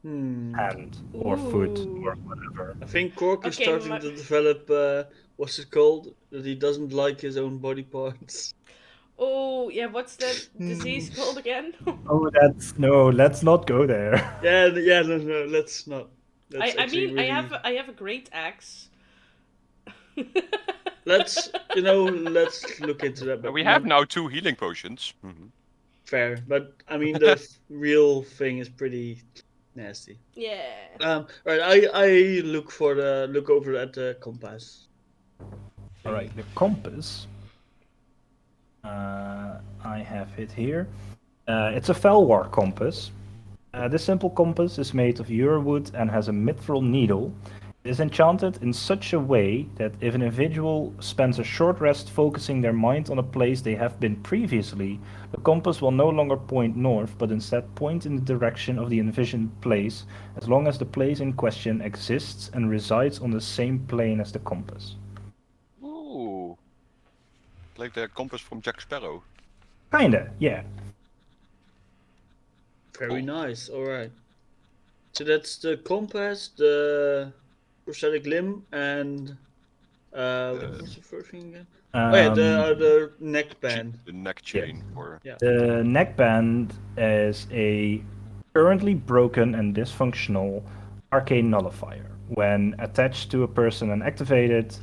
hand or foot Ooh. or whatever. I think Cork is Okay, starting to develop, what's it called? That he doesn't like his own body parts. Oh, yeah, what's that disease called again? Oh, let's not go there. Yeah, no, let's not. That's I actually mean, really... I have a great axe. Let's look into that. But We have now 2 healing potions. fair, but I mean the real thing is pretty nasty. Yeah. Right, I look over at the compass. All right, the compass. I have it here. It's a Felwar compass. This simple compass is made of wood and has a mithril needle. It is enchanted in such a way that if an individual spends a short rest focusing their mind on a place they have been previously, the compass will no longer point north, but instead point in the direction of the envisioned place, as long as the place in question exists and resides on the same plane as the compass. Ooh. Like the compass from Jack Sparrow. Kinda, yeah. Very nice. All right. So that's the compass, the prosthetic limb, and what's the first thing again? The neck band. The neck chain for... The neckband is a currently broken and dysfunctional arcane nullifier. When attached to a person and activated,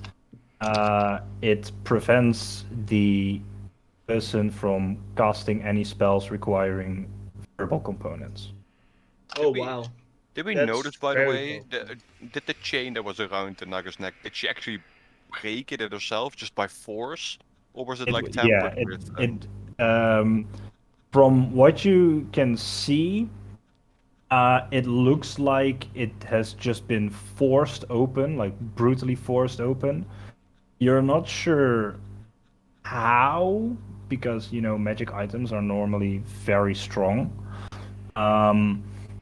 it prevents the person from casting any spells requiring verbal components. Oh we- wow. Did we That's notice, by the very way, did the chain that was around the Naga's neck, did she actually break it herself just by force? Or was it like tampered with? From what you can see, it looks like it has just been forced open, like brutally forced open. You're not sure how, because magic items are normally very strong.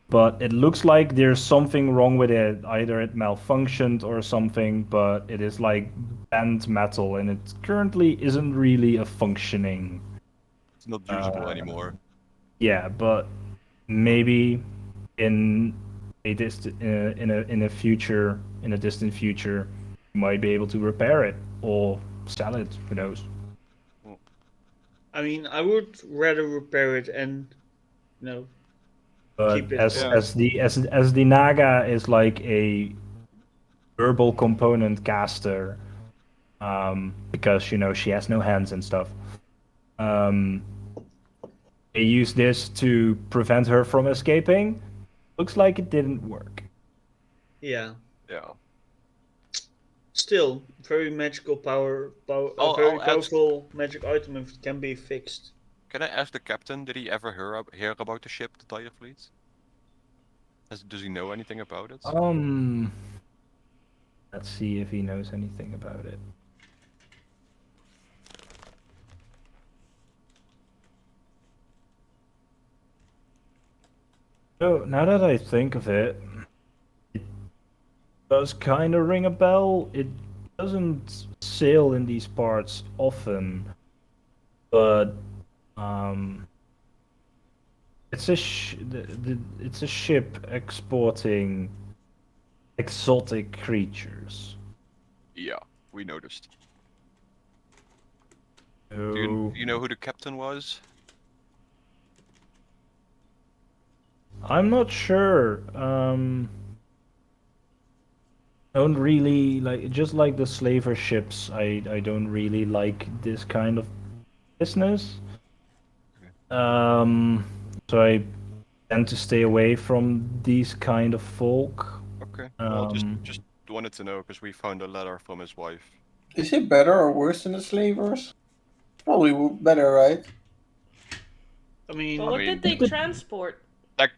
but it looks like there's something wrong with it. Either it malfunctioned or something, but it is like bent metal, and it currently isn't really a functioning. It's not usable anymore. Yeah, but maybe in a distant future, you might be able to repair it or sell it. Who knows? I mean, I would rather repair it and, But keep it. as the Naga is like a verbal component caster, because she has no hands and stuff. They use this to prevent her from escaping. Looks like it didn't work. Yeah. Yeah. Still, very magical power. A very powerful magic item if it can be fixed. Can I ask the captain, did he ever hear about the ship, the Dire Fleet? Does he know anything about it? Let's see if he knows anything about it. So now that I think of it, it does kind of ring a bell. It doesn't sail in these parts often, but it's it's a ship exporting exotic creatures. Yeah, we noticed. So, Do you know who the captain was? I'm not sure. Don't really like, just like the slaver ships. I don't really like this kind of business. So I tend to stay away from these kind of folk. Okay. Well, just wanted to know because we found a letter from his wife. Is it better or worse than the slavers? Probably better, right? I mean, But what did they transport?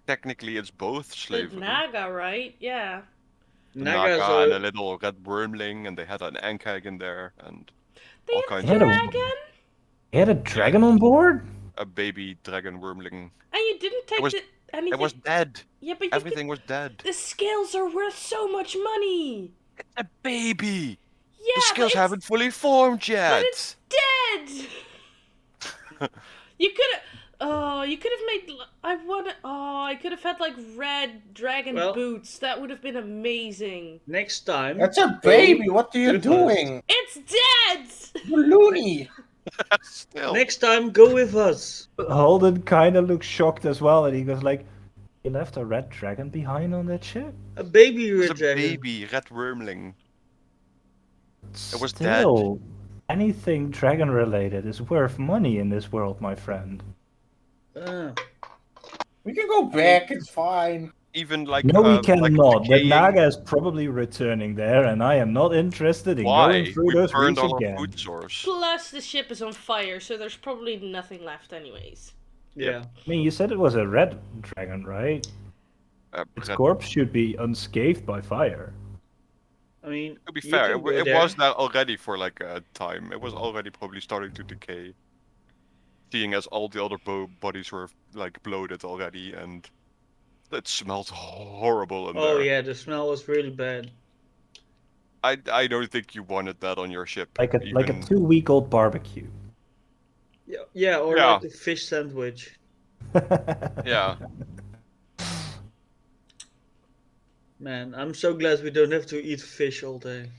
Technically, it's both The slavery. Naga, right? Yeah. The Nagas Naga are. and a little red wormling, and they had an ankeg in there, and They all had kinds a of dragon? He had a dragon on board? a baby dragon wormling. And you didn't take anything. It was dead. Yeah, but Everything was dead. the scales are worth so much money. It's a baby. Yeah, The scales but haven't fully formed yet. But it's dead. You could have. Oh, you could have made. I could have had like red dragon boots. That would have been amazing. Next time. That's a baby. What are you with doing? It's dead. You loony. Still. Next time, go with us. Holden kind of looks shocked as well, and he goes like, "You left a red dragon behind on that ship?" A baby It was red a dragon. baby red wormling. It was Still, anything dragon related is worth money in this world, my friend. We can go back. It's fine. Even like No, we like cannot. The decaying- Naga is probably returning there, and I am not interested in Why? going through We those burned routes all our again. food source. Plus, the ship is on fire, so there's probably nothing left, anyways. Yeah. I mean, you said it was a red dragon, right? Its corpse should be unscathed by fire. I mean, To be you fair, can go it there. was there already for like a time. It was already probably starting to decay. Seeing as all the other bodies were like bloated already, and it smelled horrible in there. Oh yeah, the smell was really bad. I don't think you wanted that on your ship. Like a 2-week-old barbecue. Yeah, or Yeah. like the fish sandwich. Yeah. Man, I'm so glad we don't have to eat fish all day.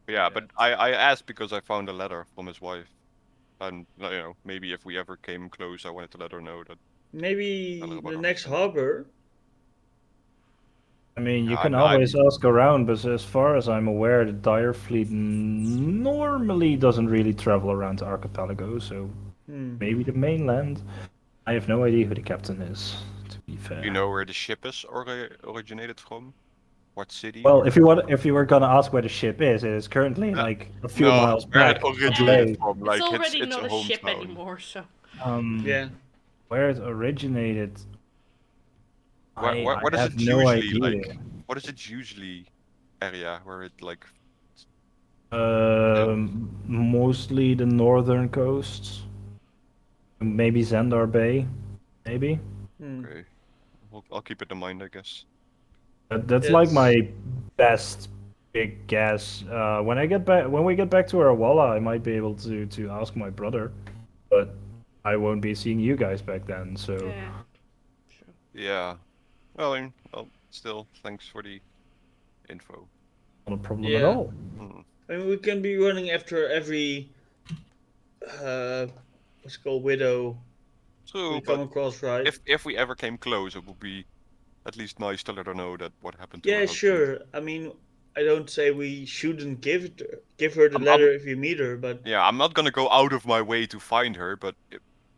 Yeah, but I asked because I found a letter from his wife. And, maybe if we ever came close, I wanted to let her know that. Maybe I don't know the about next her. harbor. I mean, you Yeah, can always ask around, but as far as I'm aware, the Dire Fleet normally doesn't really travel around the archipelago, so maybe the mainland. I have no idea who the captain is, to be fair. You know where the ship is originated from? What city? Well, if you were gonna ask where the ship is, it is currently like a few miles where back. it originated from. Like, It's already it's not a a ship hometown. anymore, so. Yeah. Where it originated. What is have it no usually idea. like? What is it usually area where it like? Mostly the northern coasts. Maybe Zendar Bay, maybe. Okay. I'll keep it in mind, I guess. That's like It's- my best big guess. When we get back to Arawala, I might be able to ask my brother, but I won't be seeing you guys back then. So Yeah. Sure. Yeah. Well, still, thanks for the info. not a problem at Yeah. all. Hmm. I mean, we can be running after every what's it called, widow True, we come but across, right? if we ever came close, it would be at least nice to let her know that what happened to her Yeah, husband. sure. I mean, I don't say we shouldn't give her the I'm- letter if you meet her, but Yeah, I'm not gonna go out of my way to find her, but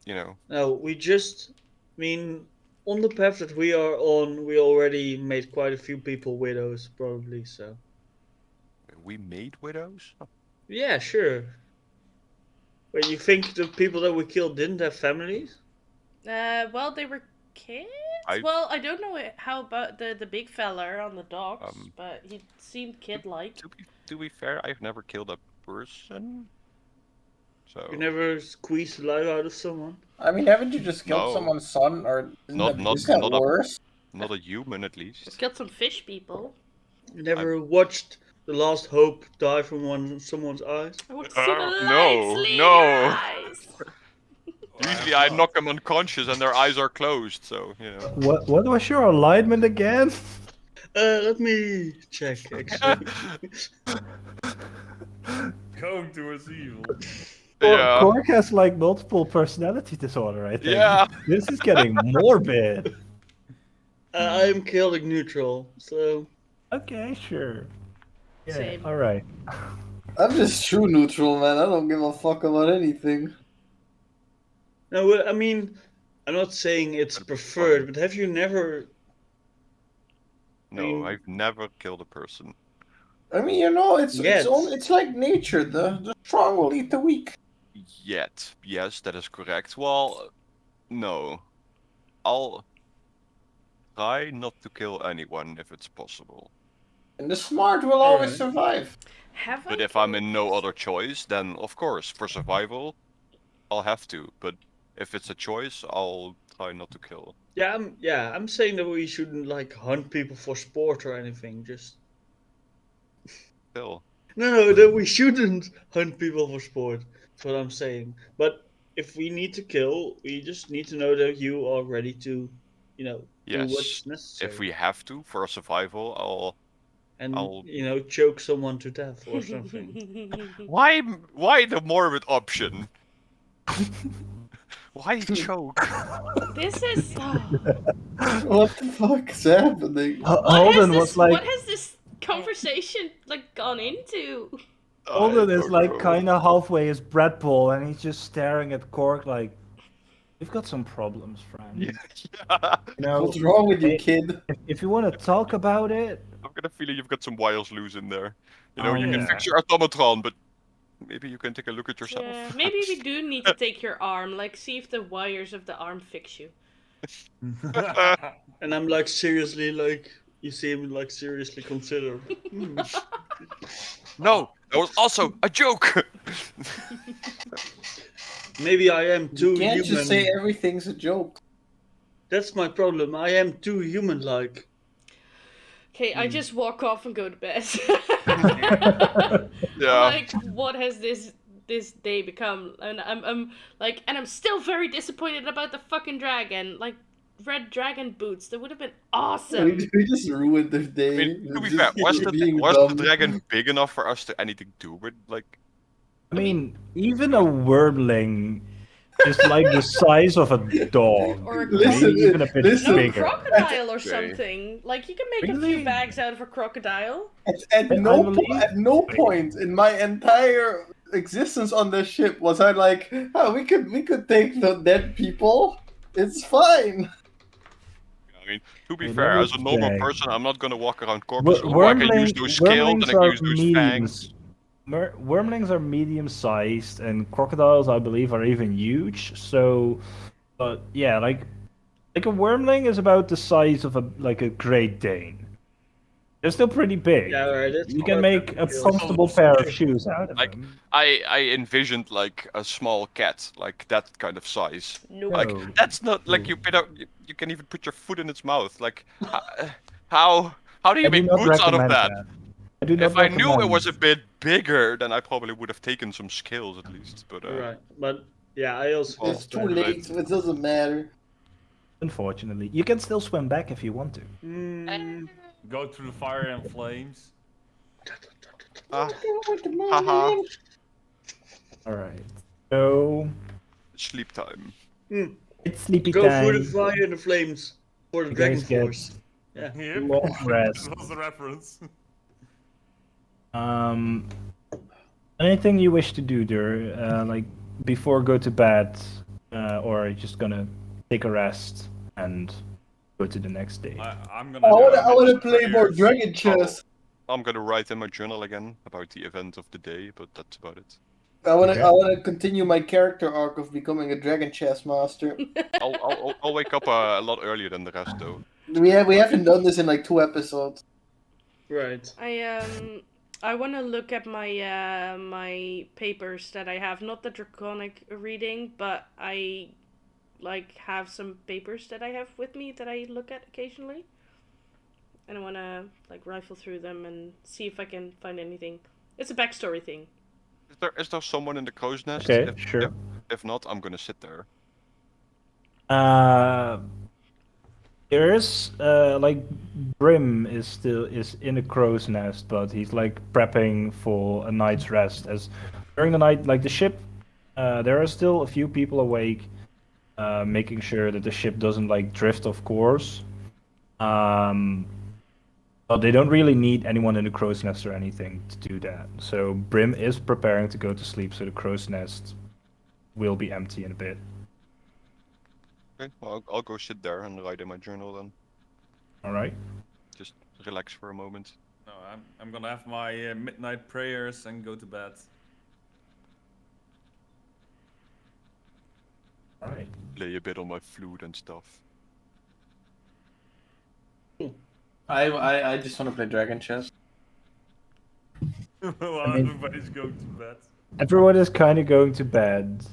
you know. no, we just, I mean, on the path that we are on, we already made quite a few people widows, probably. So We made widows? Oh, yeah, sure. But you think the people that we killed didn't have families? Well, they were kids. I- Well, I don't know how about the big fella on the docks, but he seemed kid-like. to be fair, I've never killed a person. So You never squeezed the life out of someone? I mean, haven't you just killed No. someone's son? Or isn't Not- that, not- isn't that not a- worse? not a human at least. Killed some fish people. You never watched the last hope die from someone's eyes? I want to see the no, lights leave no. your eyes. Usually I knock them unconscious and their eyes are closed, so you know. What was your alignment again? Let me check, actually. Going towards evil. Yeah. Cork has like multiple personality disorder, I think. Yeah. This is getting morbid. I am chaotic neutral, so Okay, sure. Yeah, Same. all right. I'm just true neutral, man. I don't give a fuck about anything. no. Well, I mean, I'm not saying it's preferred, but have you never? No, mean- I've never killed a person. I mean, you know, it's Yes. it's like nature. The strong will eat the weak. Yet. Yes, that is correct. Well, no. I'll try not to kill anyone if it's possible. And the smart will always Alright. survive. Have I But if I'm killed- in no other choice, then of course, for survival, I'll have to. But if it's a choice, I'll try not to kill. I'm saying that we shouldn't like hunt people for sport or anything. Just Kill. no, that we shouldn't hunt people for sport. That's what I'm saying. But if we need to kill, we just need to know that you are ready to, do Yes. what's necessary. If we have to for survival, and I'll- choke someone to death or something. Why the morbid option? Why choke? This is. What the fuck is happening? Holden was like, What has this conversation like gone into? Holden I is don't like know. kind of halfway his bread bowl, and he's just staring at Cork like, "You've got some problems, friend. Yeah. You know, What's wrong with you, Hey. kid? if you want to talk about it, I've got a feeling you've got some wires loose in there. You know, Oh, you can yeah. fix your automatron, but maybe you can take a look at yourself. Yeah, maybe we do need to take your arm. Like, see if the wires of the arm fix you. And I'm like seriously like you see him like seriously consider. No, that was also a joke. Maybe I am too You can't human. just say everything's a joke. That's my problem. I am too human-like. Okay, I just walk off and go to bed. Yeah. Like, what has this day become? And I'm still very disappointed about the fucking dragon. Like, red dragon boots. That would have been awesome. We just ruined their day. I mean, to be Just fair, was being the dumb. dragon big enough for us to anything do with? Like, I mean, even a wormling is like the size of a dog. Or a Listen, maybe even a bit listen. No, a bigger. crocodile or Okay. something. Like, you can make a Really? few bags out of a crocodile. At I no believe- at no point in my entire existence on this ship was I like, oh, we could take the dead people. It's fine. I mean, to be Hey, fair, let as a me normal check. person, I'm not gonna walk around corpses. Wor- Oh, I can use wormling- those scales and wormlings I can are use those mediums. fangs. Wormlings are medium-sized, and crocodiles, I believe, are even huge. So, yeah, like a wormling is about the size of a Great Dane. They're still pretty big. Yeah, right. It's You can hard make to a kill. comfortable pair of shoes out of Like, them. I envisioned like a small cat, like that kind of size. Nope. Like No. that's not like No. you put out, you can even put your foot in its mouth. Like how do you I do make not boots out of recommend that? that. I do not If I knew it recommend- was a bit bigger, then I probably would have taken some scales at least. But Right, but yeah, I also. Well, It's too late, so it doesn't matter. Unfortunately, you can still swim back if you want to. Go through the fire and flames. haha, All right. So sleep time. it's sleepy Go time. through the fire and the flames for the You Dragon guys get- Force. Yeah. Yep. Long rest. That was the reference. Anything you wish to do there, like before go to bed, or are you just gonna take a rest and go to the next day? I'm gonna. I do a wanna bit play more prayers. Dragon Chess. I'm gonna write in my journal again about the event of the day, but that's about it. I wanna Okay. I wanna continue my character arc of becoming a Dragon Chess master. I'll wake up a lot earlier than the rest though. We haven't done this in like 2 episodes. Right. I want to look at my my papers that I have, not the draconic reading, but I like have some papers that I have with me that I look at occasionally. And I want to like rifle through them and see if I can find anything. It's a backstory thing. Is there someone in the crow's nest? Okay, sure. If not, I'm gonna sit there. There is like Brim is in a crow's nest, but he's like prepping for a night's rest. As during the night, like the ship, there are still a few people awake, making sure that the ship doesn't like drift off course. But they don't really need anyone in the crow's nest or anything to do that. So Brim is preparing to go to sleep, so the crow's nest will be empty in a bit. Okay, well, I'll go sit there and write in my journal then. All right. Just relax for a moment. No, I'm gonna have my midnight prayers and go to bed. All right. Play a bit on my flute and stuff. I just want to play Dragon Chess. Well, I mean- everybody's going to bed. Everyone is kind of going to bed.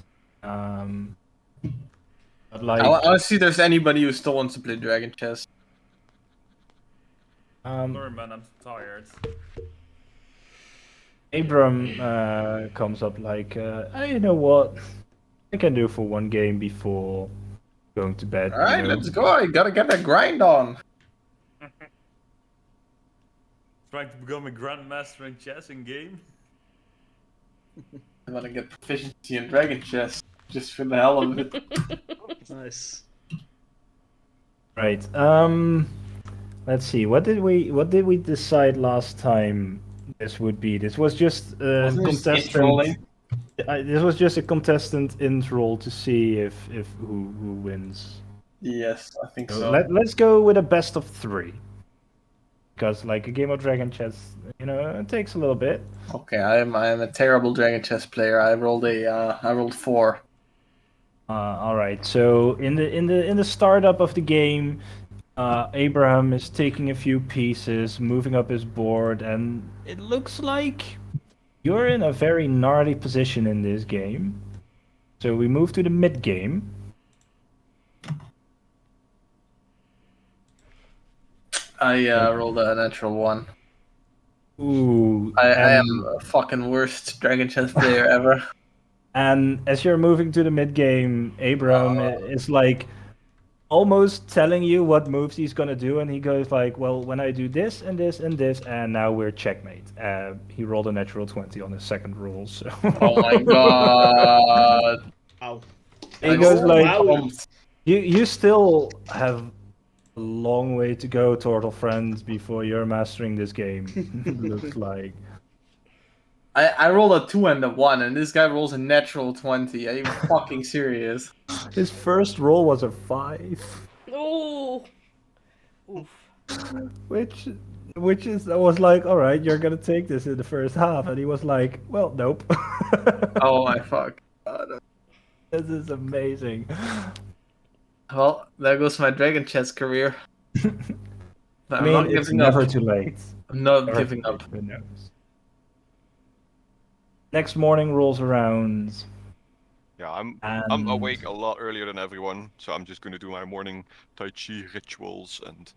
But like, I want to see if there's anybody who still wants to play Dragon Chess. Sorry, man, I'm tired. Abram comes up like, hey, you know what? I can do for one game before going to bed. you Alright, know? let's go. I gotta get that grind on. Trying to become a grandmaster in chess in game. I wanna get proficiency in Dragon Chess. Just for the hell of it. Nice. Right. Let's see. What did we decide last time? This would be. This was just a Wasn't this contestant. trolling? This was just a contestant intro to see if who wins. Yes, I think So so. let's go with a best of 3. Because like a game of Dragon Chess, you know, it takes a little bit. Okay, I am a terrible Dragon Chess player. I rolled 4. All right. So in the startup of the game, Abraham is taking a few pieces, moving up his board, and it looks like you're in a very gnarly position in this game. So we move to the mid game. I rolled a natural 1. Ooh. I am a fucking worst Dragon Chess player ever. And as you're moving to the mid game, Abraham is like almost telling you what moves he's gonna do, and he goes like, "Well, when I do this and this and this, and now we're checkmate." He rolled a natural 20 on his second roll, so. Oh my god. Wow. He goes like, Wow. You still have a long way to go, Turtle friends, before you're mastering this game. Looks like. I rolled a 2 and a 1, and this guy rolls a natural 20. Are you fucking serious? His first roll was a 5. Oh. Oof. Which I was like, all right, you're gonna take this in the first half, and he was like, well, nope. Oh my fuck. God. This is amazing. Well, there goes my Dragon Chess career. But I I'm mean, not it's giving never up. too late. I'm not giving up. Who knows? Next morning rolls around. Yeah, I'm And awake a lot earlier than everyone, so I'm just gonna do my morning Tai Chi rituals and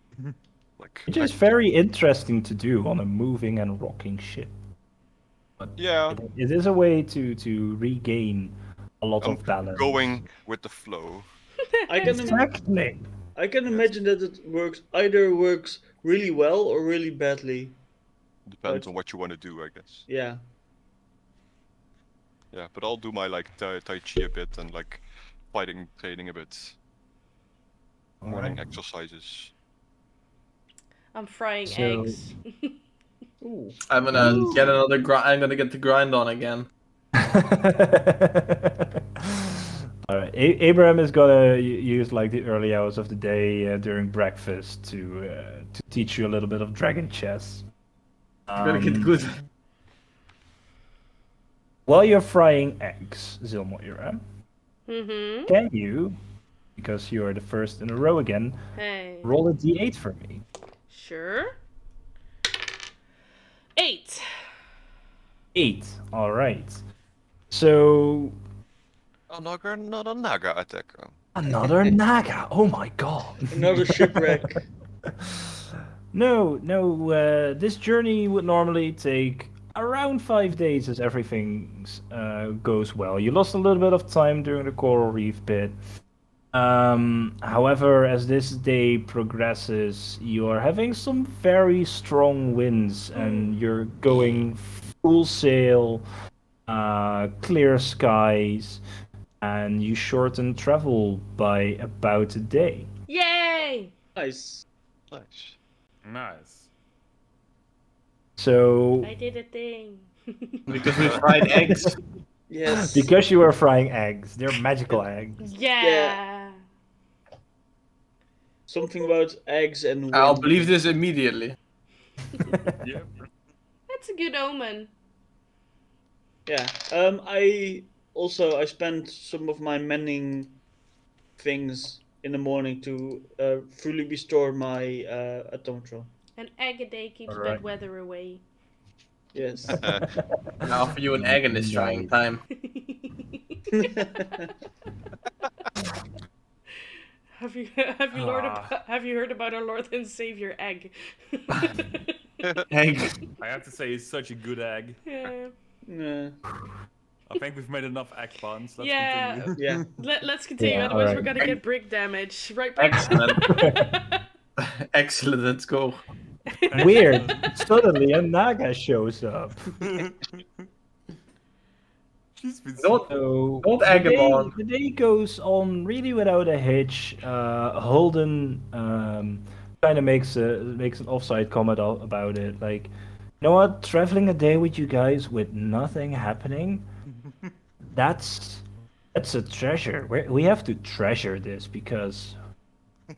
like. which is very interesting to do on a moving and rocking ship. But Yeah, it is a way to regain a lot I'm of balance. going with the flow. I can Exactly. I can imagine that it works really well or really badly. Depends But- on what you want to do, I guess. Yeah. Yeah, but I'll do my like Tai Chi a bit and like fighting training a bit. Morning Alright. exercises. I'm frying So- eggs. Ooh. I'm gonna get another grind. I'm gonna get the grind on again. Alright, Abraham is gonna use like the early hours of the day during breakfast to teach you a little bit of dragon chess. I'm gonna get Um, good. While you're frying eggs, Zilmoira, Mm-hmm. can you, because you're the first in a row again, Hey. roll a d8 for me? Sure. 8. 8. Alright. So, Another Naga attacker. another Naga. Oh my god. Another shipwreck. No, this journey would normally take around 5 days as everything goes well. You lost a little bit of time during the coral reef bit. However, as this day progresses, you are having some very strong winds and you're going full sail, clear skies, and you shorten travel by about a day. Yay! Nice. Nice. Nice. So, I did a thing. Because we fried eggs. Yes. because you are frying eggs, they're magical eggs. Yeah. Something about eggs and wind. I'll believe this immediately. Yep. That's a good omen. Yeah. I spent some of my mending things in the morning to fully restore my automatron. An egg a day keeps Alright. bad weather away. Yes. I'll offer you an egg in this trying time. Have you heard about our Lord and Savior egg? Egg. I have to say, it's such a good egg. Yeah. Nah. I think we've made enough egg puns. Let's Yeah. continue. Yeah. Let's continue, Yeah, otherwise we're alright. gonna get brick damage. Right back. Excellent. Excellent. Let's go. Weird. Suddenly a Naga shows up. She's been Don't- So Don't egg the him day, on. the day goes on really without a hitch. Holden kind of makes an offside comment about it. Like, you know what? Traveling a day with you guys with nothing happening, that's a treasure. We have to treasure this because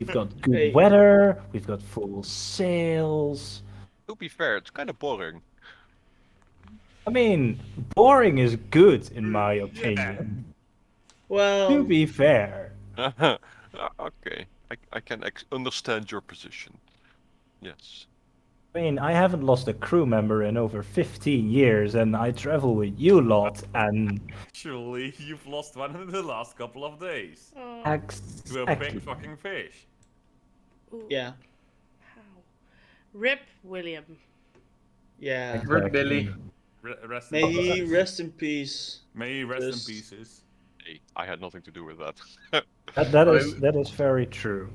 we've got good Hey. weather, we've got full sails. To be fair, it's kind of boring. I mean, boring is good in my opinion. To Well, be fair. Okay, I can understand your position. Yes. I mean, I haven't lost a crew member in over 15 years, and I travel with you lot, and Actually, you've lost one in the last couple of days. Oh, To a exactly. big fucking fish. ooh, yeah. how? Rip William. Yeah. Rip Billy. Rest May in he peace. rest in peace. May he rest Just- in pieces. Hey, I had nothing to do with that. That is very true.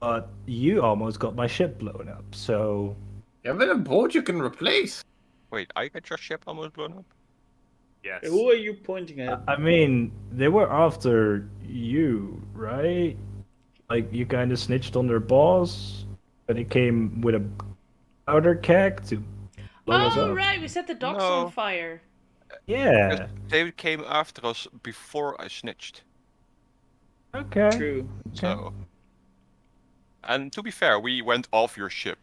But you almost got my ship blown up, so You have a boat you can replace. Wait, I got your ship almost blown up? Yes. Who are you pointing at? I mean, they were after you, right? Like you kind of snitched on their boss, and he came with a powder keg to blow us Oh up. right, we set the docks No. on fire. Yeah. They came after us before I snitched. Okay. True. So. And to be fair, we went off your ship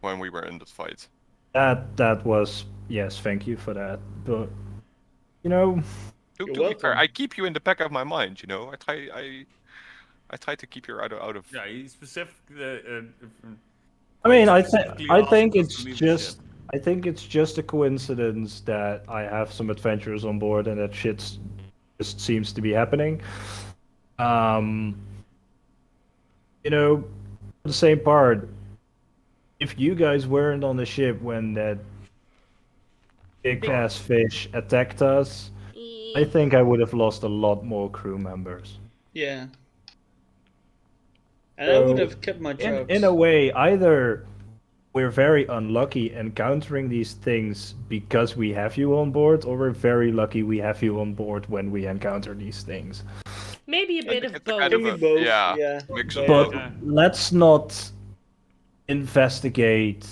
when we were in that fight. That was yes. Thank you for that. But you know, To You're be fair, welcome. I keep you in the back of my mind. You know, I try to keep you out of. Yeah, he specifically I mean, Specifically I asking think us it's to leave the just ship. I think it's just a coincidence that I have some adventurers on board and that shit just seems to be happening. Um, you know, the same part. If you guys weren't on the ship when that big ass fish attacked us, I think I would have lost a lot more crew members. Yeah. And I would So, have kept my in drugs. a way, either we're very unlucky encountering these things because we have you on board, or we're very lucky we have you on board when we encounter these things. Maybe a bit It's of a both. kind Can of be both. yeah, Yeah. mix of But both. Yeah. let's not investigate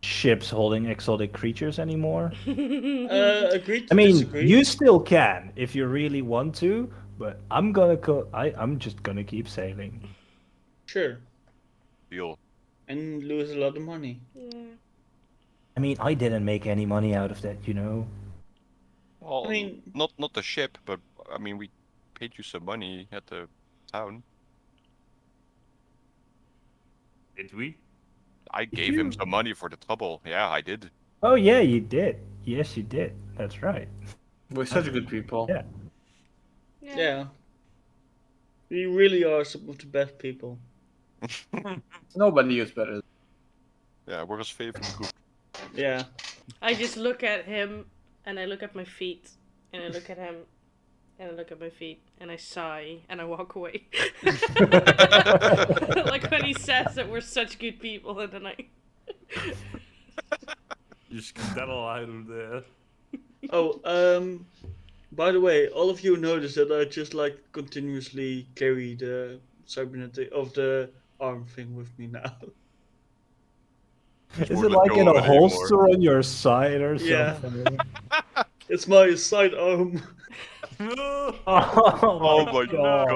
ships holding exotic creatures anymore. Agreed to I mean, disagree. you still can if you really want to, but I'm just gonna keep sailing. Sure. Deal. And lose a lot of money. Yeah. I mean, I didn't make any money out of that, you know. Well, I mean- not the ship, but I mean, we paid you some money at the town. Did we? I gave him you? some money for the trouble. Yeah, I did. Oh yeah, you did. Yes, you did. That's right. We're such good people. Yeah. Yeah. We really are some of the best people. Nobody is better. Yeah, we're his favorite group. Yeah. I just look at him and I look at my feet and I look at him and I look at my feet and I sigh and I walk away. Like when he says that we're such good people and then I You skedaddle out of there. Oh, by the way, all of you notice that I just like continuously carry the cybernetic of the arm thing with me now. Is won't it let like go in of a it anymore. holster on your side or Yeah. something? It's my side arm. Oh my god.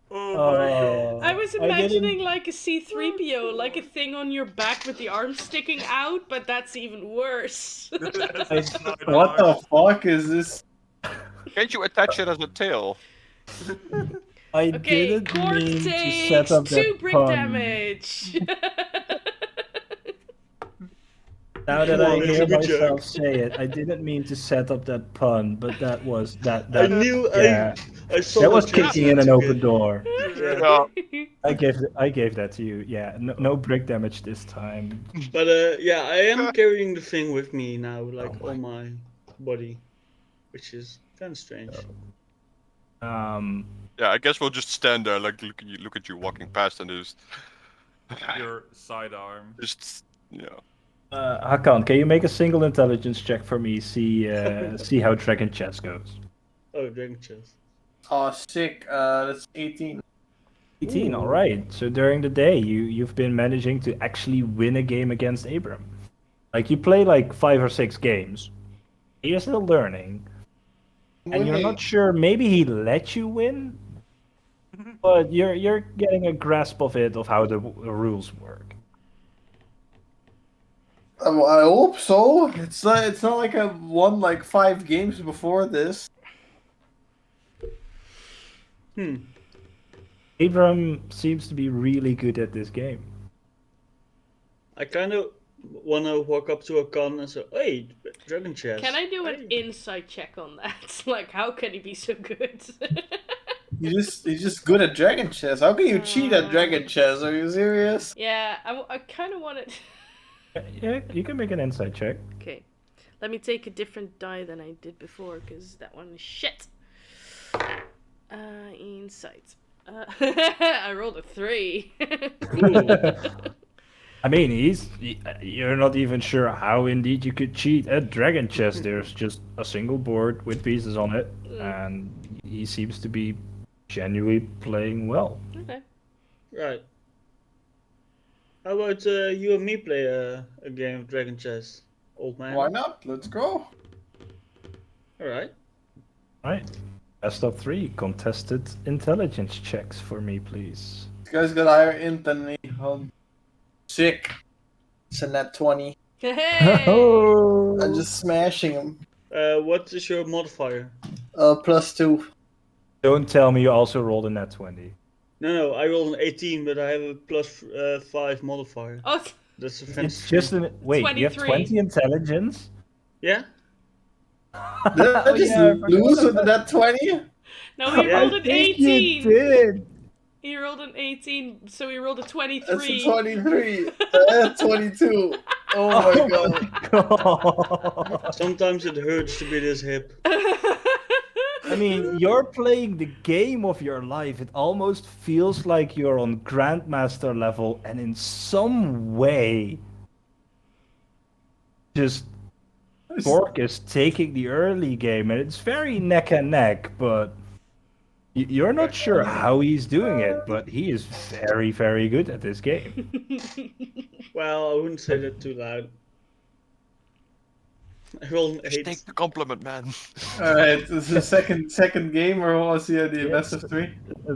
Oh my god. I was didn't- imagining like a C-3PO, like a thing on your back with the arm sticking out, but that's even worse. What the fuck is this? Can't you attach it as a tail? I Okay, didn't Cork mean to takes set up 2 that brick pun. damage. Now that Come I on, it's hear a good myself joke. say it, I didn't mean to set up that pun, but that was that. I knew yeah, I saw that was the chance kicking in an to open get- door. Yeah. I gave that to you. Yeah, no brick damage this time. But yeah, I am carrying the thing with me now, like Oh on my body, which is kind of strange. Yeah, I guess we'll just stand there, like look at you walking past, and Your sidearm. just Hakan, can you make a single intelligence check for me? See how Dragon Chess goes. Oh, Dragon Chest. Oh, sick. That's 18. 18, all right. So during the day, you've been managing to actually win a game against Abram. Like you play like 5 or 6 games. You're still learning, and you're not sure. Maybe he let you win, but you're getting a grasp of it, of how the rules work. I hope so. It's not like I've won like 5 games before this. Abram seems to be really good at this game. I kind of want to walk up to a con and say, "Hey, Dragon Chest." Can I do an Hey." insight check on that? Like, how can he be so good? He's just good at Dragon Chess. How can you cheat at Dragon Chess? Are you serious? Yeah, I kind of wanted... Yeah, you can make an insight check. Okay, let me take a different die than I did before, because that one is shit. Insight. I rolled a 3. I mean, you're not even sure how indeed you could cheat at Dragon Chess. There's just a single board with pieces on it, and he seems to be genuinely playing well. Okay. Right. How about you and me play a game of Dragon Chess, old man? Why not? Let's go. All right. Right. Best of 3 contested intelligence checks for me, please. This guy's got higher int than me. Oh, sick. It's a net 20. Hey! I'm just smashing him. What is your modifier? +2. Don't tell me you also rolled a net 20. No, I rolled an 18, but I have a plus 5 modifier. Oh, That's a It's fancy. just an wait. You have 23. 20 intelligence. Yeah? Did I Oh, just yeah, I forgot lose with about that 20? no, he Yeah. rolled I an think you 18. did. He rolled an 18, so he rolled a 23. That's a 23. That's 22. Oh my god. God. Sometimes it hurts to be this hip. I mean, you're playing the game of your life. It almost feels like you're on Grandmaster level, and in some way, just Bork is taking the early game, and it's very neck and neck, but you're not sure how he's doing it, but he is very, very good at this game. Well, I wouldn't say that too loud. I rolled an Just 8. take the compliment, man. Alright, this is the second game, or what was the idea? Best of 3?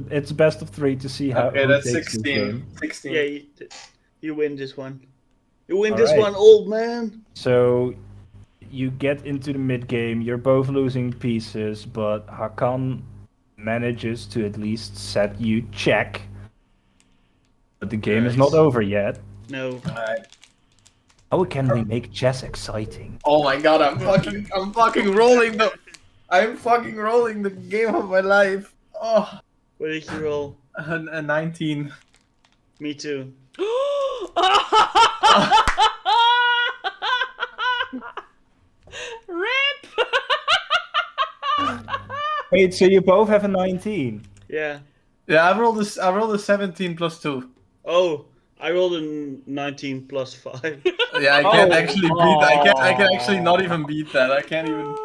It's best of 3 to see how Okay, who that's takes this 16. game. 16. Yeah, you win this one. You win All this right. one, old man. So you get into the mid game. You're both losing pieces, but Hakan manages to at least set you check. But the game is not Nice. over yet. No. Alright. How can we make chess exciting? Oh my god, I'm fucking rolling the game of my life. Oh, What did you roll? a 19. Me too. Rip! Wait, so you both have a 19? Yeah. Yeah, I rolled a 17 plus 2. Oh, I rolled a 19 plus 5. Yeah, I can't Oh. actually beat I can actually not even beat that. I can't even.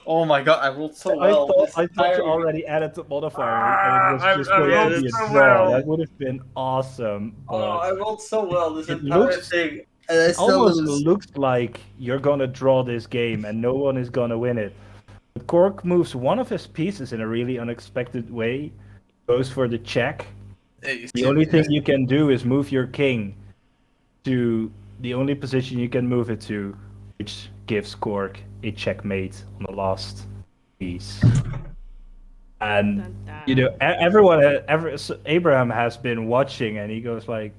Oh my god, I rolled so well. I thought you already added the modifier, and it was I- just I going rolled to be a so draw. well. That would have been awesome. Oh, But I rolled so well this It entire looks- thing. And I still almost lose. looks like you're gonna draw this game and no one is gonna win it. But Cork moves one of his pieces in a really unexpected way, goes for the check. The only thing you can do is move your king to the only position you can move it to, which gives Cork a checkmate on the last piece. And Dun, dun. you know, Abraham has been watching, and he goes like,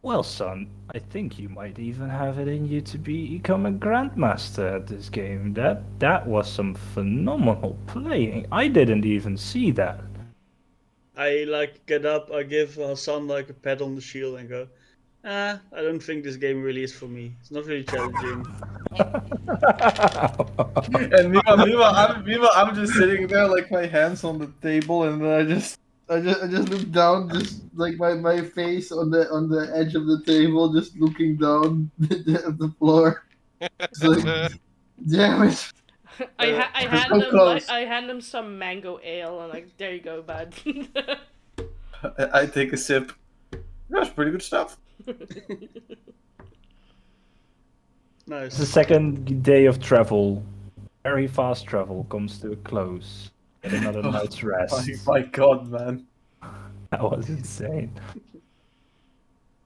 "Well, son, I think you might even have it in you to become a grandmaster at this game. That was some phenomenal playing. I didn't even see that." I get up, I give Hassan a pat on the shield and go, I don't think this game really is for me. It's not really challenging. And meanwhile, I'm just sitting there like my hands on the table, and then I just look down, just like my face on the edge of the table, just looking down at the floor. It's like, damn it! I hand so him close. I hand him some mango ale and like, there you go, bud. I take a sip. That's pretty good stuff. Nice. The second day of travel, very fast travel, comes to a close. Get another night's rest. My god, man. That was insane.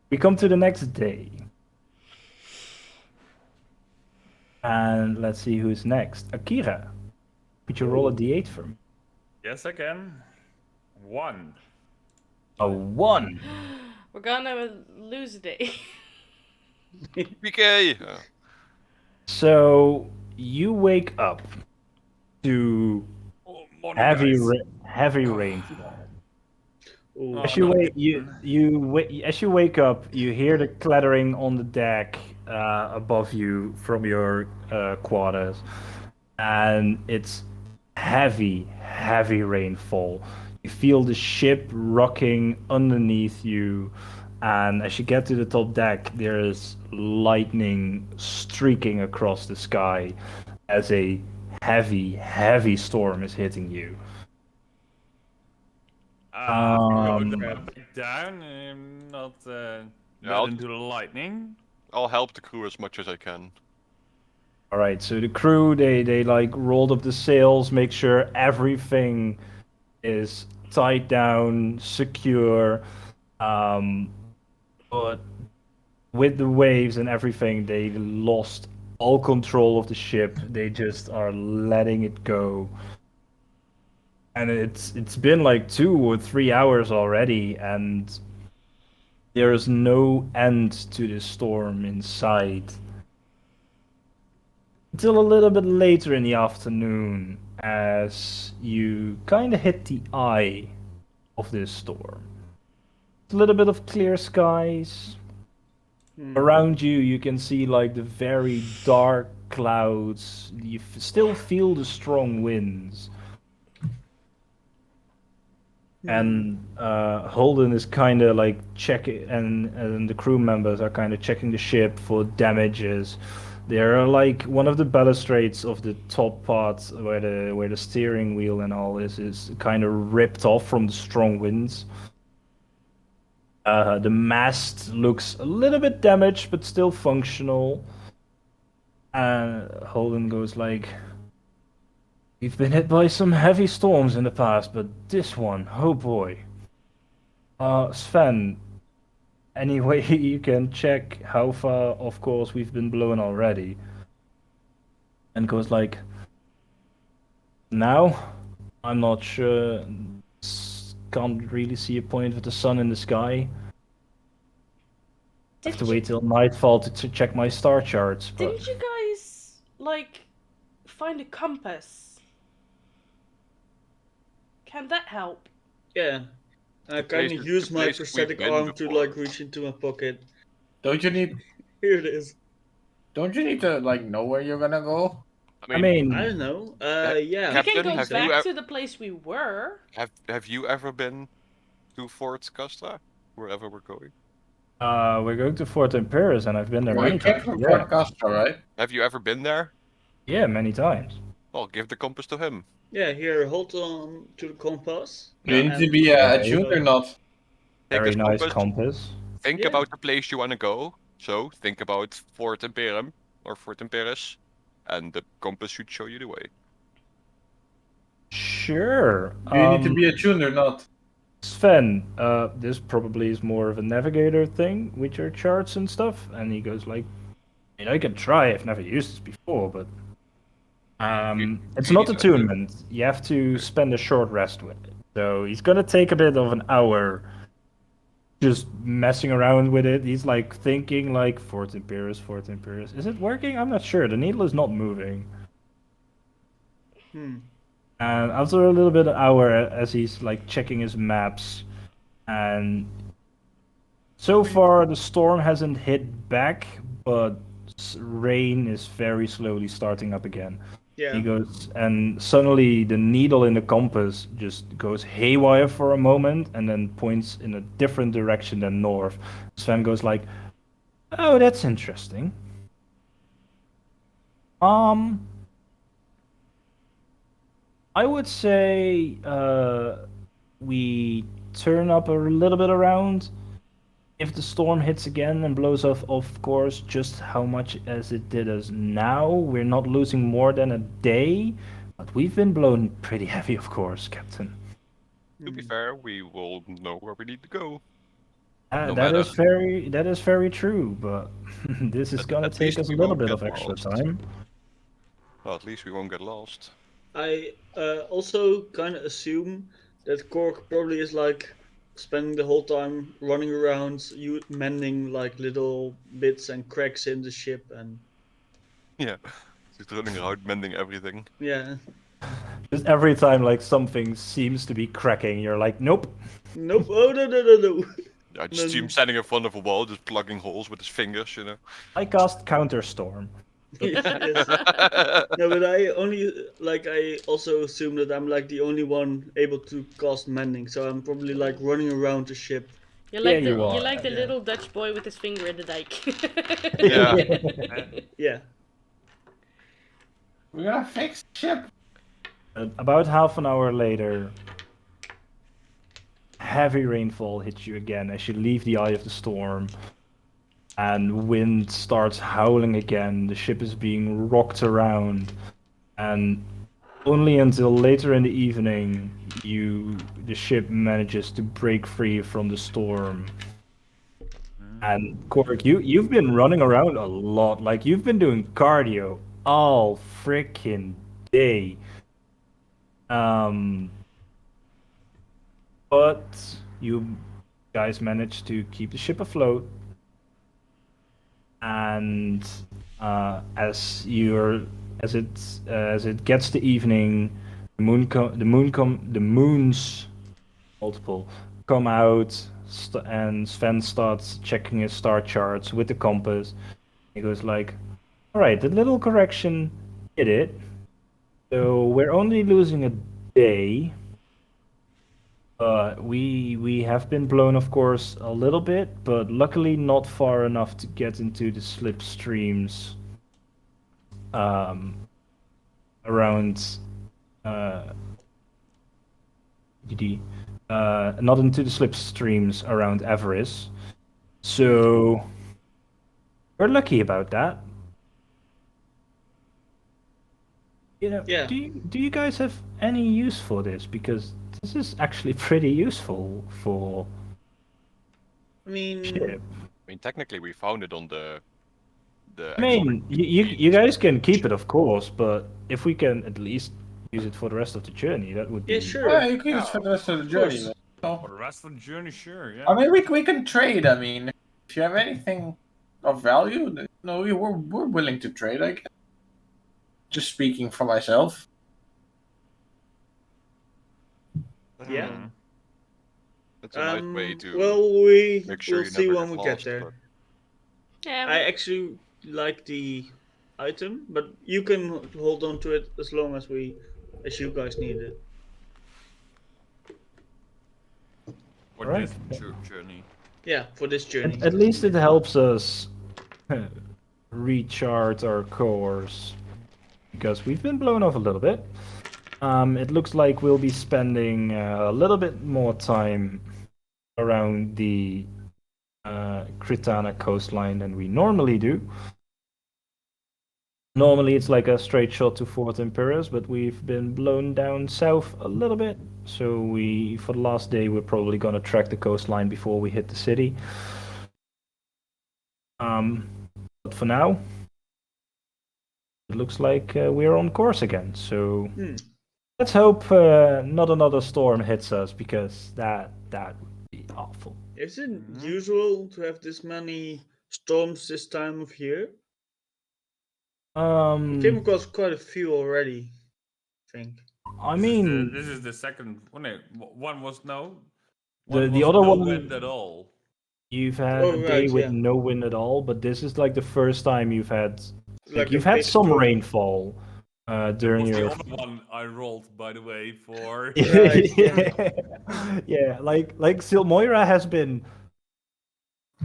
We come to the next day. And let's see who's next. Akira, could you roll a d8 for me? Yes, I can. 1. A 1. We're gonna lose a day. PK! So you wake up to Oh, morning, heavy guys. heavy rainfall. Ooh. Oh, As you no. wake up, you hear the clattering on the deck above you from your quarters, and it's heavy rainfall. You feel the ship rocking underneath you, and as you get to the top deck, there is lightning streaking across the sky as a heavy storm is hitting you. I'm Um, going back down and not I'll- get into the lightning. I'll help the crew as much as I can. All right, so the crew they like rolled up the sails, make sure everything is tied down, secure. But with the waves and everything, they lost all control of the ship. They just are letting it go. And it's been like 2 or 3 hours already, and there is no end to this storm in sight. Until a little bit later in the afternoon, as you kind of hit the eye of this storm. A little bit of clear skies. Around you, you can see like the very dark clouds. You still feel the strong winds. And Holden is kind of like checking, and the crew members are kind of checking the ship for damages. There are like one of the balustrades of the top part where the steering wheel and all is kind of ripped off from the strong winds. The mast looks a little bit damaged, but still functional. And Holden goes like, "We've been hit by some heavy storms in the past, but this one, oh boy." Sven, any way you can check how far, of course, we've been blown already? And goes like, "Now, I'm not sure. Can't really see a point with the sun in the sky. Have to wait till nightfall to check my star charts." But Didn't you guys, like, find a compass? Can that help? Yeah. I kind of use my prosthetic arm to like reach into my pocket. Don't you need? Here it is. Don't you need to like know where you're gonna go? I mean, I don't know. Yeah. We Captain, can go have back you to the place we were. Have you ever been to Fort Castra, wherever we're going? we're going to Fort Paris, and I've been there Well, many you came times. from Yeah. Fort Castra, right? Have you ever been there? Yeah, many times. Well, give the compass to him. Yeah, here, hold on to the compass. Do you need to And- be Okay. attuned or not? Take Very his nice compass. compass. Think Yeah. about the place you want to go. So think about Fort Imperum or Fort Paris, and the compass should show you the way. Sure. Do you need to be attuned or not? Sven, this probably is more of a navigator thing with your charts and stuff. And he goes like, I can try. I've never used this before, but it's you not need to- attunement. You have to spend a short rest with it. So he's gonna take a bit of an hour just messing around with it. He's like thinking like Fort Paris. Is it working? I'm not sure. The needle is not moving. And after a little bit of hour, as he's like checking his maps, and so far the storm hasn't hit back, but rain is very slowly starting up again. Yeah. He goes, and suddenly the needle in the compass just goes haywire for a moment, and then points in a different direction than north. Sven goes like, "Oh, that's interesting. I would say we turn up a little bit around. If the storm hits again and blows off, of course, just how much as it did us now, we're not losing more than a day, but we've been blown pretty heavy, of course, Captain." To be fair, we will know where we need to go. No That matter. that is very true, but this is gonna At take least us a we little won't bit get of extra lost. time. Well, at least we won't get lost. I also kind of assume that Cork probably is like spending the whole time running around, you mending like little bits and cracks in the ship, and Yeah, just running around mending everything. yeah. Just every time like something seems to be cracking, you're like, nope. Nope. Oh no. I just see him standing in front of a wall, just plugging holes with his fingers, you know. I cast Counterstorm. Yes. No, but I also assume that I'm like the only one able to cast mending, so I'm probably like running around the ship. You're like Yeah, you are, you're like the yeah. little Dutch boy with his finger in the dike. Yeah. Yeah. We're gonna fix the ship. About half an hour later, heavy rainfall hits you again as you leave the eye of the storm, and wind starts howling again. The ship is being rocked around, and only until later in the evening, the ship manages to break free from the storm. And Cork, you've been running around a lot. Like you've been doing cardio all freaking day. But you guys managed to keep the ship afloat, and as it gets to evening, the moons multiple come out, and Sven starts checking his star charts with the compass. He goes like, "All right, the little correction did it. So we're only losing a day." We have been blown, of course, a little bit, but luckily not far enough to get into the slipstreams around GD, not into the slipstreams around Everest. So we're lucky about that. You know, Yeah. do you guys have any use for this? Because this is actually pretty useful for I mean, ship. I mean, technically, we found it on the. I mean, you guys can keep it, of course, but if we can at least use it for the rest of the journey, that would be. yeah, sure. Yeah, you can use it for the rest of the journey. course. Man. So, For the rest of the journey, sure, yeah. I mean, we can trade. I mean, if you have anything of value, no, we're willing to trade. I guess. Just speaking for myself. Yeah. Hmm. That's a nice way to Well, we make sure will you see never when we get lost, there. but- Yeah, I actually like the item, but you can hold on to it as long as you guys need it. For Alright. this journey. Yeah, for this journey. At least it helps us recharge our cores, because we've been blown off a little bit. It looks like we'll be spending a little bit more time around the Kritana coastline than we normally do. Normally it's like a straight shot to Fort Imperius, but we've been blown down south a little bit. So for the last day, we're probably gonna track the coastline before we hit the city. But for now, it looks like we're on course again. So let's hope not another storm hits us, because that would be awful. Is it usual to have this many storms this time of year? We came across quite a few already, I think. I This mean, is the second. Oh, no, one was no. The was other no one- wind at all. you've had Oh, a day right, with yeah. no wind at all, but this is like the first time you've had Like you've a had big some storm. rainfall during Was the your other one I rolled, by the way, for. Right, yeah, like Silmoira has been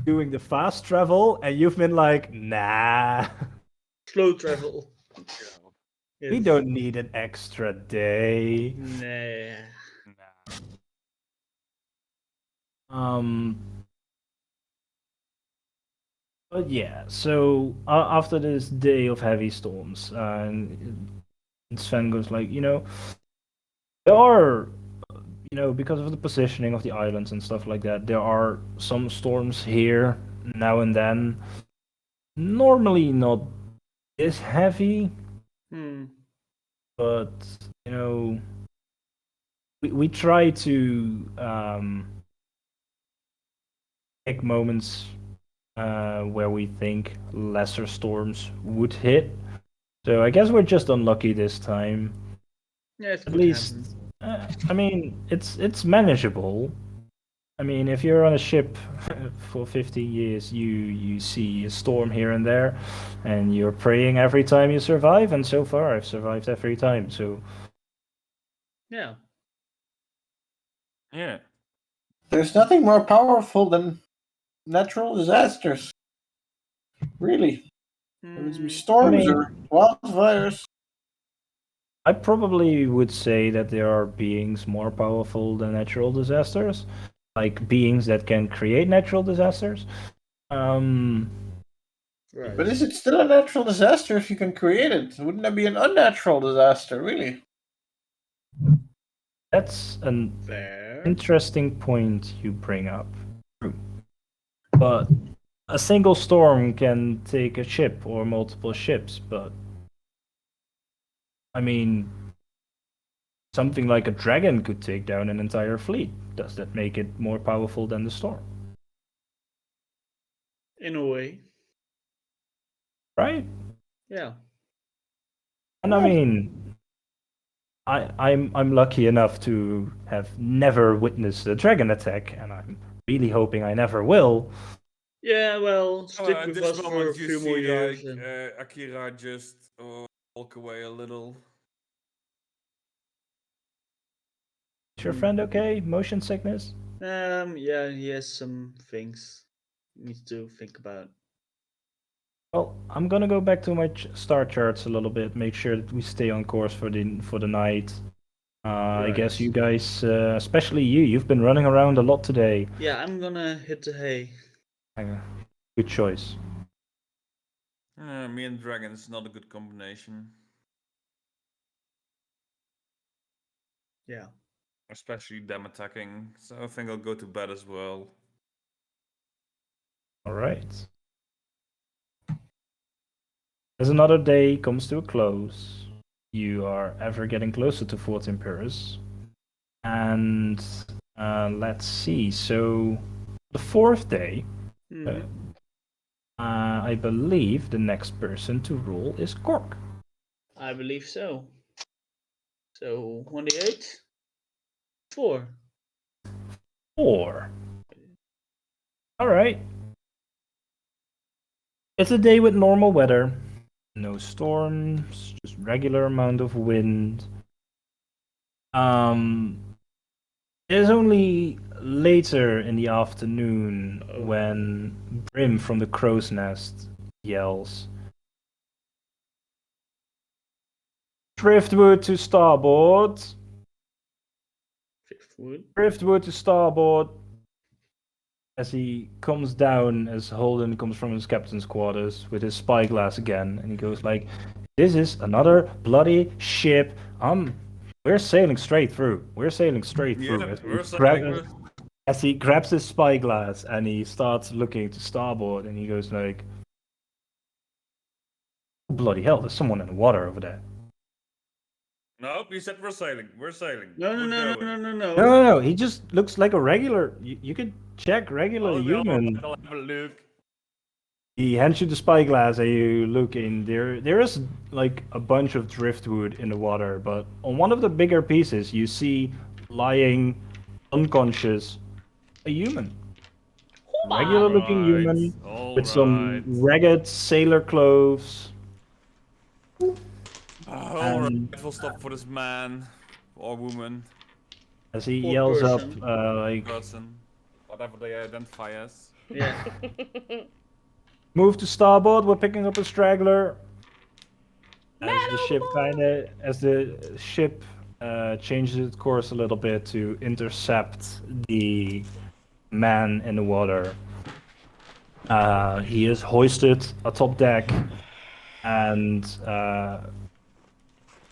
doing the fast travel, and you've been like, nah, Slow travel. we Yes. don't need an extra day. Nah. Um, but yeah, so after this day of heavy storms, Sven goes like, there are, because of the positioning of the islands and stuff like that, there are some storms here now and then. Normally not this heavy, but we try to pick moments where we think lesser storms would hit. So I guess we're just unlucky this time. Yeah, it's At good least, I mean, it's manageable. I mean, if you're on a ship for 50 years, you see a storm here and there, and you're praying every time you survive. And so far, I've survived every time. So Yeah. Yeah. There's nothing more powerful than natural disasters. Really. It would be storms or wildfires. I probably would say that there are beings more powerful than natural disasters, like beings that can create natural disasters. Right. But is it still a natural disaster if you can create it? Wouldn't that be an unnatural disaster, really? That's an Fair. interesting point you bring up. True. But a single storm can take a ship or multiple ships, but I mean, something like a dragon could take down an entire fleet. Does that make it more powerful than the storm? In a way, Right? yeah. And I mean, I'm lucky enough to have never witnessed a dragon attack, and I'm really hoping I never will. Yeah, well, stick At with this us for a moment, you few more see years. like And... Akira just walk away a little. Is your friend okay? Motion sickness? Yeah, he has some things he needs to think about. Well, I'm gonna go back to my star charts a little bit, make sure that we stay on course for the night. I guess Right. you guys, especially you've been running around a lot today. Yeah, I'm gonna hit the hay. Good choice. Me and dragons is not a good combination, Yeah. especially them attacking. So I think I'll go to bed as well. All right. As another day comes to a close, you are ever getting closer to Fort Imperius. And let's see. So, the fourth day, Mhm. I believe the next person to rule is Cork. I believe so. So 1d8. 4. 4. All right. It's a day with normal weather. No storms, just regular amount of wind. It is only later in the afternoon when Brim from the crow's nest yells, "Driftwood to starboard! Driftwood. Driftwood to starboard!" As he comes down, as Holden comes from his captain's quarters with his spyglass again, and he goes like, "This is another bloody ship. We're sailing straight through. We're sailing straight through." As he grabs his spyglass and he starts looking to starboard, and he goes like, "Oh, bloody hell, there's someone in the water over there." Nope, you said we're sailing. We're sailing. No. No. He just looks like a regular. You could check regular human. I'll have a look. He hands you the spyglass and you look in. There is like a bunch of driftwood in the water, but on one of the bigger pieces you see lying unconscious a human. Regular looking human with some ragged sailor clothes. Alright, we'll stop for this man or woman, As he Poor yells person. up, like, person, whatever they identify as. Yeah. "Move to starboard, we're picking up a straggler." As the ship changes its course a little bit to intercept the man in the water. He is hoisted atop deck, and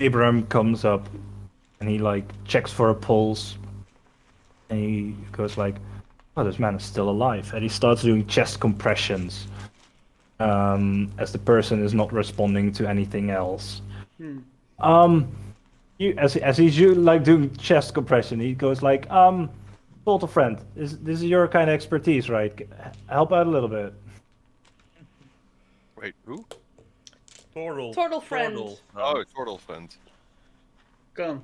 Abraham comes up and he like checks for a pulse, and he goes like, "Oh, this man is still alive," and he starts doing chest compressions as the person is not responding to anything else. As he's like doing chest compression, he goes like, "Total friend, this is your kind of expertise, right? Help out a little bit." Wait, who? Turtle friend. Oh, Turtle friend. Come.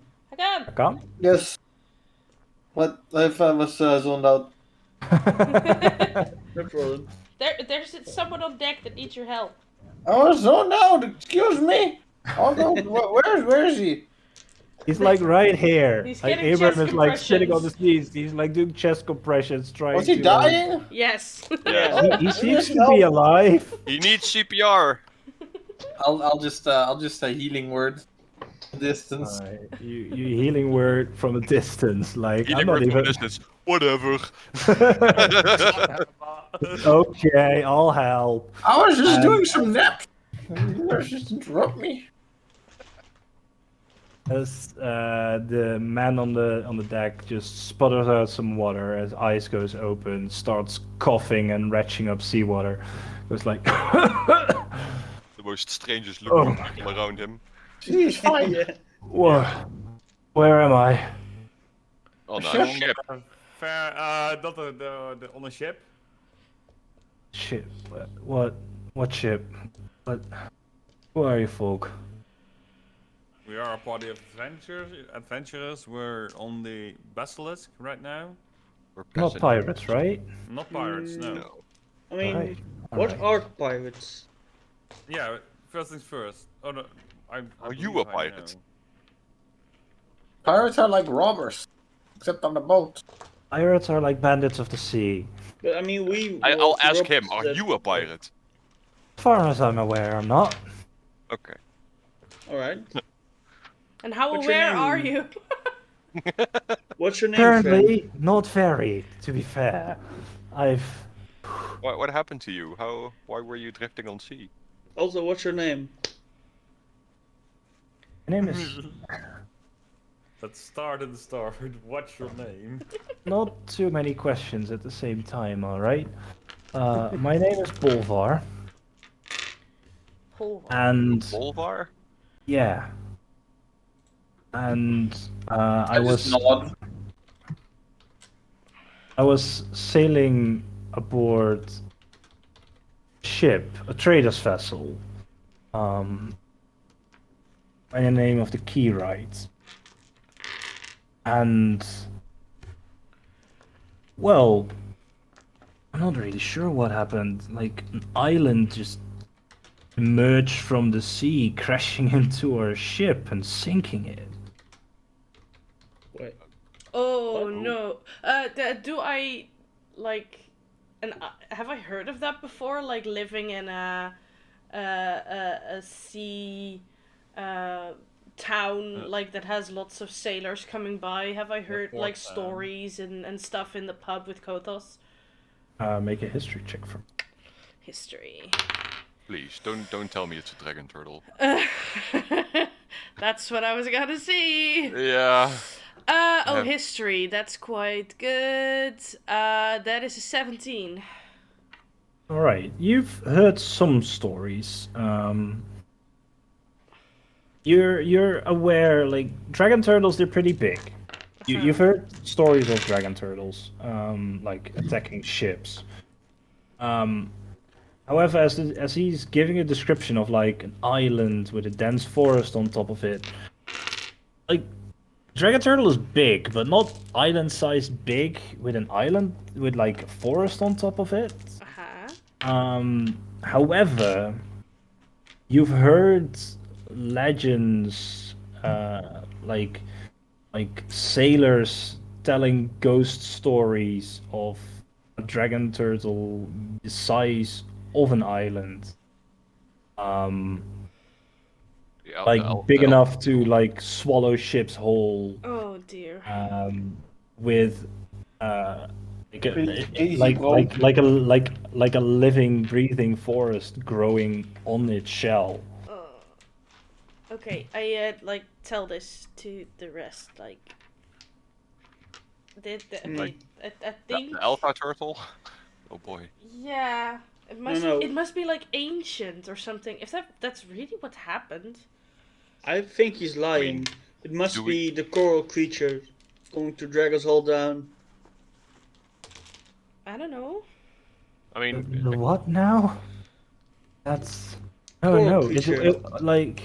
Come. Yes. What if I was zoned out? No problem. There's someone on deck that needs your help. I was zoned out. Excuse me. Oh no. Where is he? He's like right here. He's Like getting Abraham chest is like sitting on the compressions. knees. He's like doing chest compressions, trying Was he to. dying? Yes. Yeah. He seems to be alive. He needs CPR. I'll just healing word. Distance. You healing word from a distance. Like Healing I'm not word from even. distance. Whatever. Okay, I'll help. I was just doing some nap. You guys just interrupt me. As the man on the deck just sputters out some water, his eyes goes open, starts coughing and retching up seawater. Goes like, The most strangest looking Oh. people around him. He's fine. Yeah. what Where am I? Oh no, Ship? a ship. Not the on a ship. Ship. What ship? What? Who are you folk? We are a party of adventurers. We're on the Basilisk right now. We're Not peasant. pirates, right? Not pirates, no. No. I mean, Right. what Alright. are pirates? Yeah, first things first. Oh no, I Are you believe a I pirate? know. Pirates are like robbers, except on the boat. Pirates are like bandits of the sea. But I mean, we. I'll will ask corrupt him. Are that you a people. pirate? As far as I'm aware, I'm not. Okay. All right. And how What's your aware name? are you? What's your name, friend? Apparently, not very, to be fair. I've... What happened to you? Why were you drifting on sea? Also, what's your name? My name is... Let's start at the start. What's your name? Not too many questions at the same time, alright? My name is Bolvar, Hold on. and... Bolvar? Yeah. And I just nod. I was sailing aboard a ship, a trader's vessel, by the name of the Keyright. And, well, I'm not really sure what happened. Like, an island just emerged from the sea, crashing into our ship and sinking it. Wait. Oh What? no. Do I like? And have I heard of that before? Like living in a sea town like that has lots of sailors coming by. Have I heard port like town. stories and stuff in the pub with Kothos? Make a history check for me. History. Please, don't tell me it's a dragon turtle. That's what I was gonna see. Yeah. Oh, Yeah. history. That's quite good. That is a 17. All right, you've heard some stories. You're aware, like dragon turtles, they're pretty big. You've heard stories of dragon turtles, like attacking ships. However, as he's giving a description of like an island with a dense forest on top of it, like dragon turtle is big, but not island-sized big with an island with like a forest on top of it. Uh-huh. However, you've heard legends, like sailors telling ghost stories of a dragon turtle the size of an island, like big enough to like swallow ships whole, Oh dear. with Easy, like bro. like a living, breathing forest growing on its shell. Okay, I like tell this to the rest. Like, okay, I think. The alpha turtle? Oh boy. Yeah, it must. No. It must be like ancient or something. If that's really what happened. I think he's lying. It must do be the coral creature going to drag us all down. I don't know. I mean, The what now? That's Coral no. creature. Like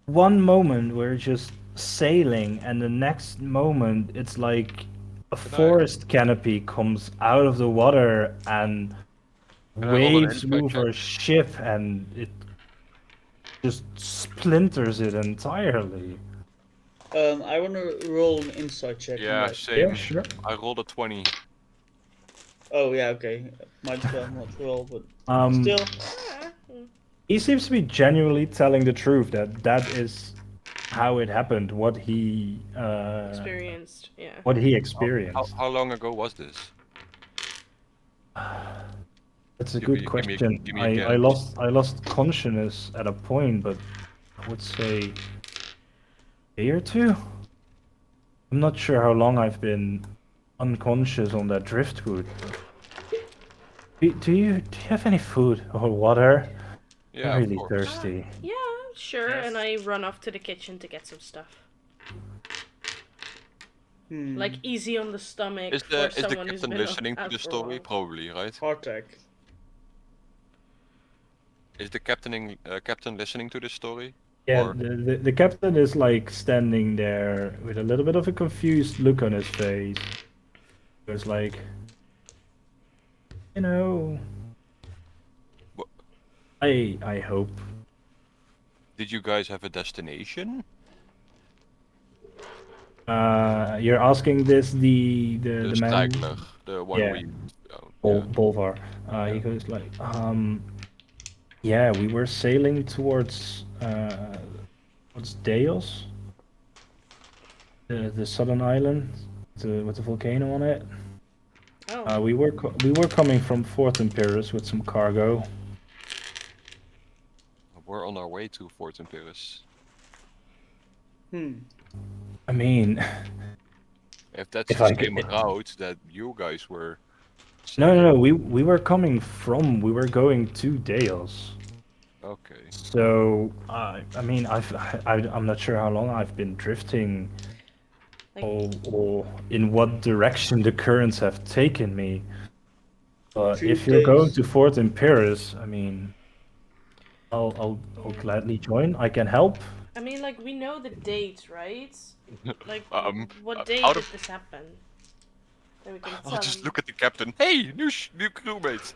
one moment we're just sailing, and the next moment it's like a forest canopy comes out of the water and Can I roll an waves insight move check? our ship, and it just splinters it entirely. I want to roll an insight check. on yeah, that. same. Yeah, sure. I rolled a 20. Oh yeah, okay. Might as well not roll, but still. He seems to be genuinely telling the truth that is how it happened, what he Experienced. Yeah. what he experienced. How long ago was this? That's a Give good me- question. give me a I guess. lost consciousness at a point, but I would say a day or two. I'm not sure how long I've been unconscious on that driftwood. Do you have any food or water? Yeah, I'm of really course. thirsty. Yeah, sure. Yes. And I run off to the kitchen to get some stuff. Like easy on the stomach Is for the someone who's captain been listening to out the for a story? while. Probably, right? Hardtack. Is the captain listening to the story? Yeah, Or the captain is like standing there with a little bit of a confused look on his face. It's like, you know, Wha- I hope. did you guys have a destination? You're asking this the The man, Stagler, the one yeah, we. Oh, yeah. Bolvar. He goes like, yeah, we were sailing towards what's Deos, the southern island, with the volcano on it. Oh. We were coming from Fort Empirus with some cargo. We're on our way to Fort Empirus. I mean, If that's If the I same could- route that you guys were. no. We were coming from. We were going to Deos. Okay. So I mean, I'm not sure how long I've been drifting, Like, or in what direction the currents have taken me. But 3 if you're going days. to Fort Empirus, I mean, I'll gladly join. I can help. I mean, like, we know the date, right? Like, what out date of- did this happen? That we can tell I'll just him. look at the captain. Hey, new crewmate.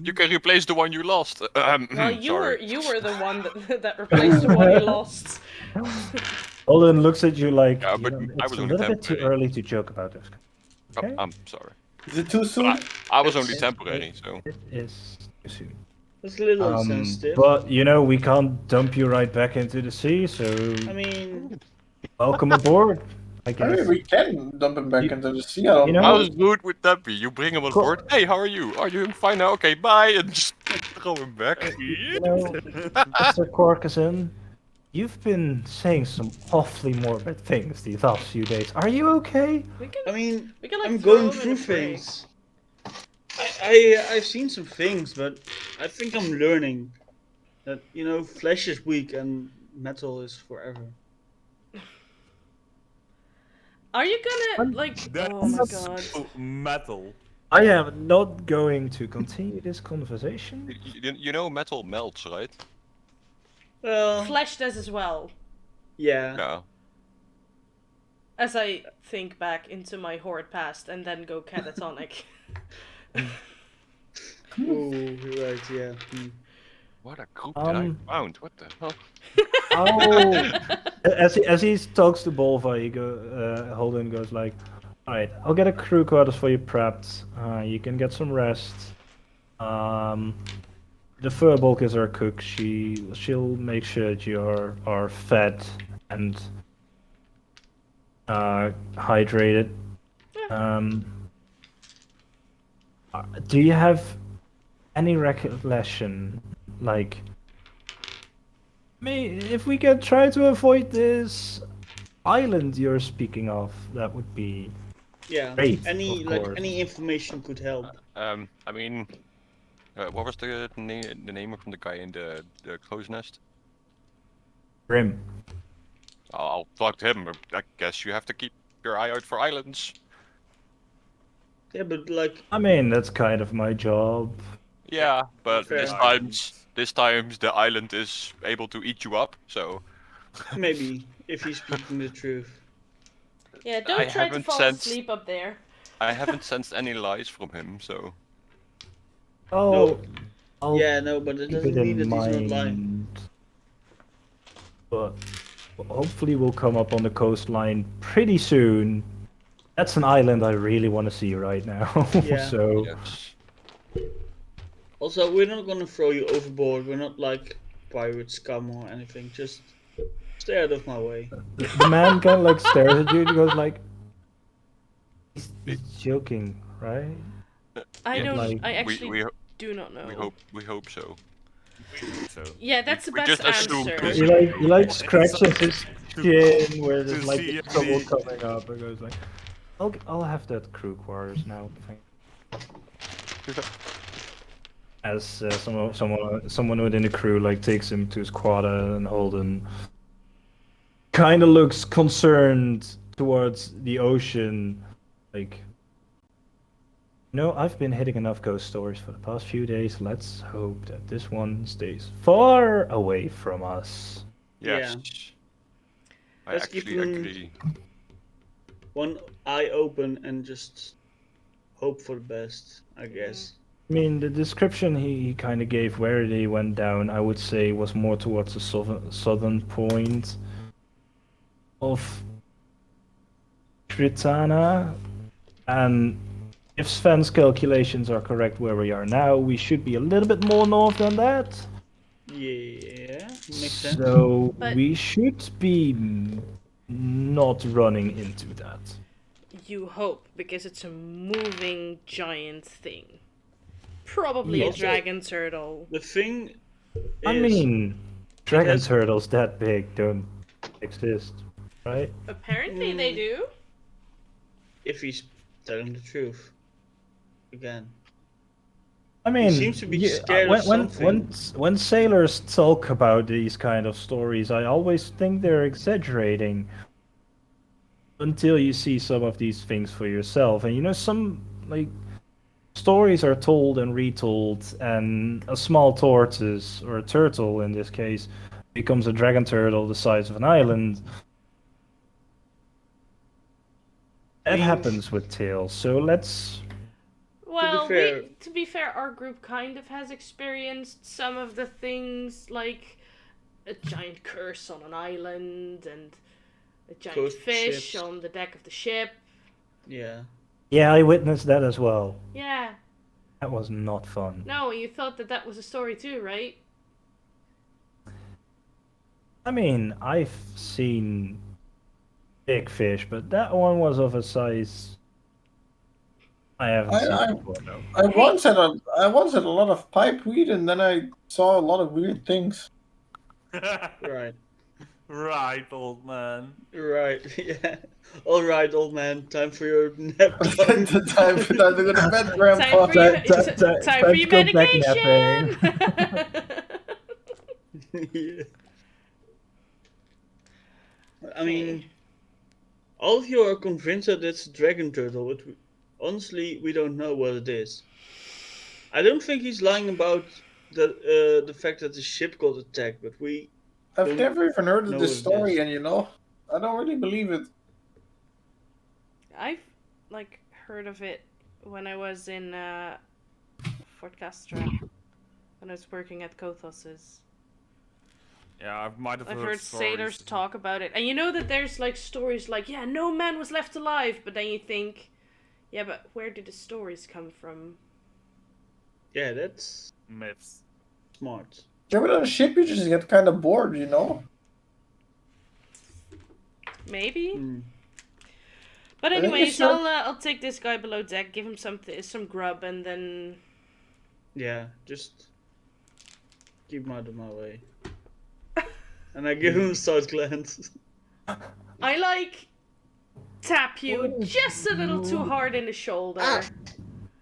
You can replace the one you lost. Well, Sorry. you were the one that replaced the one you lost. Olin looks at you like, Yeah, you but know, I it's was a only little bit too temporary. early to joke about this. Okay? I'm sorry. Is it too soon? I was only It's- temporary, so. It is too soon. That's a little insensitive. But you know, we can't dump you right back into the sea, so I mean, welcome aboard. I I guess. mean, we can dump him back You- into the sea. I don't you know- How know. rude would that be? You bring him on board. Hey, how are you? Are you fine now? Okay, bye, and just throw him back. You know, Mr. Corcuson, you've been saying some awfully morbid things these last few days. Are you okay? We can, I mean, we can like I'm throw going him in through a break. things. I've seen some things, but I think I'm learning that flesh is weak and metal is forever. Are you gonna like? Oh my That's god. so metal. I am not going to continue this conversation. You know metal melts, right? Well, Flesh does as well. yeah. Yeah. As I think back into my horrid past and then go catatonic. Oh, you're right. Yeah. What a group that I Um, found. What the hell? Oh, as he talks to Bolva, Holden goes like, "All right, I'll get a crew quarters for you prepped. You can get some rest. The Furbolg is our cook. She'll make sure that you are fed and hydrated. Do you have any recollection, like? If we can try to avoid this island you're speaking of, that would be Yeah. great. Any of like course. any information could help. I mean, what was the name from the guy in the crow's nest? Grim. I'll talk to him. I guess you have to keep your eye out for islands. Yeah, but like I mean, that's kind of my job. Yeah, but Fair. this times the island is able to eat you up. So maybe if he's speaking the truth. Yeah, don't I try to haven't fall sensed- asleep up there. I haven't sensed any lies from him. So Oh, No. I'll Yeah, no, but it keep doesn't it mean in that he's not lying. mind. But hopefully we'll come up on the coastline pretty soon. That's an island I really want to see right now. Yeah. So yes. Also, we're not gonna throw you overboard. We're not like pirate scum or anything. Just stay out of my way. the man kind of like stares at you and goes like, he's joking, right? I Yeah, don't. like- I actually we do not know. we hope so. So Yeah, that's the we best just assumed answer. this. He like scratches his chin where there's to like see the if trouble the- coming up and goes like, I'll have that crew quarters now. As someone within the crew like takes him to his quarter, and Holden kind of looks concerned towards the ocean, like. No, I've been hitting enough ghost stories for the past few days. Let's hope that this one stays far away from us. Yes. I Let's keep actually them- agree. One eye open and just hope for the best, I guess. I mean, the description he kind of gave where they went down, I would say, was more towards the southern point of Tritana. And if Sven's calculations are correct where we are now, we should be a little bit more north than that. Yeah, makes sense. So But- we should be not running into that. You hope, because it's a moving giant thing. Probably a Yes. dragon turtle. The thing I is, mean, dragon has- turtles that big don't exist, right? Apparently they do. if he's telling the truth, again. I mean, seems to be scared of when, something. when sailors talk about these kind of stories, I always think they're exaggerating. Until you see some of these things for yourself, and you know, some like stories are told and retold, and a small tortoise or a turtle in this case becomes a dragon turtle the size of an island. That mean- happens with tales, so let's. Well, fair- to be fair, our group kind of has experienced some of the things, like a giant curse on an island and a giant Ghost fish ships. on the deck of the ship. Yeah. Yeah, I witnessed that as well. Yeah. That was not fun. No, you thought that that was a story too, right? I mean, I've seen big fish, but that one was of a size I haven't seen before, though. I once had a lot of pipeweed, and then I saw a lot of weird things. Right. Right, old man. Right. Yeah. All right, old man. Time for your nap. time. Time to go to bed, Grandpa. Time for your, Time time for to your go back medication! Yeah. I mean, all of you are convinced that it's a dragon turtle, but honestly, we don't know what it is. I don't think he's lying about the fact that the ship got attacked, but we. I've Don't never even heard of know this what it story, is. and you know, I don't really believe it. I've like heard of it when I was in Fort Castra, when I was working at Kothos's. Yeah, I might have I've heard heard stories. sailors talk about it, and you know that there's like stories like, yeah, no man was left alive, but then you think, yeah, but where did the stories come from? Yeah, that's Myths. smart. Yeah, but on a ship you just get kind of bored, you know. Maybe. Hmm. But think anyways, it's not- I'll take this guy below deck, give him some grub, and then Yeah, just keep him out of my way. And I give him a side glance. I like tap you just a little too hard in the shoulder. Ah!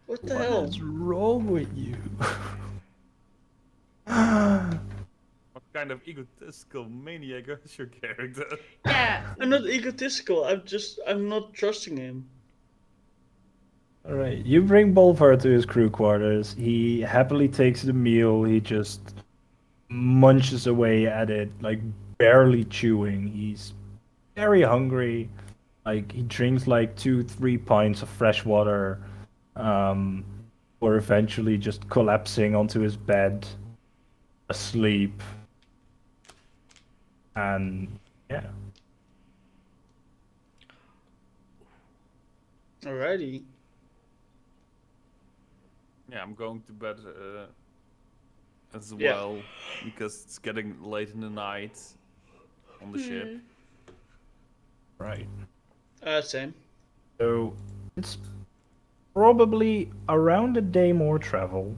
What the hell? What's wrong with you? What kind of egotistical maniac is your character? Yeah, I'm not egotistical. I'm not trusting him. Alright, you bring Bolvar to his crew quarters. He happily takes the meal. He just munches away at it, like barely chewing. He's very hungry. Like, he drinks like 2-3 pints of fresh water, or eventually just collapsing onto his bed, asleep. And yeah. Alrighty. Yeah, I'm going to bed as Yeah. well because it's getting late in the night on the ship. Right. Same. So it's probably around a day more travel.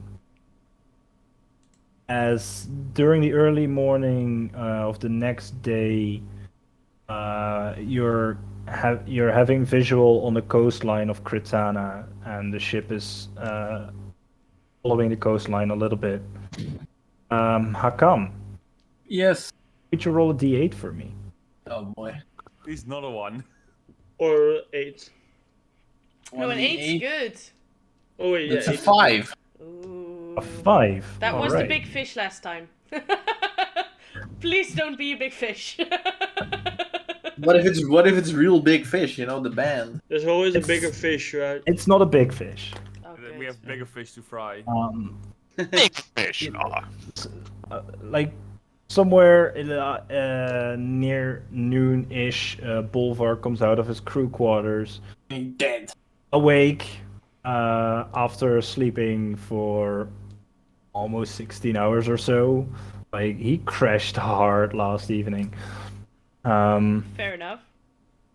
As during the early morning of the next day, you're having visual on the coastline of Kritana, and the ship is following the coastline a little bit. Hakam, Yes. could you roll a d8 for me? Oh boy. He's not a one. Or 8. No, an 8's 1d8. good. Oh wait, yeah, It's a 8 is good. 5. Ooh. A 5. That All was the right. big fish last time. Please don't be a big fish. What if it's real big fish? You know, the band. There's always a It's- bigger fish, right? It's not a big fish. Oh, We good. have bigger fish to fry. Big fish. Like somewhere in, near noon-ish, Bolvar comes out of his crew quarters, Dead. awake after sleeping for almost 16 hours or so. Like he crashed hard last evening. Fair enough.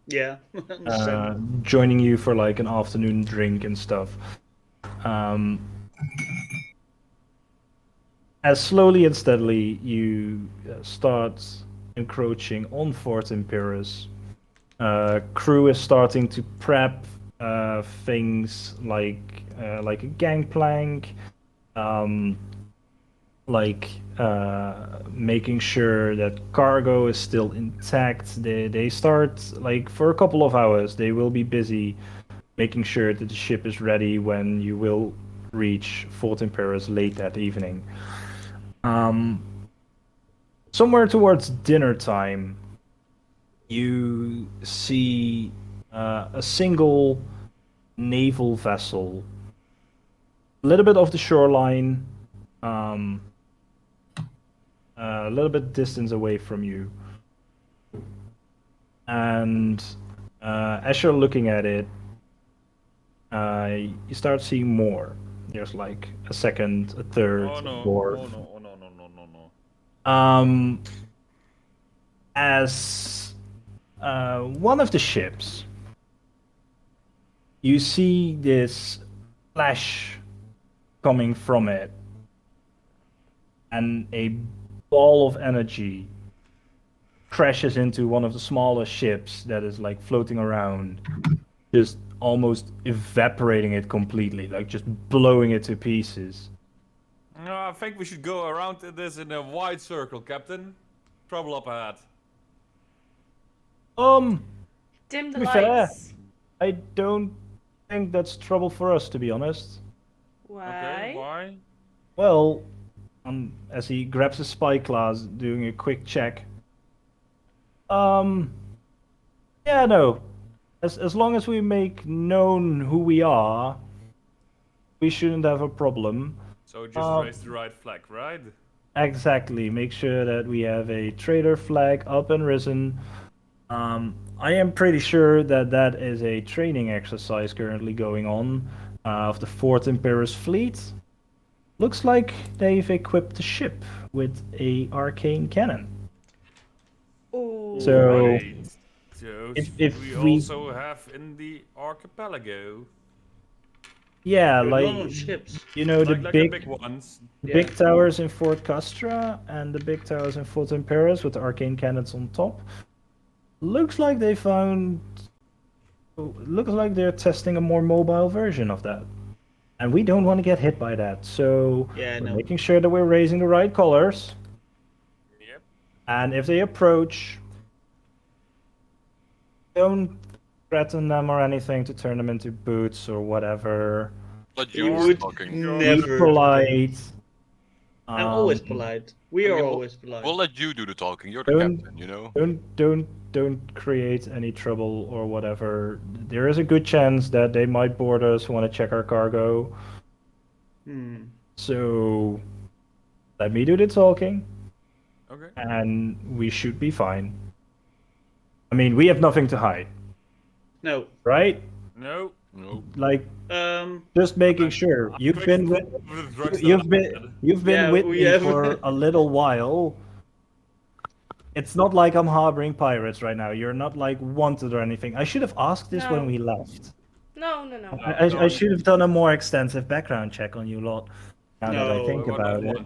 Yeah, understand. Joining you for like an afternoon drink and stuff. As slowly and steadily you start encroaching on Fort Imperius, crew is starting to prep things like a gangplank, making sure that cargo is still intact. They start like for a couple of hours. They will be busy making sure that the ship is ready when you will reach Fort Imperius late that evening. Somewhere towards dinner time, you see a single naval vessel, a little bit off the shoreline, a little bit distance away from you. And as you're looking at it, you start seeing more. There's like a second, a third, Oh no! a fourth. Oh no! Oh no! No! No! No! No! As one of the ships, you see this flash coming from it, and a ball of energy crashes into one of the smaller ships that is like floating around, just almost evaporating it completely, like just blowing it to pieces. No, I think we should go around this in a wide circle, Captain. Trouble up ahead. Dim the To be fair, lights. I don't think that's trouble for us, to be honest. Why? Okay, why? Well, as he grabs his spyglass, doing a quick check. Yeah, no. As long as we make known who we are, we shouldn't have a problem. So just raise the right flag, right? Exactly. Make sure that we have a trader flag up and risen. I am pretty sure that that is a training exercise currently going on of the Fort Imperius fleet. Looks like they've equipped the ship with a arcane cannon. Ooh. So, Right. So if we we- also have in the archipelago, yeah, They're like normal ships. you know like the the big big ones. the Yeah. big towers in Fort Castra and the big towers in Fort Imperius with the arcane cannons on top. Looks like they found. Looks like they're testing a more mobile version of that, and we don't want to get hit by that. So Yeah, we're no. making sure that we're raising the right colors. Yep. And if they approach, don't threaten them or anything to turn them into boots or whatever. Let We you would do talking. Be never. polite. I'm always Um, polite. We are we'll- always polite. We'll let you do the talking. You're the Don't- captain, you know. Don't create any trouble or whatever. There is a good chance that they might board us, want to check our cargo. So let me do the talking, Okay. and we should be fine. I mean, we have nothing to hide, No. right? No. No. Like, Um. just making sure. You've been with you've been Yeah, with we me have- for a little while. It's not like I'm harboring pirates right now. You're not like wanted or anything. I should have asked this when No. we left. No. I should have done a more extensive background check on you lot. Now that I No, think about it.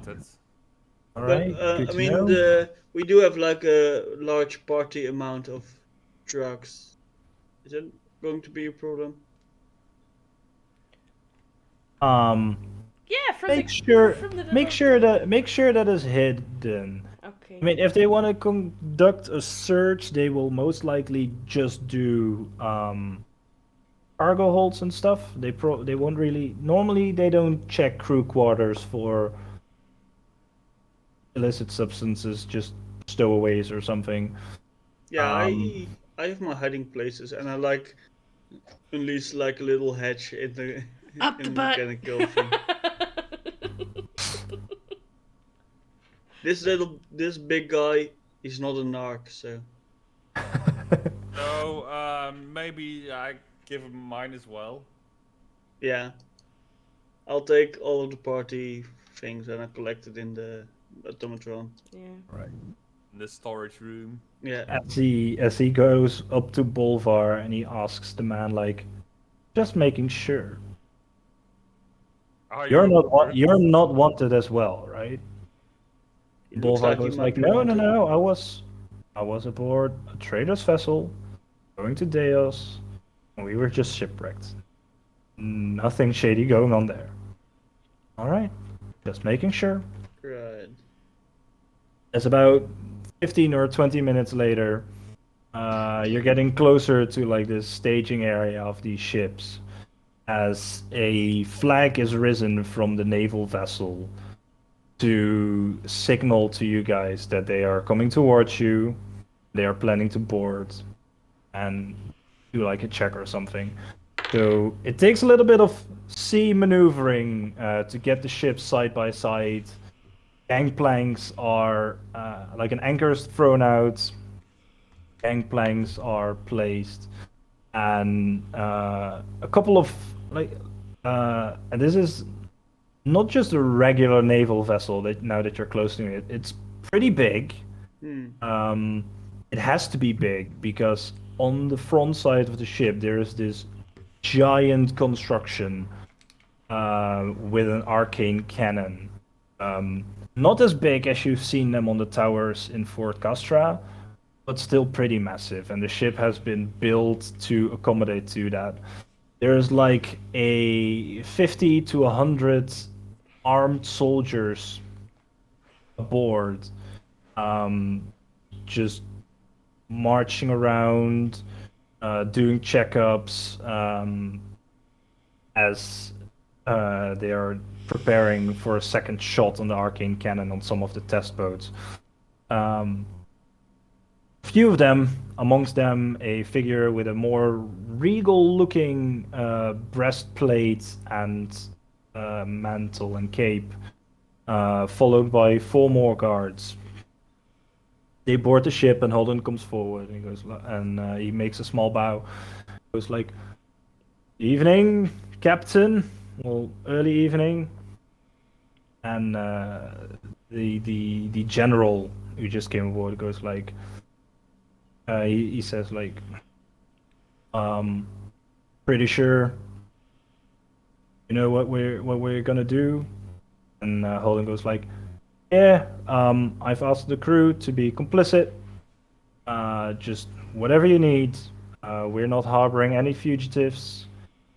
All But right. good I to mean, know. we do have like a large party amount of drugs. Is that going to be a problem? Yeah, from Make the sure from the make sure that is hidden. Okay. Okay. I mean, if they want to conduct a search, they will most likely just do cargo holds and stuff. They won't really. Normally, they don't check crew quarters for illicit substances, just stowaways or something. Yeah, Um, I have my hiding places, and I like unleash like a little hatch in the Up the in butt. mechanical thing. This big guy is not a narc, so So maybe I give him mine as well. yeah. I'll take all of the party things and I collect it in the automatron. Yeah. In the storage room. Yeah. as he goes up to Bolvar and he asks the man like, just making sure Are you're you not Robert? you're not wanted as well, right? It looks Bolvar like he goes might like, be no, wanted. I was aboard a trader's vessel, going to Deos, and we were just shipwrecked. Nothing shady going on there. All right, just making sure. Right. It's about 15 or 20 minutes later. You're getting closer to like this staging area of these ships, as a flag is risen from the naval vessel to signal to you guys that they are coming towards you. They are planning to board and do like a check or something. So it takes a little bit of sea maneuvering to get the ships side by side. Gangplanks are like an anchor is thrown out. Gangplanks are placed, and a couple of like, and this is not just a regular naval vessel. That now that you're close to it, it's pretty big. Hmm. It has to be big because on the front side of the ship there is this giant construction with an arcane cannon. Not as big as you've seen them on the towers in Fort Castra, but still pretty massive. And the ship has been built to accommodate to that. There's like a 50 to 100 armed soldiers aboard, just marching around, doing checkups, as they are preparing for a second shot on the arcane cannon on some of the test boats. Few of them, amongst them a figure with a more regal-looking breastplate and mantle and cape, followed by 4 more guards. They board the ship, and Holden comes forward and he goes, and he makes a small bow. He goes like, "Evening, Captain." Well, early evening. And the general who just came aboard goes like, he says like, pretty sure you know what we're gonna do. And Holden goes like, yeah, I've asked the crew to be complicit. Just whatever you need. We're not harboring any fugitives.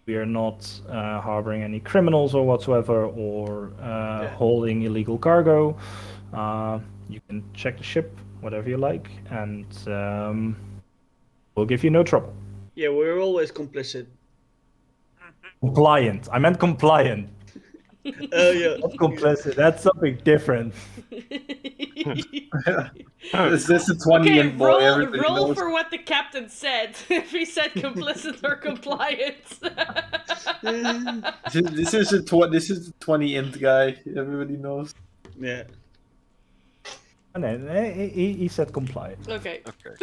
We are not harboring any criminals or whatsoever, or holding illegal cargo. You can check the ship, whatever you like, and we'll give you no trouble. Yeah, we're always complicit. Compliant. I meant compliant. Oh yeah. Not complicit. That's something different. Is this a 20 Okay, and boy? Everybody roll knows. for what the captain said. If he said complicit or compliant. This is a 20 int guy. Everybody knows. Yeah. No, he said compliant. Okay. Okay.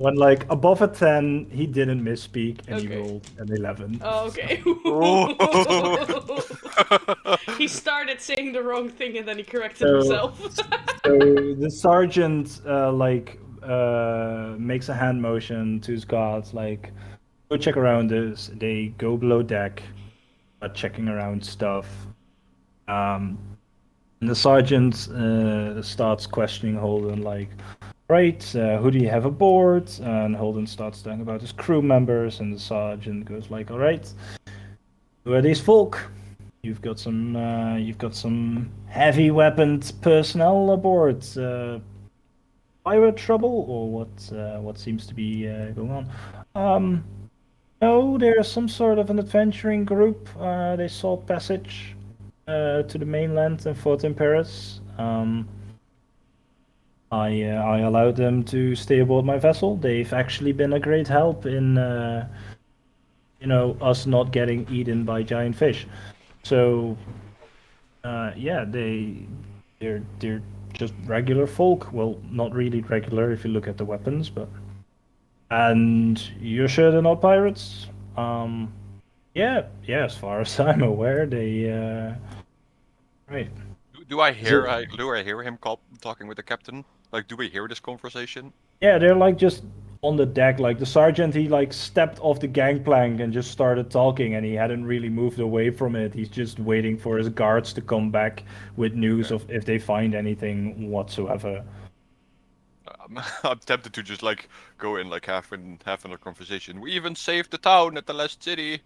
When like above a 10, he didn't misspeak and he Okay. rolled an 11. Oh, okay. He started saying the wrong thing and then he corrected So- himself. So the sergeant makes a hand motion to his guards like, go check around this. They go below deck, checking around stuff. And the sergeant starts questioning Holden like, right, who do you have aboard? And Holden starts talking about his crew members, and the sergeant goes like, all right, who are these folk? You've got some heavy weapons personnel aboard. Pirate trouble, or what seems to be going on? No, there's some sort of an adventuring group. They sought passage to the mainland and fought in Paris. I allowed them to stay aboard my vessel. They've actually been a great help in us not getting eaten by giant fish. So yeah, they're just regular folk. Well, not really regular if you look at the weapons, but. And you're sure they're not pirates? Yeah, as far as I'm aware, they right. Do I hear him talking with the captain? Like, do we hear this conversation? Yeah, they're like just on the deck. Like the sergeant, he like stepped off the gangplank and just started talking, and he hadn't really moved away from it. He's just waiting for his guards to come back with news of if they find anything whatsoever. I'm tempted to just like go in, like have a conversation. We even saved the town at the last city.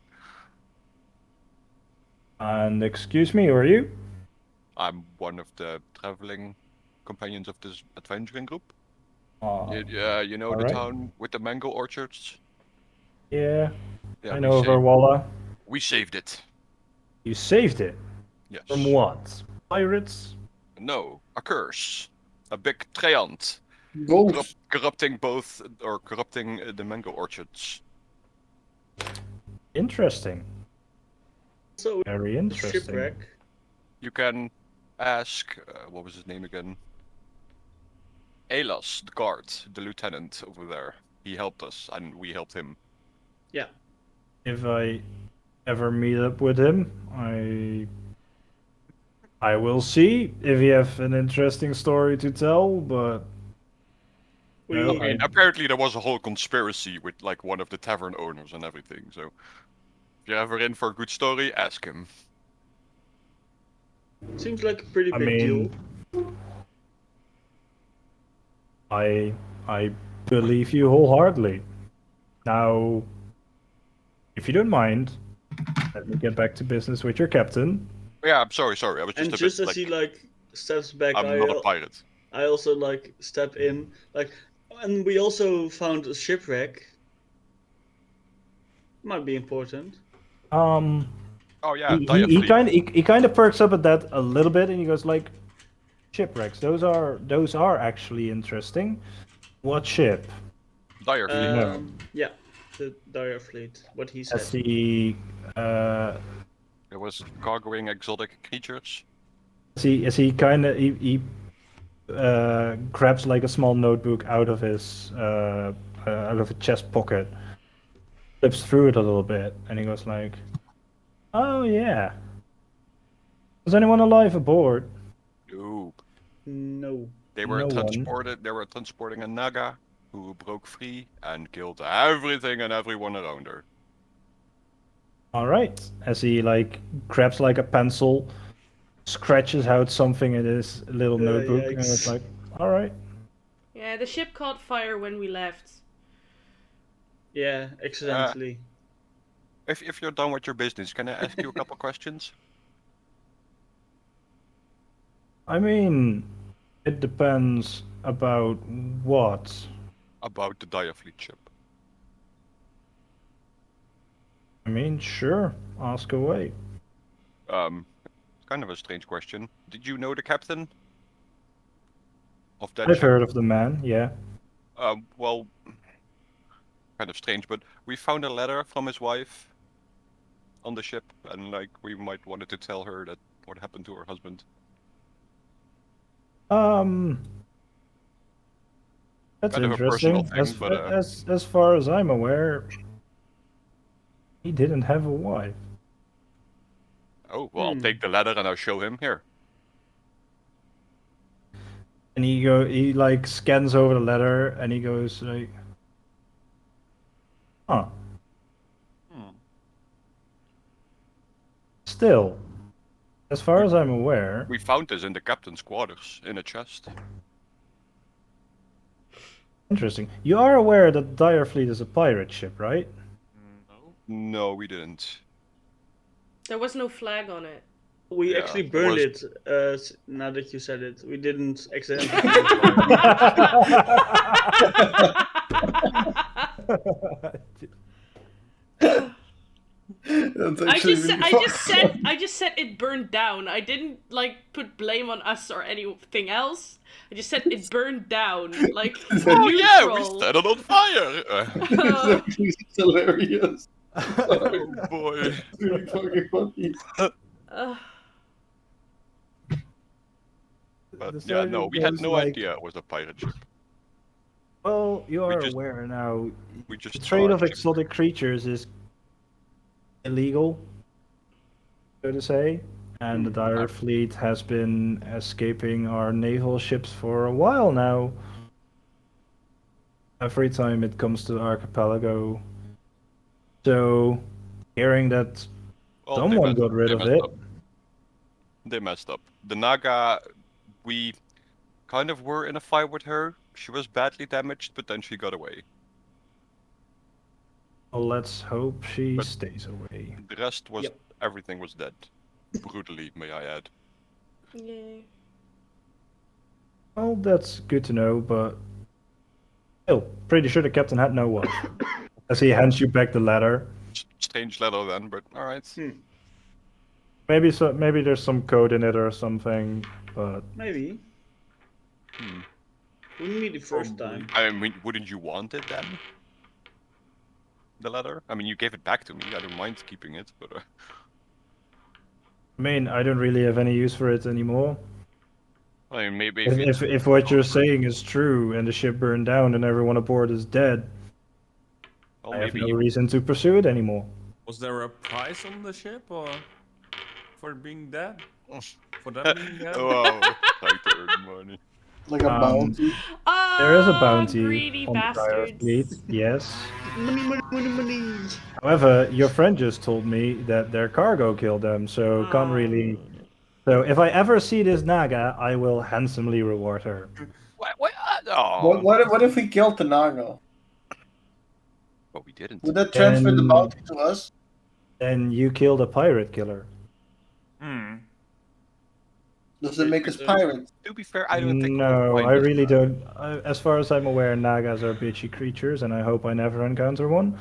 And excuse me, who are you? I'm one of the traveling companions of this adventuring group. Yeah, You know the alright. town with the mango orchards? Yeah, Yeah, I know of Erwalla. we saved it. You saved it. Yes. From what? Pirates? No, a curse. A big treant. Ghost. Corrupting the mango orchards. Interesting. So Very interesting. shipwreck. You can ask, what was his name again? Elas, the guard, the lieutenant over there. He helped us, and we helped him. Yeah. If I ever meet up with him, I will see if you have an interesting story to tell, but We, No, I mean, apparently there was a whole conspiracy with like one of the tavern owners and everything. So if you're ever in for a good story, ask him. seems like a pretty I big mean, deal. I believe you wholeheartedly. Now, if you don't mind, let me get back to business with your captain. Yeah, I'm sorry. I was just And a just bit as like, he like steps back, I'm not a pirate. I also like step in, like, and we also found a shipwreck. Might be important. Um, Oh yeah, he kind of perks up at that a little bit, and he goes like, "Shipwrecks. Those are actually interesting. What ship?" Dire fleet. No. Yeah, the Dire Fleet. What he said. As he There was cargoing exotic creatures. as he kind of he grabs like a small notebook out of his out of a chest pocket, flips through it a little bit, and he goes like, "Oh yeah. Was anyone alive aboard?" No, No. they were No one. transported. They were transporting a naga who broke free and killed everything and everyone around her. All right. As he like grabs like a pencil, scratches out something in his little notebook, and it's yikes. like, "All right." Yeah, the ship caught fire when we left. Yeah, accidentally. If you're done with your business, can I ask you a couple questions? I mean, it depends about what. About the Dire Fleet ship. I mean, sure. Ask away. It's kind of a strange question. Did you know the captain of that I've ship? heard of the man. Yeah. Well, kind of strange, but we found a letter from his wife on the ship, and like we might wanted to tell her that what happened to her husband. That's Kind of a interesting. personal thing, but As far as I'm aware, he didn't have a wife. oh well, I'll take the letter and I'll show him here. And he like scans over the letter, and he goes like, "Huh. Still, as far as I'm aware, We found this in the captain's quarters in a chest. interesting. You are aware that Dire Fleet is a pirate ship, right?" No, we didn't. There was no flag on it. We Yeah, actually it burned was- it. Now that you said it, we didn't accidentally. That's actually really fun. I just said it burned down. I didn't like put blame on us or anything else. I just said it burned down. Like Oh yeah, we neutral. set it on fire! It's actually just hilarious. Oh boy. It's really fucking funny. But The yeah, no, sergeant we had goes no like, idea it was a pirate ship. Well, you are just- aware now. We just The saw trade a of ship. exotic creatures is illegal, so to say, and the dire fleet has been escaping our naval ships for a while now. Every time it comes to the archipelago. So, hearing that Well, they someone messed- got rid they of messed it, up. They messed up. The Naga, we kind of were in a fight with her. She was badly damaged, but then she got away. well, let's hope she But- stays away. The rest was Yep. everything was dead. Brutally, may I add. Yay. Well, that's good to know, but still, pretty sure the captain had no watch. As he hands you back the letter. Strange letter then, but alright. Maybe there's some code in it or something, but Maybe. Hmm. Wouldn't be the first Probably. time. I mean, wouldn't you want it then? The letter? I mean, you gave it back to me. I don't mind keeping it, but I mean, I don't really have any use for it anymore. I mean, maybe If what you're saying is true and the ship burned down and everyone aboard is dead, well, I have maybe no reason to pursue it anymore. Was there a price on the ship or for being dead? For them being dead? Wow, trying to earn money. Like a bounty. Oh, There is a bounty greedy on the dire bastards. fleet, yes. Money, money, money, money. However, your friend just told me that their cargo killed them, so can't really. Oh. So if I ever see this Naga, I will handsomely reward her. What? Oh. What if we killed the Naga? But we didn't. Would that transfer the Then- bounty to us? Then you killed a pirate killer. Hmm. Does it make us pirates? To be fair, I don't think. No, we'll I find really it. don't. As far as I'm aware, Nagas are bitchy creatures, and I hope I never encounter one.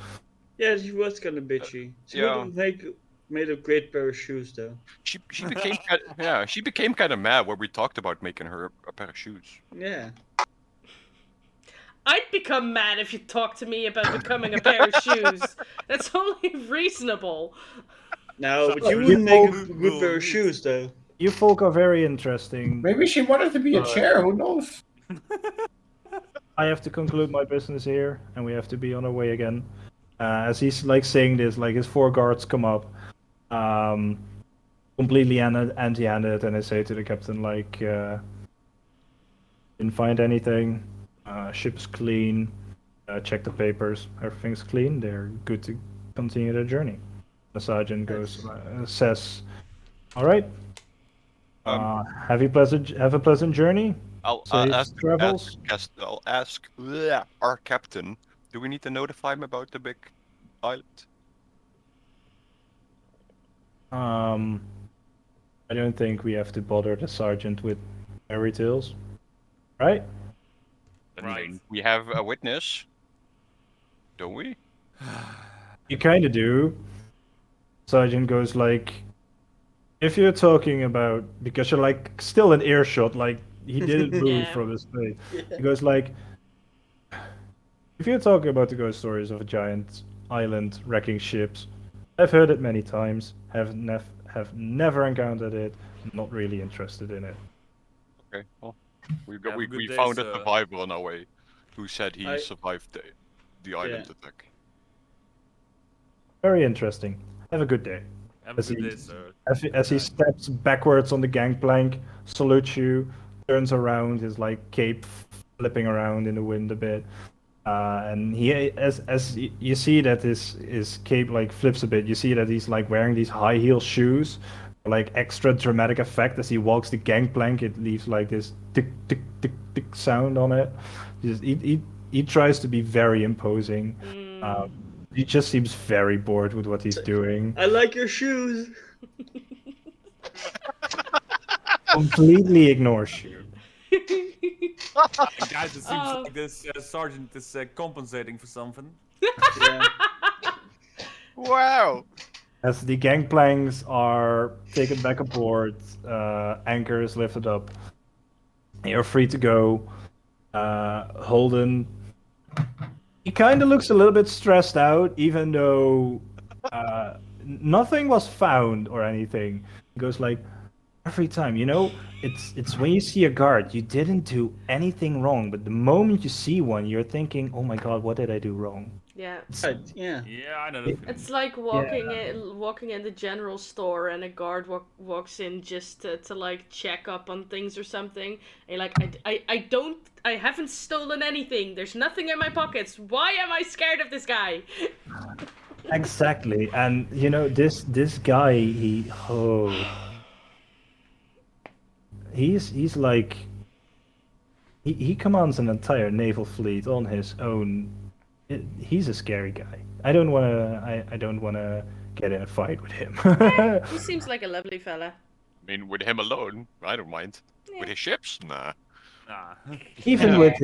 Yeah, she was kind of bitchy. She yeah. would have made a great pair of shoes, though. She became she became kind of mad when we talked about making her a pair of shoes. Yeah. I'd become mad if you talked to me about becoming a pair of shoes. That's only reasonable. No, but you you wouldn't make a both good will pair of meet. shoes, though. You folk are very interesting. Maybe she wanted to be a chair. Who knows? I have to conclude my business here, and we have to be on our way again. As he's like saying this, like his four guards come up, completely empty-handed, and I say to the captain, like, didn't find anything. Ship's clean. Check the papers. Everything's clean. They're good to continue their journey. The sergeant goes, says, "All right. Have a pleasant journey. I'll Safe ask travels." I'll ask our captain. Do we need to notify him about the big island? I don't think we have to bother the sergeant with fairy tales, right? I Right. mean, we have a witness, don't we? You kind of do. Sergeant goes like, if you're talking about, because you're like still in earshot, like he didn't move Yeah. from his place. He goes like, if you're talking about the ghost stories of a giant island wrecking ships, I've heard it many times. Have never encountered it. Not really interested in it. Okay, well, we Have a we, good we day, found a sir. survivor on our way, who said he I- survived the island Yeah. attack. Very interesting. Have a good day. Have a As good he- day, sir. As he steps backwards on the gangplank, salutes you, turns around, his like cape flipping around in the wind a bit, and he you see that his cape like flips a bit. You see that he's like wearing these high heel shoes, like extra dramatic effect as he walks the gangplank. It leaves like this tick tick tick tick sound on it. He tries to be very imposing. He just seems very bored with what he's doing. I like your shoes. Completely ignores you. Guys, it seems Oh. like this sergeant is compensating for something. Yeah. Wow. As the gangplanks are taken back aboard, anchor is lifted up. You're free to go. Holden, he kind of looks a little bit stressed out, even though nothing was found or anything. He goes like, every time, it's when you see a guard, you didn't do anything wrong, but the moment you see one, you're thinking, oh my god, what did I do wrong? Yeah. Right. Yeah. Yeah, I know the feeling. It's like walking in the general store and a guard walks in just to like check up on things or something. And you're like, I haven't stolen anything. There's nothing in my pockets. Why am I scared of this guy? Exactly, and this guy, he's like he commands an entire naval fleet on his own. He's a scary guy. I don't wanna get in a fight with him. He seems like a lovely fella. I mean, with him alone, I don't mind. Yeah. With his ships, nah. Nah. even with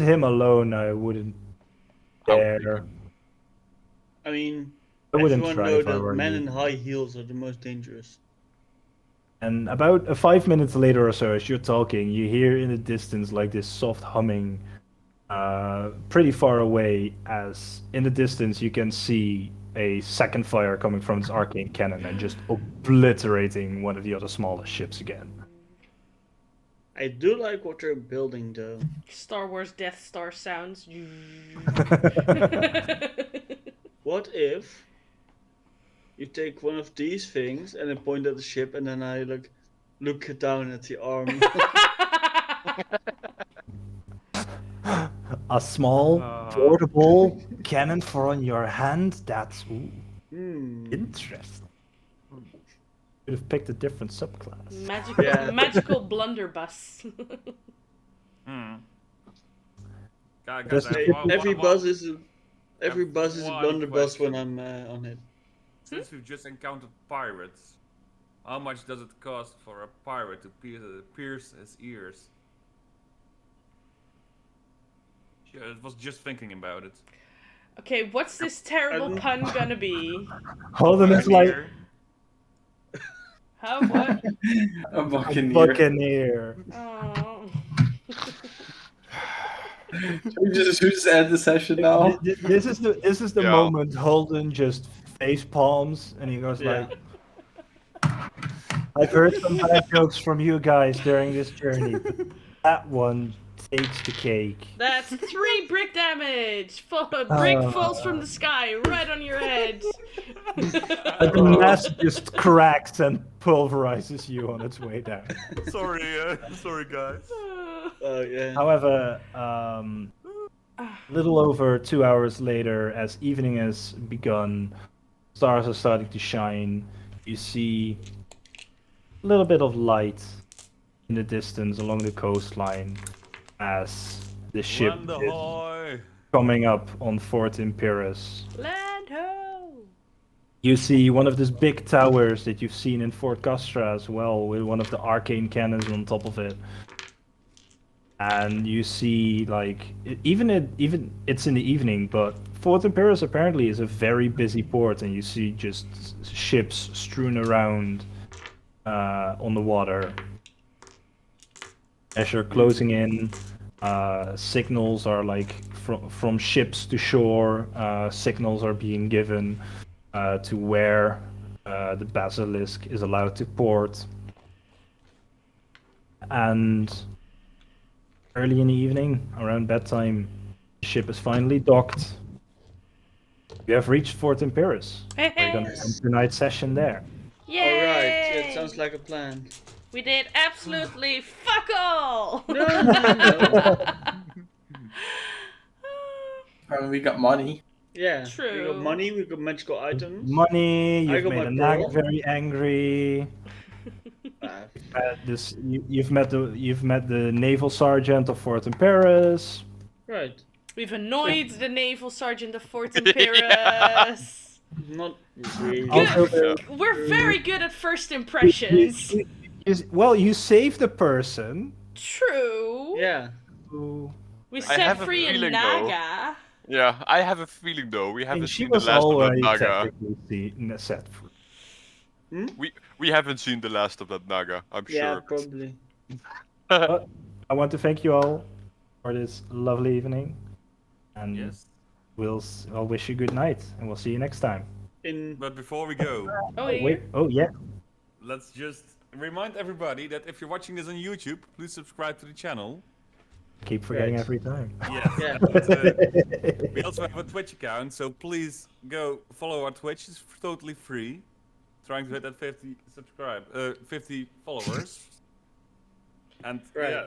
him alone, I wouldn't Oh, dare. I mean, I wouldn't everyone try know if I that were men you. in high heels are the most dangerous. And about 5 minutes later or so, as you're talking, you hear in the distance like this soft humming, pretty far away. As in the distance, you can see a second fire coming from this arcane cannon and just obliterating one of the other smaller ships again. I do like what they're building, though. Star Wars Death Star sounds. What if you take one of these things and then point at the ship, and then I look down at the arm? A small, portable cannon for on your hand? That's interesting. Could have picked a different subclass. Magical blunderbuss. Guys, That's I- the- wha- Every wha- buzz is a one blunderbuss when question. I'm on it. Since we've just encountered pirates, how much does it cost for a pirate to pierce his ears? Yeah, I was just thinking about it. Okay, what's this terrible pun gonna be? Holden is like Buccaneer. How what? A buccaneer. Buccaneer. Oh. We just end the session now. This is the Yeah. moment Holden just face palms and he goes Yeah. like, I've heard some bad jokes from you guys during this journey, but that one takes the cake. That's 3 brick damage! Brick falls from the sky right on your head. Like the nest just cracks and pulverizes you on its way down. Sorry guys. Oh yeah. However, little over 2 hours later, as evening has begun, stars are starting to shine. You see a little bit of light in the distance along the coastline as the ship Land is ahoy! coming up on Fort Imperius. Land ho! You see one of those big towers that you've seen in Fort Castra as well, with one of the arcane cannons on top of it. And you see, even it's in the evening, but Fort Imperius apparently is a very busy port, and you see just ships strewn around on the water. As you're closing in, signals are from ships to shore. Signals are being given to where the basilisk is allowed to port. And early in the evening, around bedtime, the ship is finally docked. You have reached Fort Imperius. We're gonna end tonight's session there. Yay! Alright, it sounds like a plan. We did absolutely fuck all! No, no. And we got money. Yeah. We True. got money, we got magical items. Money, I you've got made my a nag pearl. very angry. You've met the naval sergeant of Fort Imperius. Right. We've annoyed the naval sergeant of Fort Imperius. Not really. Also, Good. We're very good at first impressions. well, you saved the person. True. Yeah. Who, We I set have a free a feeling, though. Naga. Yeah, I have a feeling though we and haven't she seen the was last of that already Naga. technically set free. We haven't seen the last of that Naga. I'm Yeah, sure. probably. But I want to thank you all for this lovely evening, and Yes. I'll wish you good night, and we'll see you next time. But before we go, Oh, Wait, dear. oh yeah. let's just remind everybody that if you're watching this on YouTube, please subscribe to the channel. Keep forgetting Right. every time. Yes. Yeah. And, we also have a Twitch account, so please go follow our Twitch. It's totally free. Trying to hit that 50 followers. And Right.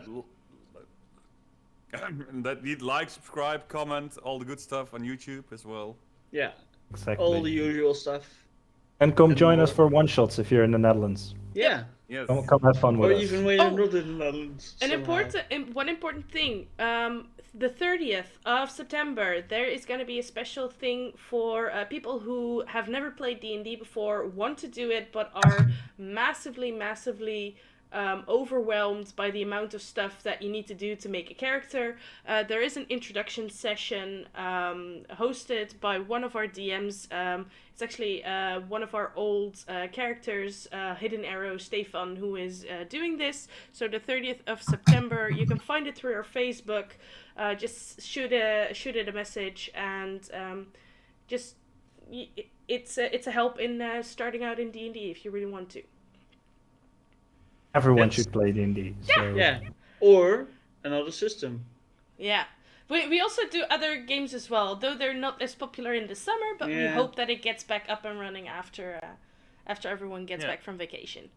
and that need like, subscribe, comment, all the good stuff on YouTube as well. Yeah. Exactly. All the usual stuff. And come And join us more. for one shots if you're in the Netherlands. Yeah. Yes. Come have fun with Or us. even when you're Oh. not in the Netherlands. One important thing. The 30th of September, there is going to be a special thing for people who have never played D&D before, want to do it, but are massively overwhelmed by the amount of stuff that you need to do to make a character. There is an introduction session hosted by one of our DMs. It's actually one of our old characters, Hidden Arrow Stefan, who is doing this. So the 30th of September, you can find it through our Facebook. Just shoot it a message, and it's a help in starting out in D&D if you really want to. Everyone Yes. should play D&D. So. Yeah. Or another system. Yeah. We also do other games as well, though they're not as popular in the summer, but we Yeah. hope that it gets back up and running after everyone gets Yeah. back from vacation.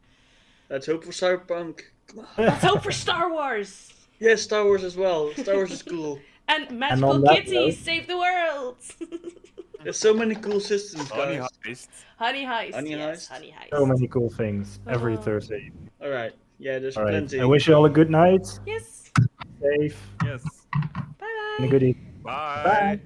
Let's hope for Cyberpunk. Come on. Let's hope for Star Wars! Yeah, Star Wars as well. Star Wars is cool. And magical on that kitties note- save the world! There's so many cool systems, Honey guys. Heist. Honey Heist, Honey yes, Heist? Honey Heist. So many cool things every Oh. Thursday. Alright. Yeah, there's All right. plenty. I wish you all a good night, Yes, safe, bye-bye! and a good evening. Bye. Bye.